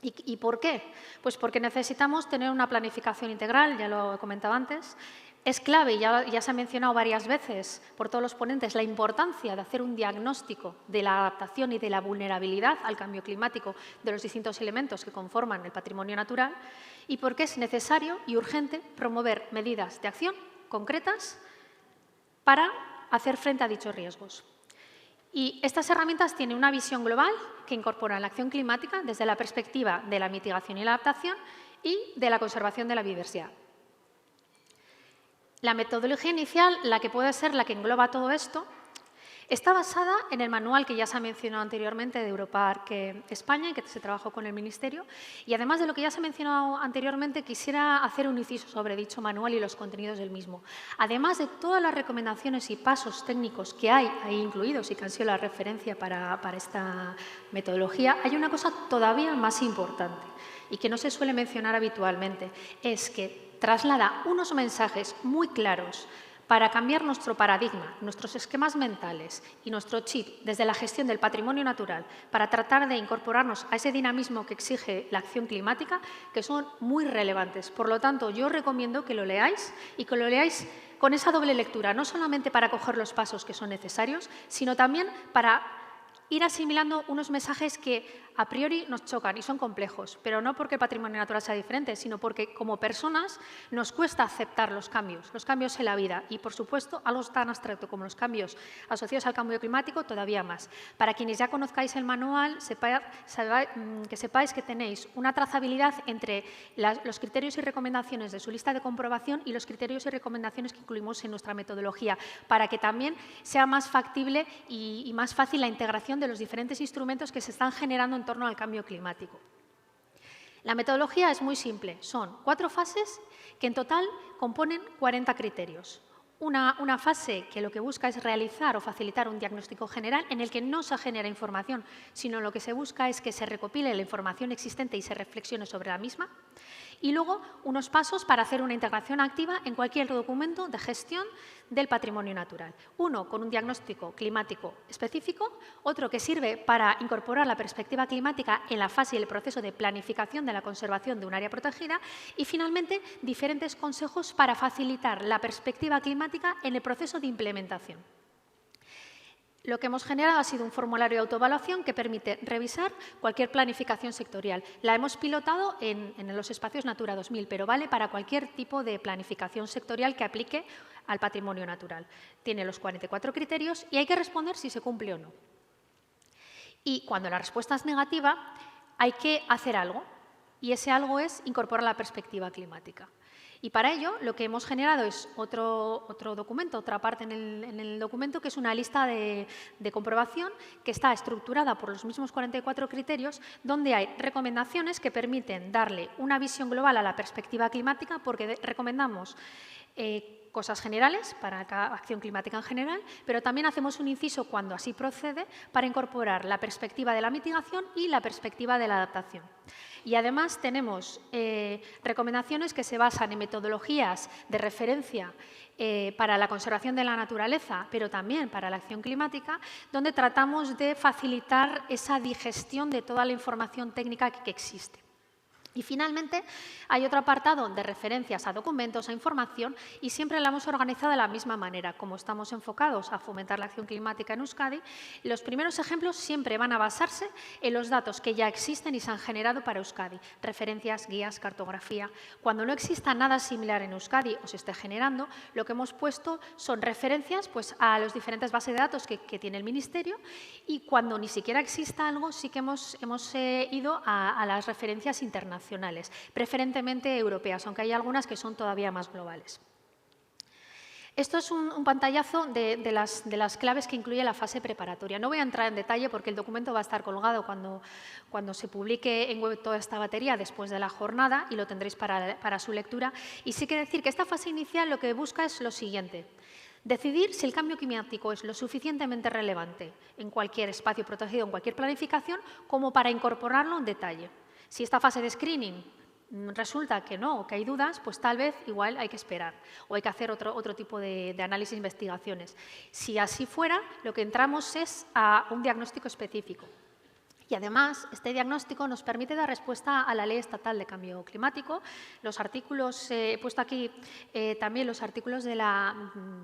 ¿Y por qué? Pues porque necesitamos tener una planificación integral, ya lo he comentado antes. Es clave, y ya se ha mencionado varias veces por todos los ponentes, la importancia de hacer un diagnóstico de la adaptación y de la vulnerabilidad al cambio climático de los distintos elementos que conforman el patrimonio natural, y porque es necesario y urgente promover medidas de acción concretas para hacer frente a dichos riesgos. Y estas herramientas tienen una visión global que incorpora la acción climática desde la perspectiva de la mitigación y la adaptación y de la conservación de la biodiversidad. La metodología inicial, la que puede ser la que engloba todo esto, está basada en el manual que ya se ha mencionado anteriormente de Europark España y que se trabajó con el Ministerio. Y además de lo que ya se ha mencionado anteriormente, quisiera hacer un inciso sobre dicho manual y los contenidos del mismo. Además de todas las recomendaciones y pasos técnicos que hay ahí incluidos y que han sido la referencia para esta metodología, hay una cosa todavía más importante y que no se suele mencionar habitualmente, es que traslada unos mensajes muy claros para cambiar nuestro paradigma, nuestros esquemas mentales y nuestro chip desde la gestión del patrimonio natural para tratar de incorporarnos a ese dinamismo que exige la acción climática, que son muy relevantes. Por lo tanto, yo os recomiendo que lo leáis y que lo leáis con esa doble lectura, no solamente para coger los pasos que son necesarios, sino también para ir asimilando unos mensajes que a priori nos chocan y son complejos, pero no porque el patrimonio natural sea diferente, sino porque como personas nos cuesta aceptar los cambios en la vida y, por supuesto, algo tan abstracto como los cambios asociados al cambio climático, todavía más. Para quienes ya conozcáis el manual, que sepáis que tenéis una trazabilidad entre los criterios y recomendaciones de su lista de comprobación y los criterios y recomendaciones que incluimos en nuestra metodología, para que también sea más factible y más fácil la integración de los diferentes instrumentos que se están generando en torno al cambio climático. La metodología es muy simple, son 4 fases que en total componen 40 criterios. Una fase que lo que busca es realizar o facilitar un diagnóstico general en el que no se genera información, sino lo que se busca es que se recopile la información existente y se reflexione sobre la misma. Y luego unos pasos para hacer una integración activa en cualquier documento de gestión del patrimonio natural. Uno con un diagnóstico climático específico, otro que sirve para incorporar la perspectiva climática en la fase y el proceso de planificación de la conservación de un área protegida y, finalmente, diferentes consejos para facilitar la perspectiva climática en el proceso de implementación. Lo que hemos generado ha sido un formulario de autoevaluación que permite revisar cualquier planificación sectorial. La hemos pilotado en los espacios Natura 2000, pero vale para cualquier tipo de planificación sectorial que aplique al patrimonio natural. Tiene los 44 criterios y hay que responder si se cumple o no. Y cuando la respuesta es negativa, hay que hacer algo, y ese algo es incorporar la perspectiva climática. Y para ello lo que hemos generado es otro documento, otra parte en el documento, que es una lista de comprobación que está estructurada por los mismos 44 criterios, donde hay recomendaciones que permiten darle una visión global a la perspectiva climática, porque recomendamos cosas generales para cada acción climática en general, pero también hacemos un inciso cuando así procede para incorporar la perspectiva de la mitigación y la perspectiva de la adaptación. Y además tenemos recomendaciones que se basan en metodologías de referencia para la conservación de la naturaleza, pero también para la acción climática, donde tratamos de facilitar esa digestión de toda la información técnica que existe. Y finalmente, hay otro apartado de referencias a documentos, a información, y siempre la hemos organizado de la misma manera. Como estamos enfocados a fomentar la acción climática en Euskadi, los primeros ejemplos siempre van a basarse en los datos que ya existen y se han generado para Euskadi. Referencias, guías, cartografía. Cuando no exista nada similar en Euskadi o se esté generando, lo que hemos puesto son referencias pues, a las diferentes bases de datos que tiene el Ministerio, y cuando ni siquiera exista algo, sí que hemos ido a las referencias internacionales, preferentemente europeas, aunque hay algunas que son todavía más globales. Esto es un pantallazo de las claves que incluye la fase preparatoria. No voy a entrar en detalle porque el documento va a estar colgado cuando se publique en web toda esta batería después de la jornada y lo tendréis para su lectura. Y sí que decir que esta fase inicial lo que busca es lo siguiente: decidir si el cambio climático es lo suficientemente relevante en cualquier espacio protegido, en cualquier planificación, como para incorporarlo en detalle. Si esta fase de screening resulta que no, o que hay dudas, pues tal vez igual hay que esperar o hay que hacer otro tipo de análisis e investigaciones. Si así fuera, lo que entramos es a un diagnóstico específico. Y además, este diagnóstico nos permite dar respuesta a la Ley Estatal de Cambio Climático. Los artículos, he puesto aquí también los artículos de la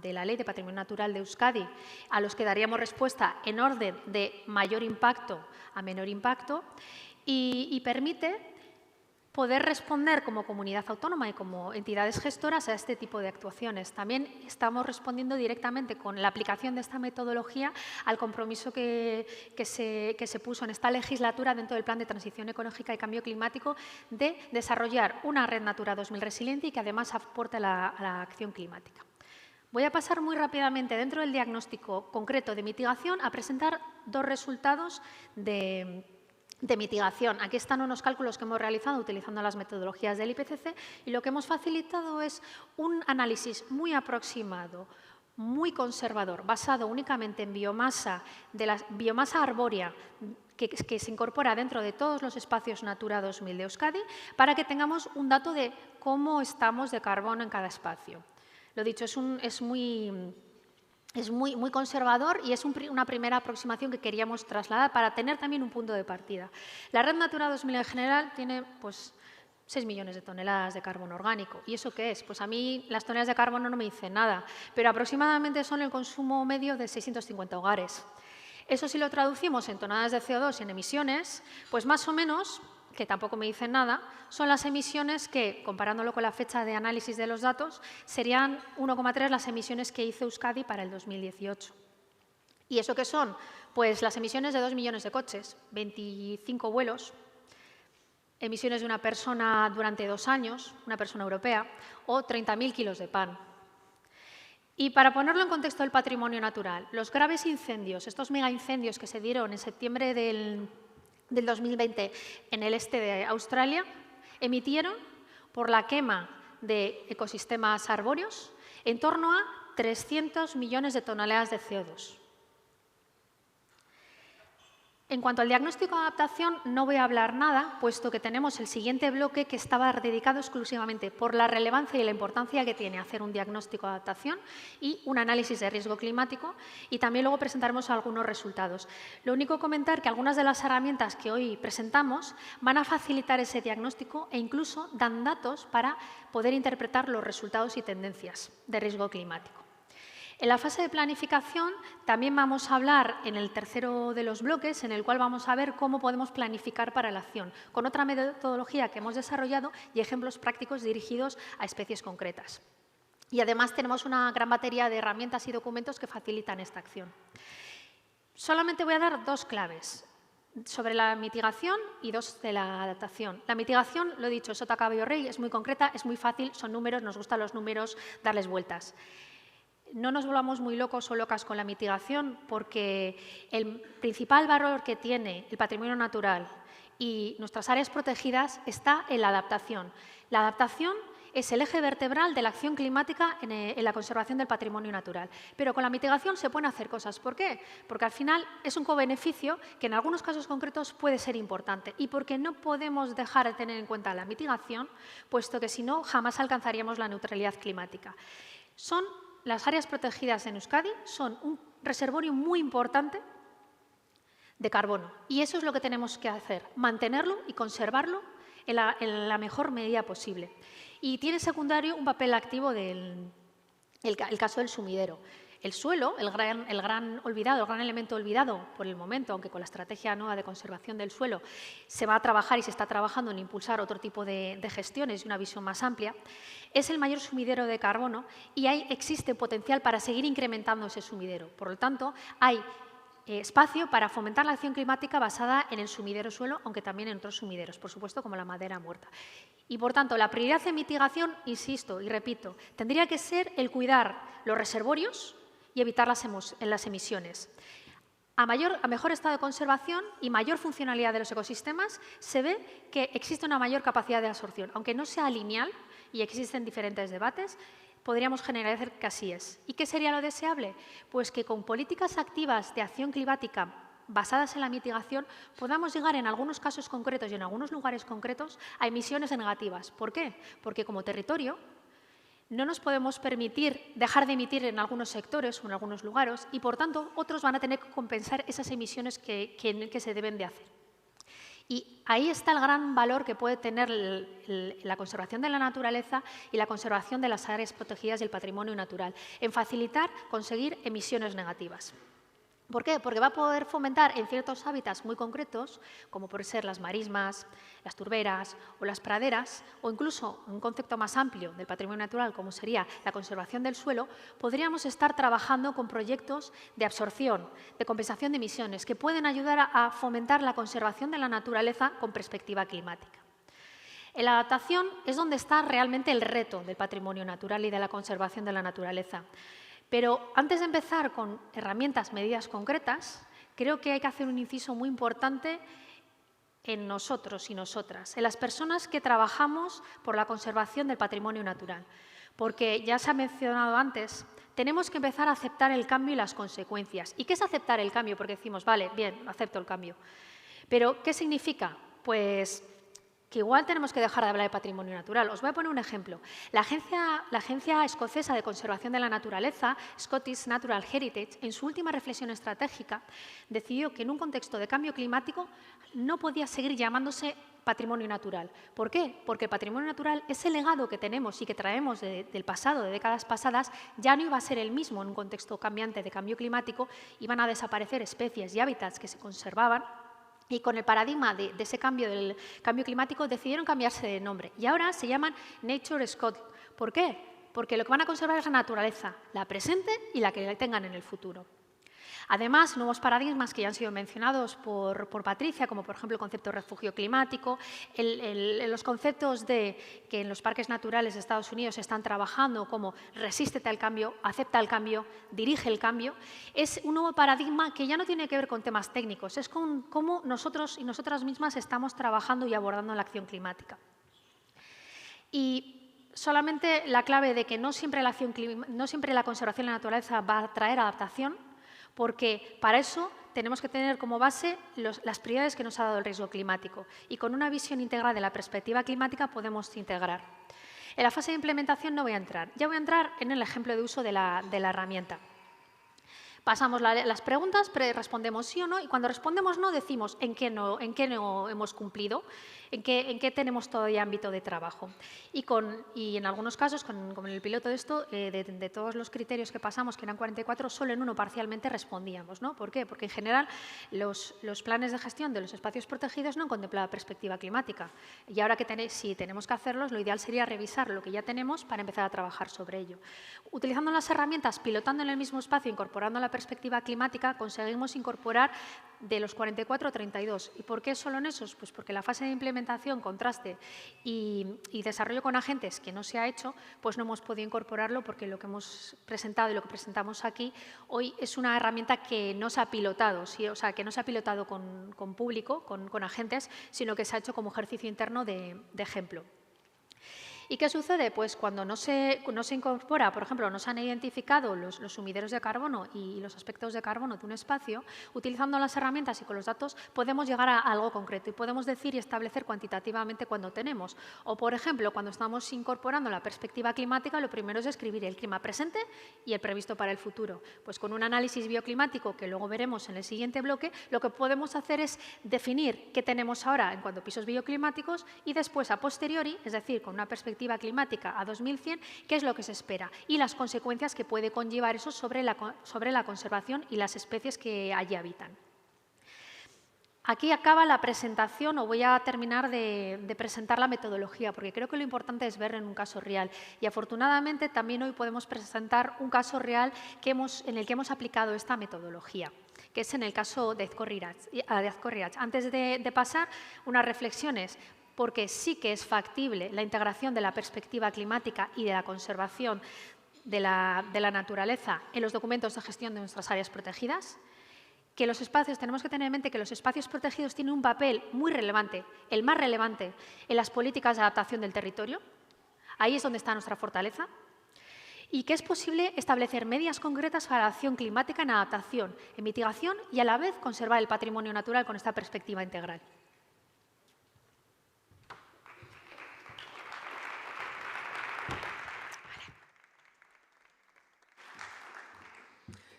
Ley de Patrimonio Natural de Euskadi, a los que daríamos respuesta en orden de mayor impacto a menor impacto, y permite poder responder como comunidad autónoma y como entidades gestoras a este tipo de actuaciones. También estamos respondiendo directamente con la aplicación de esta metodología al compromiso que se puso en esta legislatura dentro del Plan de Transición Ecológica y Cambio Climático de desarrollar una red Natura 2000 resiliente y que además aporte a la acción climática. Voy a pasar muy rápidamente dentro del diagnóstico concreto de mitigación a presentar dos resultados de mitigación. Aquí están unos cálculos que hemos realizado utilizando las metodologías del IPCC y lo que hemos facilitado es un análisis muy aproximado, muy conservador, basado únicamente en biomasa, de la biomasa arbórea que se incorpora dentro de todos los espacios Natura 2000 de Euskadi, para que tengamos un dato de cómo estamos de carbono en cada espacio. Lo dicho, es muy conservador y es una primera aproximación que queríamos trasladar para tener también un punto de partida. La red Natura 2000 en general tiene 6 millones de toneladas de carbono orgánico. ¿Y eso qué es? Pues a mí las toneladas de carbono no me dicen nada, pero aproximadamente son el consumo medio de 650 hogares. Eso si lo traducimos en toneladas de CO2 y en emisiones, pues más o menos, que tampoco me dicen nada, son las emisiones que, comparándolo con la fecha de análisis de los datos, serían 1,3 las emisiones que hizo Euskadi para el 2018. ¿Y eso qué son? Pues las emisiones de 2 millones de coches, 25 vuelos, emisiones de una persona durante 2 años, una persona europea, o 30.000 kilos de pan. Y para ponerlo en contexto del patrimonio natural, los graves incendios, estos megaincendios que se dieron en septiembre del 2020 en el este de Australia, emitieron, por la quema de ecosistemas arbóreos, en torno a 300 millones de toneladas de CO2. En cuanto al diagnóstico de adaptación, no voy a hablar nada, puesto que tenemos el siguiente bloque que estaba dedicado exclusivamente por la relevancia y la importancia que tiene hacer un diagnóstico de adaptación y un análisis de riesgo climático, y también luego presentaremos algunos resultados. Lo único que comentar que algunas de las herramientas que hoy presentamos van a facilitar ese diagnóstico e incluso dan datos para poder interpretar los resultados y tendencias de riesgo climático. En la fase de planificación también vamos a hablar en el tercero de los bloques, en el cual vamos a ver cómo podemos planificar para la acción, con otra metodología que hemos desarrollado y ejemplos prácticos dirigidos a especies concretas. Y además tenemos una gran batería de herramientas y documentos que facilitan esta acción. Solamente voy a dar 2 claves sobre la mitigación y 2 de la adaptación. La mitigación, lo he dicho, es Sota Caballo Rey, es muy concreta, es muy fácil, son números, nos gustan los números, darles vueltas. No nos volvamos muy locos o locas con la mitigación, porque el principal valor que tiene el patrimonio natural y nuestras áreas protegidas está en la adaptación. La adaptación es el eje vertebral de la acción climática en la conservación del patrimonio natural. Pero con la mitigación se pueden hacer cosas. ¿Por qué? Porque al final es un cobeneficio que en algunos casos concretos puede ser importante y porque no podemos dejar de tener en cuenta la mitigación, puesto que si no, jamás alcanzaríamos la neutralidad climática. Las áreas protegidas en Euskadi son un reservorio muy importante de carbono y eso es lo que tenemos que hacer, mantenerlo y conservarlo en la mejor medida posible. Y tiene secundario un papel activo el caso del sumidero. El suelo, el gran elemento olvidado por el momento, aunque con la estrategia nueva de conservación del suelo se va a trabajar y se está trabajando en impulsar otro tipo de gestiones y una visión más amplia, es el mayor sumidero de carbono y ahí existe potencial para seguir incrementando ese sumidero. Por lo tanto, hay espacio para fomentar la acción climática basada en el sumidero suelo, aunque también en otros sumideros, por supuesto, como la madera muerta. Y, por tanto, la prioridad de mitigación, insisto y repito, tendría que ser el cuidar los reservorios y evitar las emisiones. A mejor estado de conservación y mayor funcionalidad de los ecosistemas, se ve que existe una mayor capacidad de absorción. Aunque no sea lineal, y existen diferentes debates, podríamos generalizar que así es. ¿Y qué sería lo deseable? Pues que con políticas activas de acción climática basadas en la mitigación podamos llegar en algunos casos concretos y en algunos lugares concretos a emisiones negativas. ¿Por qué? Porque como territorio no nos podemos permitir dejar de emitir en algunos sectores o en algunos lugares y, por tanto, otros van a tener que compensar esas emisiones que se deben de hacer. Y ahí está el gran valor que puede tener la conservación de la naturaleza y la conservación de las áreas protegidas y el patrimonio natural, en facilitar conseguir emisiones negativas. ¿Por qué? Porque va a poder fomentar en ciertos hábitats muy concretos, como pueden ser las marismas, las turberas o las praderas, o incluso un concepto más amplio del patrimonio natural, como sería la conservación del suelo, podríamos estar trabajando con proyectos de absorción, de compensación de emisiones, que pueden ayudar a fomentar la conservación de la naturaleza con perspectiva climática. En la adaptación es donde está realmente el reto del patrimonio natural y de la conservación de la naturaleza. Pero antes de empezar con herramientas, medidas concretas, creo que hay que hacer un inciso muy importante en nosotros y nosotras, en las personas que trabajamos por la conservación del patrimonio natural. Porque ya se ha mencionado antes, tenemos que empezar a aceptar el cambio y las consecuencias. ¿Y qué es aceptar el cambio? Porque decimos, vale, bien, acepto el cambio. Pero, ¿qué significa? Pues que igual tenemos que dejar de hablar de patrimonio natural. Os voy a poner un ejemplo. La Agencia Escocesa de Conservación de la Naturaleza, Scottish Natural Heritage, en su última reflexión estratégica, decidió que en un contexto de cambio climático no podía seguir llamándose patrimonio natural. ¿Por qué? Porque el patrimonio natural, ese legado que tenemos y que traemos del pasado, de décadas pasadas, ya no iba a ser el mismo en un contexto cambiante de cambio climático, iban a desaparecer especies y hábitats que se conservaban. Y con el paradigma de ese cambio del cambio climático decidieron cambiarse de nombre y ahora se llaman Nature Scotland. ¿Por qué? Porque lo que van a conservar es la naturaleza, la presente y la que tengan en el futuro. Además, nuevos paradigmas que ya han sido mencionados por Patricia, como por ejemplo el concepto de refugio climático, los conceptos que en los parques naturales de Estados Unidos se están trabajando como resístete al cambio, acepta el cambio, dirige el cambio, es un nuevo paradigma que ya no tiene que ver con temas técnicos, es con cómo nosotros y nosotras mismas estamos trabajando y abordando la acción climática. Y solamente la clave de que no siempre la conservación de la naturaleza va a traer adaptación, porque para eso tenemos que tener como base las prioridades que nos ha dado el riesgo climático y con una visión integral de la perspectiva climática podemos integrar. En la fase de implementación no voy a entrar, ya voy a entrar en el ejemplo de uso de la herramienta. Pasamos las preguntas, respondemos sí o no y cuando respondemos no decimos en qué no hemos cumplido, en qué tenemos todavía ámbito de trabajo. Y en algunos casos, con el piloto de esto, de todos los criterios que pasamos, que eran 44, solo en uno parcialmente respondíamos, ¿no? ¿Por qué? Porque en general los planes de gestión de los espacios protegidos no han contemplado perspectiva climática. Y ahora que si tenemos que hacerlos, lo ideal sería revisar lo que ya tenemos para empezar a trabajar sobre ello. Utilizando las herramientas, pilotando en el mismo espacio, incorporando la perspectiva climática, conseguimos incorporar de los 44 a 32. ¿Y por qué solo en esos? Pues porque la fase de implementación, contraste y desarrollo con agentes que no se ha hecho, pues no hemos podido incorporarlo porque lo que hemos presentado y lo que presentamos aquí hoy es una herramienta que no se ha pilotado, ¿sí? O sea, que no se ha pilotado con público, con agentes, sino que se ha hecho como ejercicio interno de ejemplo. ¿Y qué sucede? Pues cuando no se incorpora, por ejemplo, no se han identificado los sumideros de carbono y los aspectos de carbono de un espacio, utilizando las herramientas y con los datos podemos llegar a algo concreto y podemos decir y establecer cuantitativamente cuándo tenemos. O, por ejemplo, cuando estamos incorporando la perspectiva climática, lo primero es escribir el clima presente y el previsto para el futuro. Pues con un análisis bioclimático, que luego veremos en el siguiente bloque, lo que podemos hacer es definir qué tenemos ahora en cuanto a pisos bioclimáticos y después, a posteriori, es decir, con una perspectiva climática a 2100, qué es lo que se espera y las consecuencias que puede conllevar eso sobre la conservación y las especies que allí habitan. Aquí acaba la presentación, o voy a terminar de presentar la metodología, porque creo que lo importante es ver en un caso real. Y afortunadamente también hoy podemos presentar un caso real en el que hemos aplicado esta metodología, que es en el caso de Azcorriach. Antes de pasar, unas reflexiones, porque sí que es factible la integración de la perspectiva climática y de la conservación de la naturaleza en los documentos de gestión de nuestras áreas protegidas, que tenemos que tener en mente que los espacios protegidos tienen un papel muy relevante, el más relevante, en las políticas de adaptación del territorio. Ahí es donde está nuestra fortaleza. Y que es posible establecer medidas concretas para la acción climática en adaptación, en mitigación y a la vez conservar el patrimonio natural con esta perspectiva integral.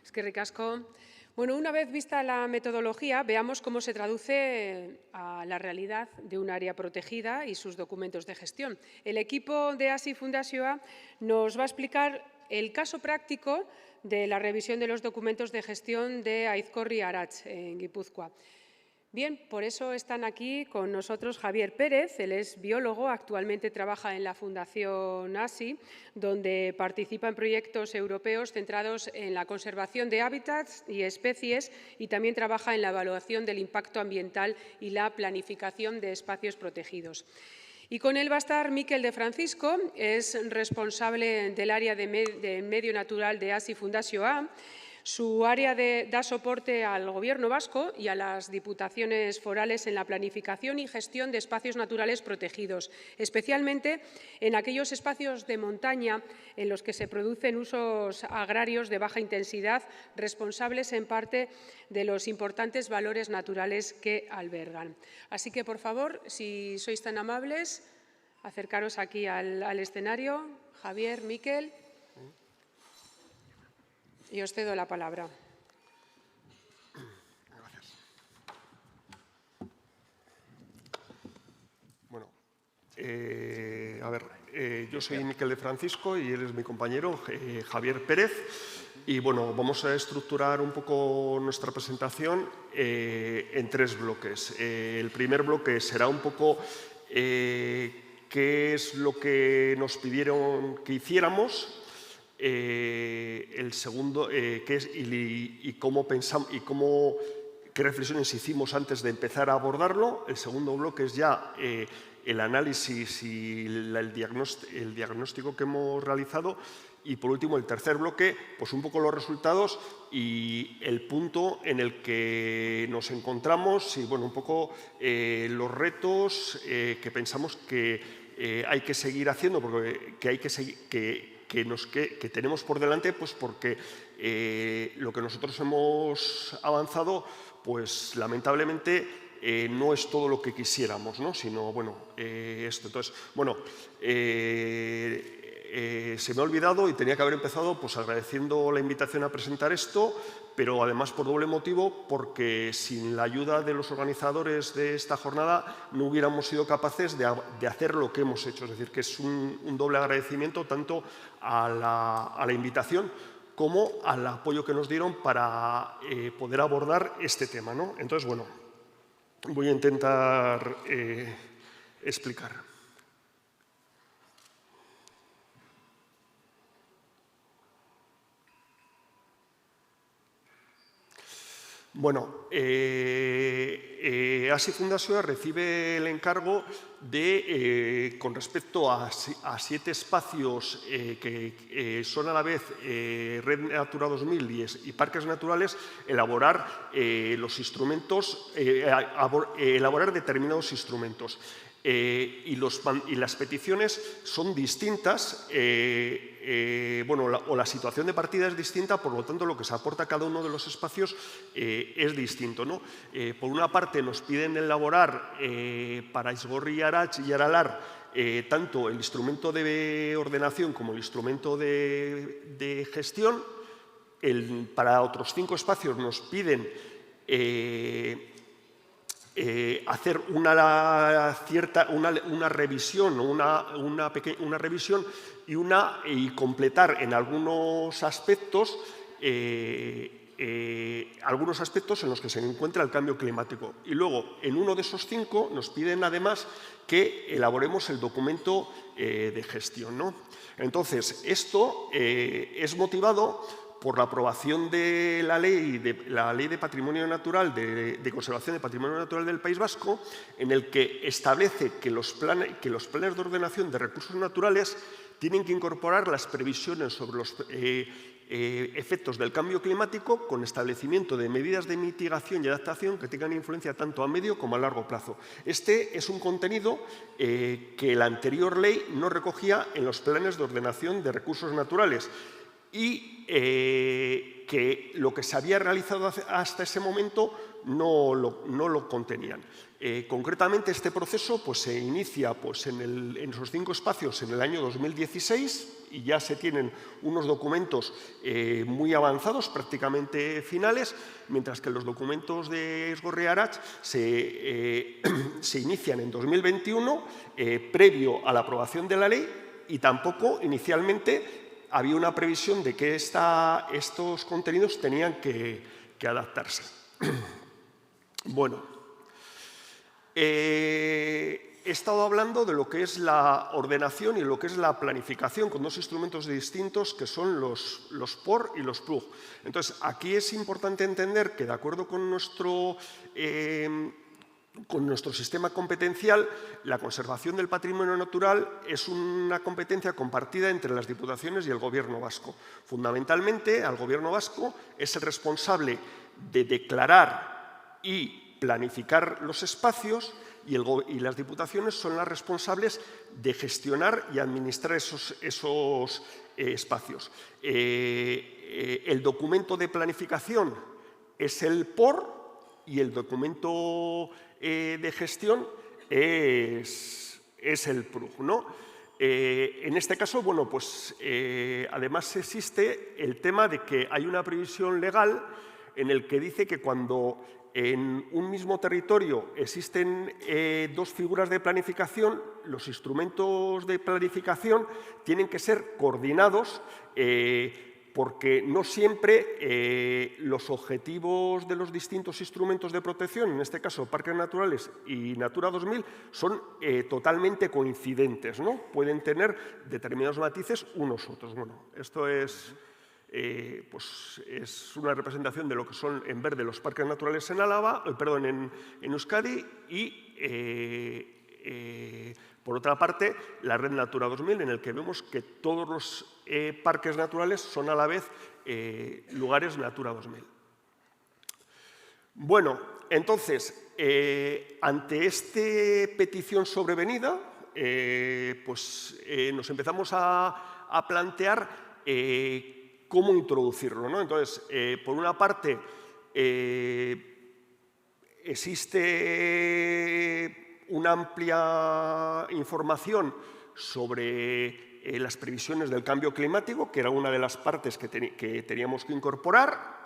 Eskerrik asko. Bueno, una vez vista la metodología, veamos cómo se traduce a la realidad de un área protegida y sus documentos de gestión. El equipo de ASI Fundazioa nos va a explicar el caso práctico de la revisión de los documentos de gestión de Aizkorri-Arats, en Guipúzcoa. Bien, por eso están aquí con nosotros Javier Pérez, él es biólogo, actualmente trabaja en la Fundación ASI, donde participa en proyectos europeos centrados en la conservación de hábitats y especies y también trabaja en la evaluación del impacto ambiental y la planificación de espacios protegidos. Y con él va a estar Miquel de Francisco, es responsable del área de medio natural de ASI Fundazioa. Su área da soporte al Gobierno vasco y a las diputaciones forales en la planificación y gestión de espacios naturales protegidos, especialmente en aquellos espacios de montaña en los que se producen usos agrarios de baja intensidad, responsables en parte de los importantes valores naturales que albergan. Así que, por favor, si sois tan amables, acercaros aquí al escenario. Javier, Miquel. Y os cedo la palabra. Gracias. Bueno, yo soy Miquel de Francisco y él es mi compañero, Javier Pérez. Y bueno, vamos a estructurar un poco nuestra presentación en tres bloques. El primer bloque será un poco qué es lo que nos pidieron que hiciéramos. El segundo, qué es y cómo pensamos y qué reflexiones hicimos antes de empezar a abordarlo. El segundo bloque es ya el análisis y el diagnóstico que hemos realizado. Y por último, el tercer bloque, pues un poco los resultados y el punto en el que nos encontramos y bueno, un poco los retos que pensamos que hay que seguir haciendo, porque hay que seguir, que tenemos por delante, pues porque lo que nosotros hemos avanzado, pues lamentablemente no es todo lo que quisiéramos, ¿no? Sino, bueno, esto. Entonces, bueno, se me ha olvidado y tenía que haber empezado pues agradeciendo la invitación a presentar esto, pero además por doble motivo, porque sin la ayuda de los organizadores de esta jornada no hubiéramos sido capaces de hacer lo que hemos hecho. Es decir, que es un doble agradecimiento tanto a la invitación como al apoyo que nos dieron para poder abordar este tema, ¿no? Entonces, bueno, voy a intentar explicar. Bueno, ASI Fundazioa recibe el encargo de, con respecto a 7 espacios que son a la vez Red Natura 2000 y parques naturales, elaborar los instrumentos, elaborar determinados instrumentos. y las peticiones son distintas, o la situación de partida es distinta, por lo tanto, lo que se aporta a cada uno de los espacios es distinto, ¿no? Por una parte, nos piden elaborar para Aizgorri, Aratz y Aralar tanto el instrumento de ordenación como el instrumento de gestión. Para otros 5 espacios nos piden hacer una revisión, una revisión y completar en algunos aspectos en los que se encuentra el cambio climático. Y luego, en uno de esos 5, nos piden además que elaboremos el documento de gestión, ¿no? Entonces, esto es motivado por la aprobación de la ley de Patrimonio Natural, de Conservación de Patrimonio Natural del País Vasco, en el que establece que los planes de ordenación de recursos naturales tienen que incorporar las previsiones sobre los efectos del cambio climático con establecimiento de medidas de mitigación y adaptación que tengan influencia tanto a medio como a largo plazo. Este es un contenido que la anterior ley no recogía en los planes de ordenación de recursos naturales y que lo que se había realizado hasta ese momento no lo contenían. Concretamente, este proceso se inicia en esos 5 espacios en el año 2016 y ya se tienen unos documentos muy avanzados, prácticamente finales, mientras que los documentos de Aizgorri Aratz se inician en 2021, previo a la aprobación de la ley, y tampoco inicialmente había una previsión de que estos contenidos tenían que adaptarse. Bueno, he estado hablando de lo que es la ordenación y lo que es la planificación, con 2 instrumentos distintos que son los POR y los PLUG. Entonces, aquí es importante entender que, de acuerdo con nuestro sistema competencial, la conservación del patrimonio natural es una competencia compartida entre las diputaciones y el Gobierno vasco. Fundamentalmente, al Gobierno vasco es el responsable de declarar y planificar los espacios y las diputaciones son las responsables de gestionar y administrar esos espacios. El documento de planificación es el POR y el documento de gestión es el PLUG, ¿no? En este caso, bueno, además existe el tema de que hay una previsión legal en el que dice que cuando en un mismo territorio existen 2 figuras de planificación, los instrumentos de planificación tienen que ser coordinados porque no siempre los objetivos de los distintos instrumentos de protección, en este caso parques naturales y Natura 2000, son totalmente coincidentes, ¿no? Pueden tener determinados matices unos otros. Bueno, esto es una representación de lo que son en verde los parques naturales en Euskadi y por otra parte, la red Natura 2000, en el que vemos que todos los parques naturales son a la vez lugares Natura 2000. Bueno, entonces, ante esta petición sobrevenida, nos empezamos a plantear cómo introducirlo, ¿no? Entonces, por una parte, existe una amplia información sobre las previsiones del cambio climático, que era una de las partes que teníamos que incorporar.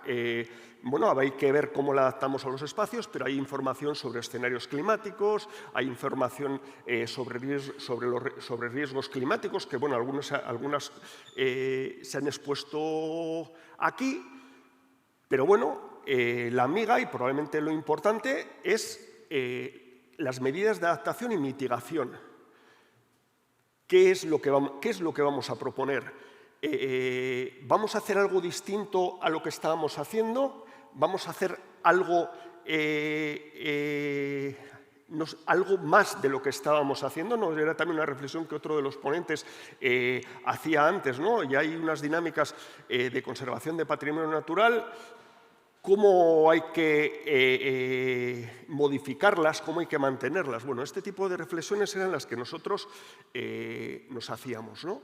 Bueno, hay que ver cómo la adaptamos a los espacios, pero hay información sobre escenarios climáticos, hay información sobre riesgos climáticos, que bueno, algunas se han expuesto aquí, pero bueno, la miga y probablemente lo importante es las medidas de adaptación y mitigación. ¿Qué es lo que vamos a proponer? ¿Vamos a hacer algo distinto a lo que estábamos haciendo? ¿Vamos a hacer algo más de lo que estábamos haciendo? No, era también una reflexión que otro de los ponentes hacía antes, ¿no? Y hay unas dinámicas de conservación de patrimonio natural cómo hay que modificarlas, cómo hay que mantenerlas. Bueno, este tipo de reflexiones eran las que nosotros nos hacíamos, ¿no?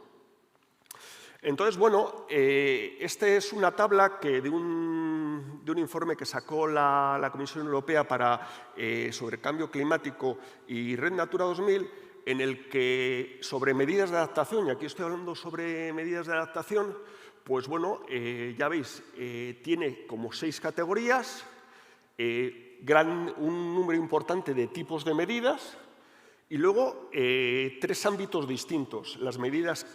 Entonces, bueno, esta es una tabla de un informe que sacó la Comisión Europea sobre cambio climático y Red Natura 2000, en el que sobre medidas de adaptación, y aquí estoy hablando sobre medidas de adaptación, pues bueno, ya veis, tiene como 6 categorías, un número importante de tipos de medidas y luego 3 ámbitos distintos. Las medidas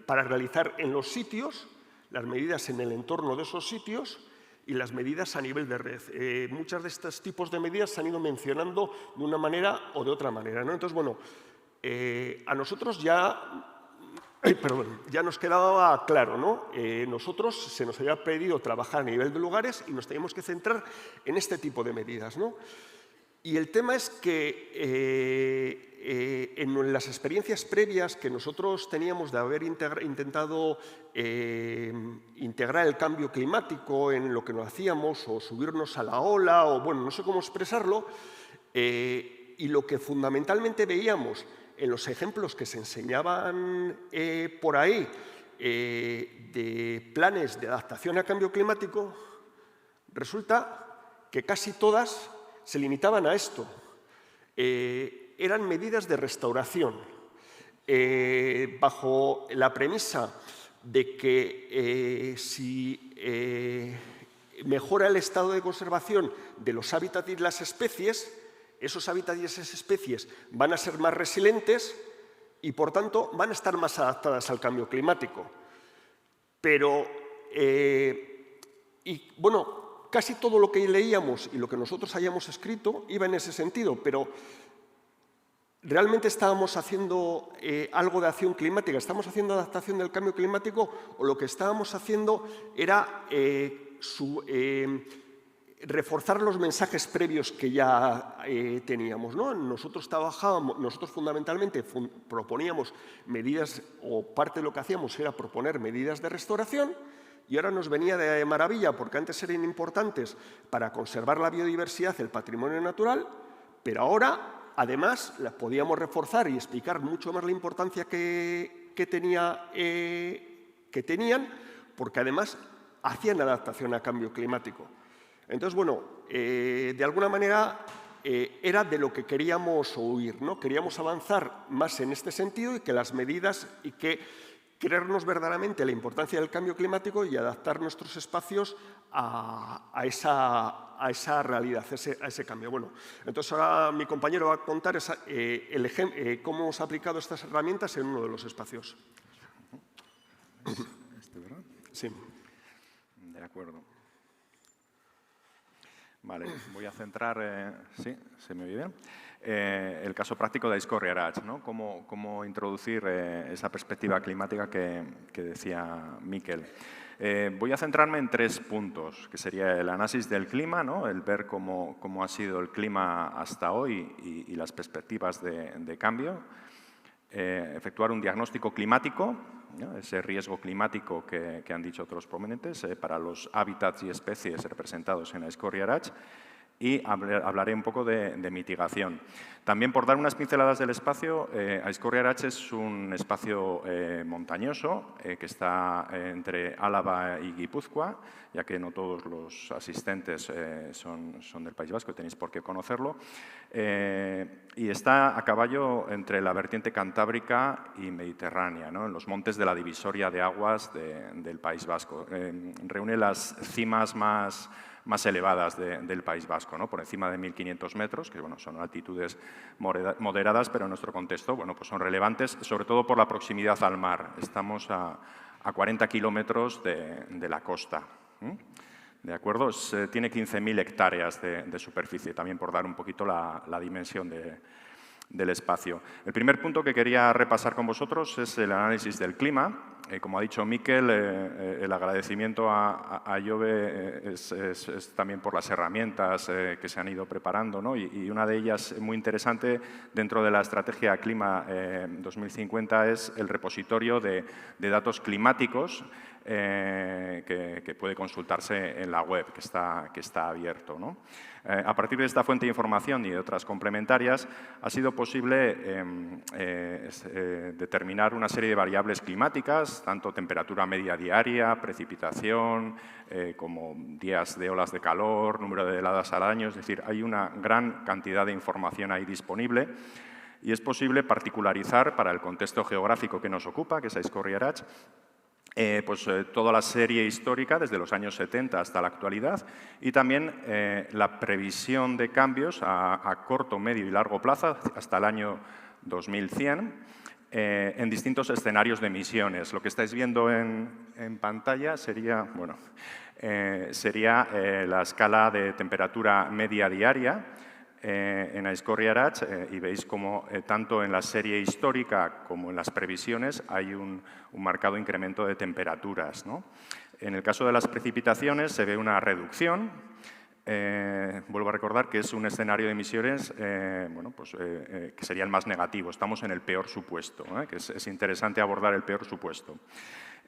para realizar en los sitios, las medidas en el entorno de esos sitios y las medidas a nivel de red. Muchos de estos tipos de medidas se han ido mencionando de una manera o de otra manera, ¿no? Entonces, bueno, a nosotros ya nos quedaba claro, ¿no? Nosotros se nos había pedido trabajar a nivel de lugares y nos teníamos que centrar en este tipo de medidas, ¿no? Y el tema es que en las experiencias previas que nosotros teníamos de haber intentado integrar el cambio climático en lo que nos hacíamos o subirnos a la ola o, bueno, no sé cómo expresarlo, y lo que fundamentalmente veíamos en los ejemplos que se enseñaban por ahí de planes de adaptación al cambio climático, resulta que casi todas se limitaban a esto. Eran medidas de restauración, bajo la premisa de que si mejora el estado de conservación de los hábitats y las especies, esos hábitats y esas especies van a ser más resilientes y, por tanto, van a estar más adaptadas al cambio climático. Pero, bueno, casi todo lo que leíamos y lo que nosotros hayamos escrito iba en ese sentido, pero ¿realmente estábamos haciendo algo de acción climática? ¿Estábamos haciendo adaptación del cambio climático o lo que estábamos haciendo era reforzar los mensajes previos que ya teníamos, ¿no? Nosotros fundamentalmente proponíamos medidas, o parte de lo que hacíamos era proponer medidas de restauración, y ahora nos venía de maravilla porque antes eran importantes para conservar la biodiversidad, el patrimonio natural, pero ahora, además, las podíamos reforzar y explicar mucho más la importancia que tenían, porque además hacían adaptación al cambio climático. Entonces, bueno, de alguna manera era de lo que queríamos oír, ¿no? Queríamos avanzar más en este sentido y que las medidas y que creernos verdaderamente la importancia del cambio climático y adaptar nuestros espacios a esa realidad, a ese cambio. Bueno, entonces ahora mi compañero va a contar cómo hemos aplicado estas herramientas en uno de los espacios. ¿Verdad? Sí. De acuerdo. Vale, voy a centrar, sí, se me oye bien, el caso práctico de Aizkorri Arats, ¿no? Cómo introducir esa perspectiva climática que decía Mikel. Voy a centrarme en 3 puntos, que sería el análisis del clima, ¿no? El ver cómo ha sido el clima hasta hoy y las perspectivas de cambio. Efectuar un diagnóstico climático, ¿no? Ese riesgo climático que han dicho otros prominentes para los hábitats y especies representados en Aizkorri Arats, y hablaré un poco de mitigación. También, por dar unas pinceladas del espacio, Aizkorri Arats es un espacio montañoso que está entre Álava y Guipúzcoa, ya que no todos los asistentes son del País Vasco, tenéis por qué conocerlo, y está a caballo entre la vertiente cantábrica y mediterránea, ¿no? En los montes de la divisoria de aguas del País Vasco. Reúne las cimas más elevadas del País Vasco, ¿no? Por encima de 1.500 metros, que bueno, son altitudes moderadas, pero en nuestro contexto bueno, pues son relevantes, sobre todo por la proximidad al mar. Estamos a 40 kilómetros de la costa. ¿De acuerdo? Tiene 15.000 hectáreas de superficie, también por dar un poquito la dimensión del espacio. El primer punto que quería repasar con vosotros es el análisis del clima. Como ha dicho Mikel, el agradecimiento a Jove es también por las herramientas que se han ido preparando, ¿no? Y una de ellas muy interesante dentro de la estrategia Clima 2050 es el repositorio de datos climáticos que puede consultarse en la web, que está abierto, ¿no? A partir de esta fuente de información y de otras complementarias, ha sido posible determinar una serie de variables climáticas, tanto temperatura media diaria, precipitación, como días de olas de calor, número de heladas al año. Es decir, hay una gran cantidad de información ahí disponible y es posible particularizar para el contexto geográfico que nos ocupa, que es Aizkorri Aratz, toda la serie histórica desde los años 70 hasta la actualidad y también la previsión de cambios a corto, medio y largo plazo hasta el año 2100 en distintos escenarios de emisiones. Lo que estáis viendo en pantalla sería, la escala de temperatura media diaria en Aizkorri Aratz y veis como tanto en la serie histórica como en las previsiones hay un marcado incremento de temperaturas, ¿no? En el caso de las precipitaciones se ve una reducción. Vuelvo a recordar que es un escenario de emisiones que sería el más negativo. Estamos en el peor supuesto, que es interesante abordar el peor supuesto.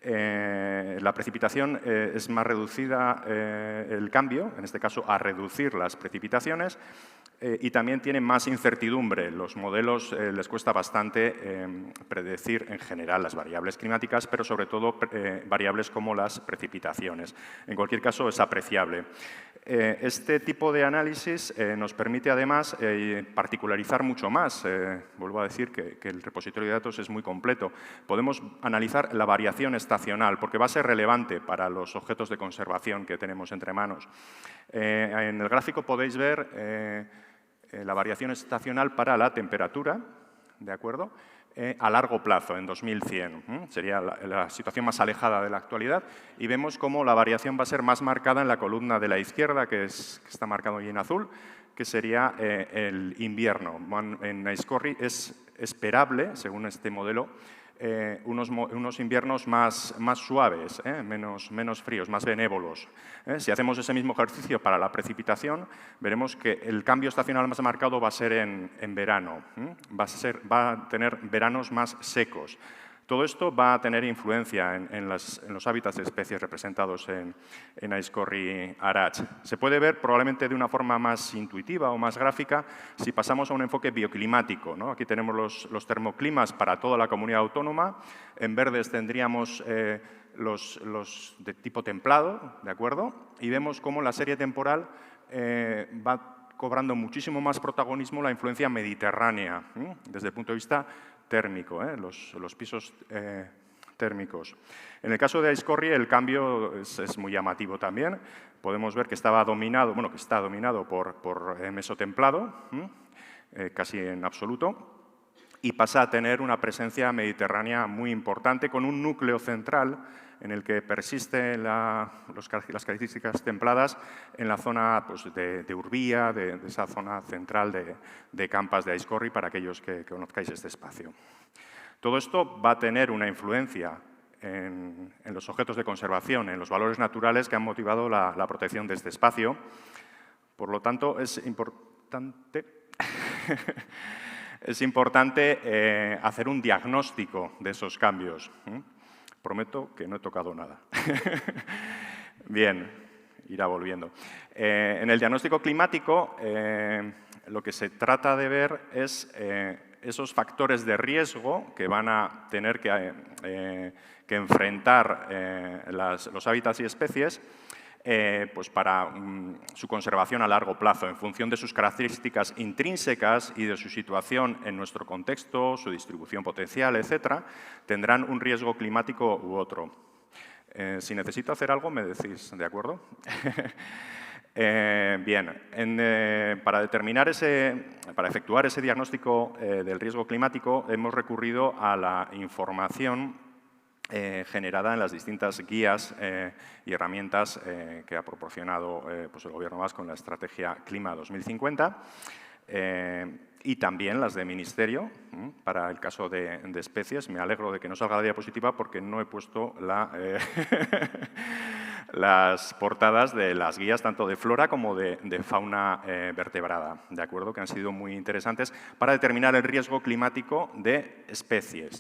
La precipitación es más reducida el cambio, en este caso a reducir las precipitaciones, y también tiene más incertidumbre. Los modelos les cuesta bastante predecir en general las variables climáticas, pero sobre todo variables como las precipitaciones. En cualquier caso, es apreciable. Este tipo de análisis nos permite además particularizar mucho más. Vuelvo a decir que el repositorio de datos es muy completo. Podemos analizar la variación estacional, porque va a ser relevante para los objetos de conservación que tenemos entre manos. En el gráfico podéis ver la variación estacional para la temperatura, ¿de acuerdo? A largo plazo, en 2100. Sería la situación más alejada de la actualidad. Y vemos cómo la variación va a ser más marcada en la columna de la izquierda, que está marcado ahí en azul, que sería el invierno. En Aizkorri es esperable, según este modelo, unos inviernos más suaves, menos fríos, más benévolos. Si hacemos ese mismo ejercicio para la precipitación, veremos que el cambio estacional más marcado va a ser en verano. Va a tener veranos más secos. Todo esto va a tener influencia en los hábitats de especies representados en Aizkorri Aratz. Se puede ver probablemente de una forma más intuitiva o más gráfica si pasamos a un enfoque bioclimático, ¿no? Aquí tenemos los termoclimas para toda la comunidad autónoma. En verdes tendríamos los de tipo templado, ¿de acuerdo? Y vemos cómo la serie temporal va cobrando muchísimo más protagonismo la influencia mediterránea, desde el punto de vista térmico, los pisos térmicos. En el caso de Aizkorri el cambio es muy llamativo también. Podemos ver que está dominado por mesotemplado, casi en absoluto, y pasa a tener una presencia mediterránea muy importante con un núcleo central en el que persisten las características templadas en la zona de Urbía, de esa zona central de Campas de Aizkorri, para aquellos que conozcáis este espacio. Todo esto va a tener una influencia en los objetos de conservación, en los valores naturales que han motivado la protección de este espacio. Por lo tanto, es importante hacer un diagnóstico de esos cambios. Prometo que no he tocado nada. Bien, irá volviendo. En el diagnóstico climático, lo que se trata de ver es esos factores de riesgo que van a tener que enfrentar los hábitats y especies para su conservación a largo plazo, en función de sus características intrínsecas y de su situación en nuestro contexto, su distribución potencial, etc., tendrán un riesgo climático u otro. Si necesito hacer algo, me decís, ¿de acuerdo? Bien, para efectuar ese diagnóstico del riesgo climático hemos recurrido a la información generada en las distintas guías y herramientas que ha proporcionado el Gobierno vasco en la Estrategia Clima 2050 y también las de Ministerio para el caso de especies. Me alegro de que no salga la diapositiva porque no he puesto las portadas de las guías tanto de flora como de fauna vertebrada, ¿de acuerdo? Que han sido muy interesantes para determinar el riesgo climático de especies.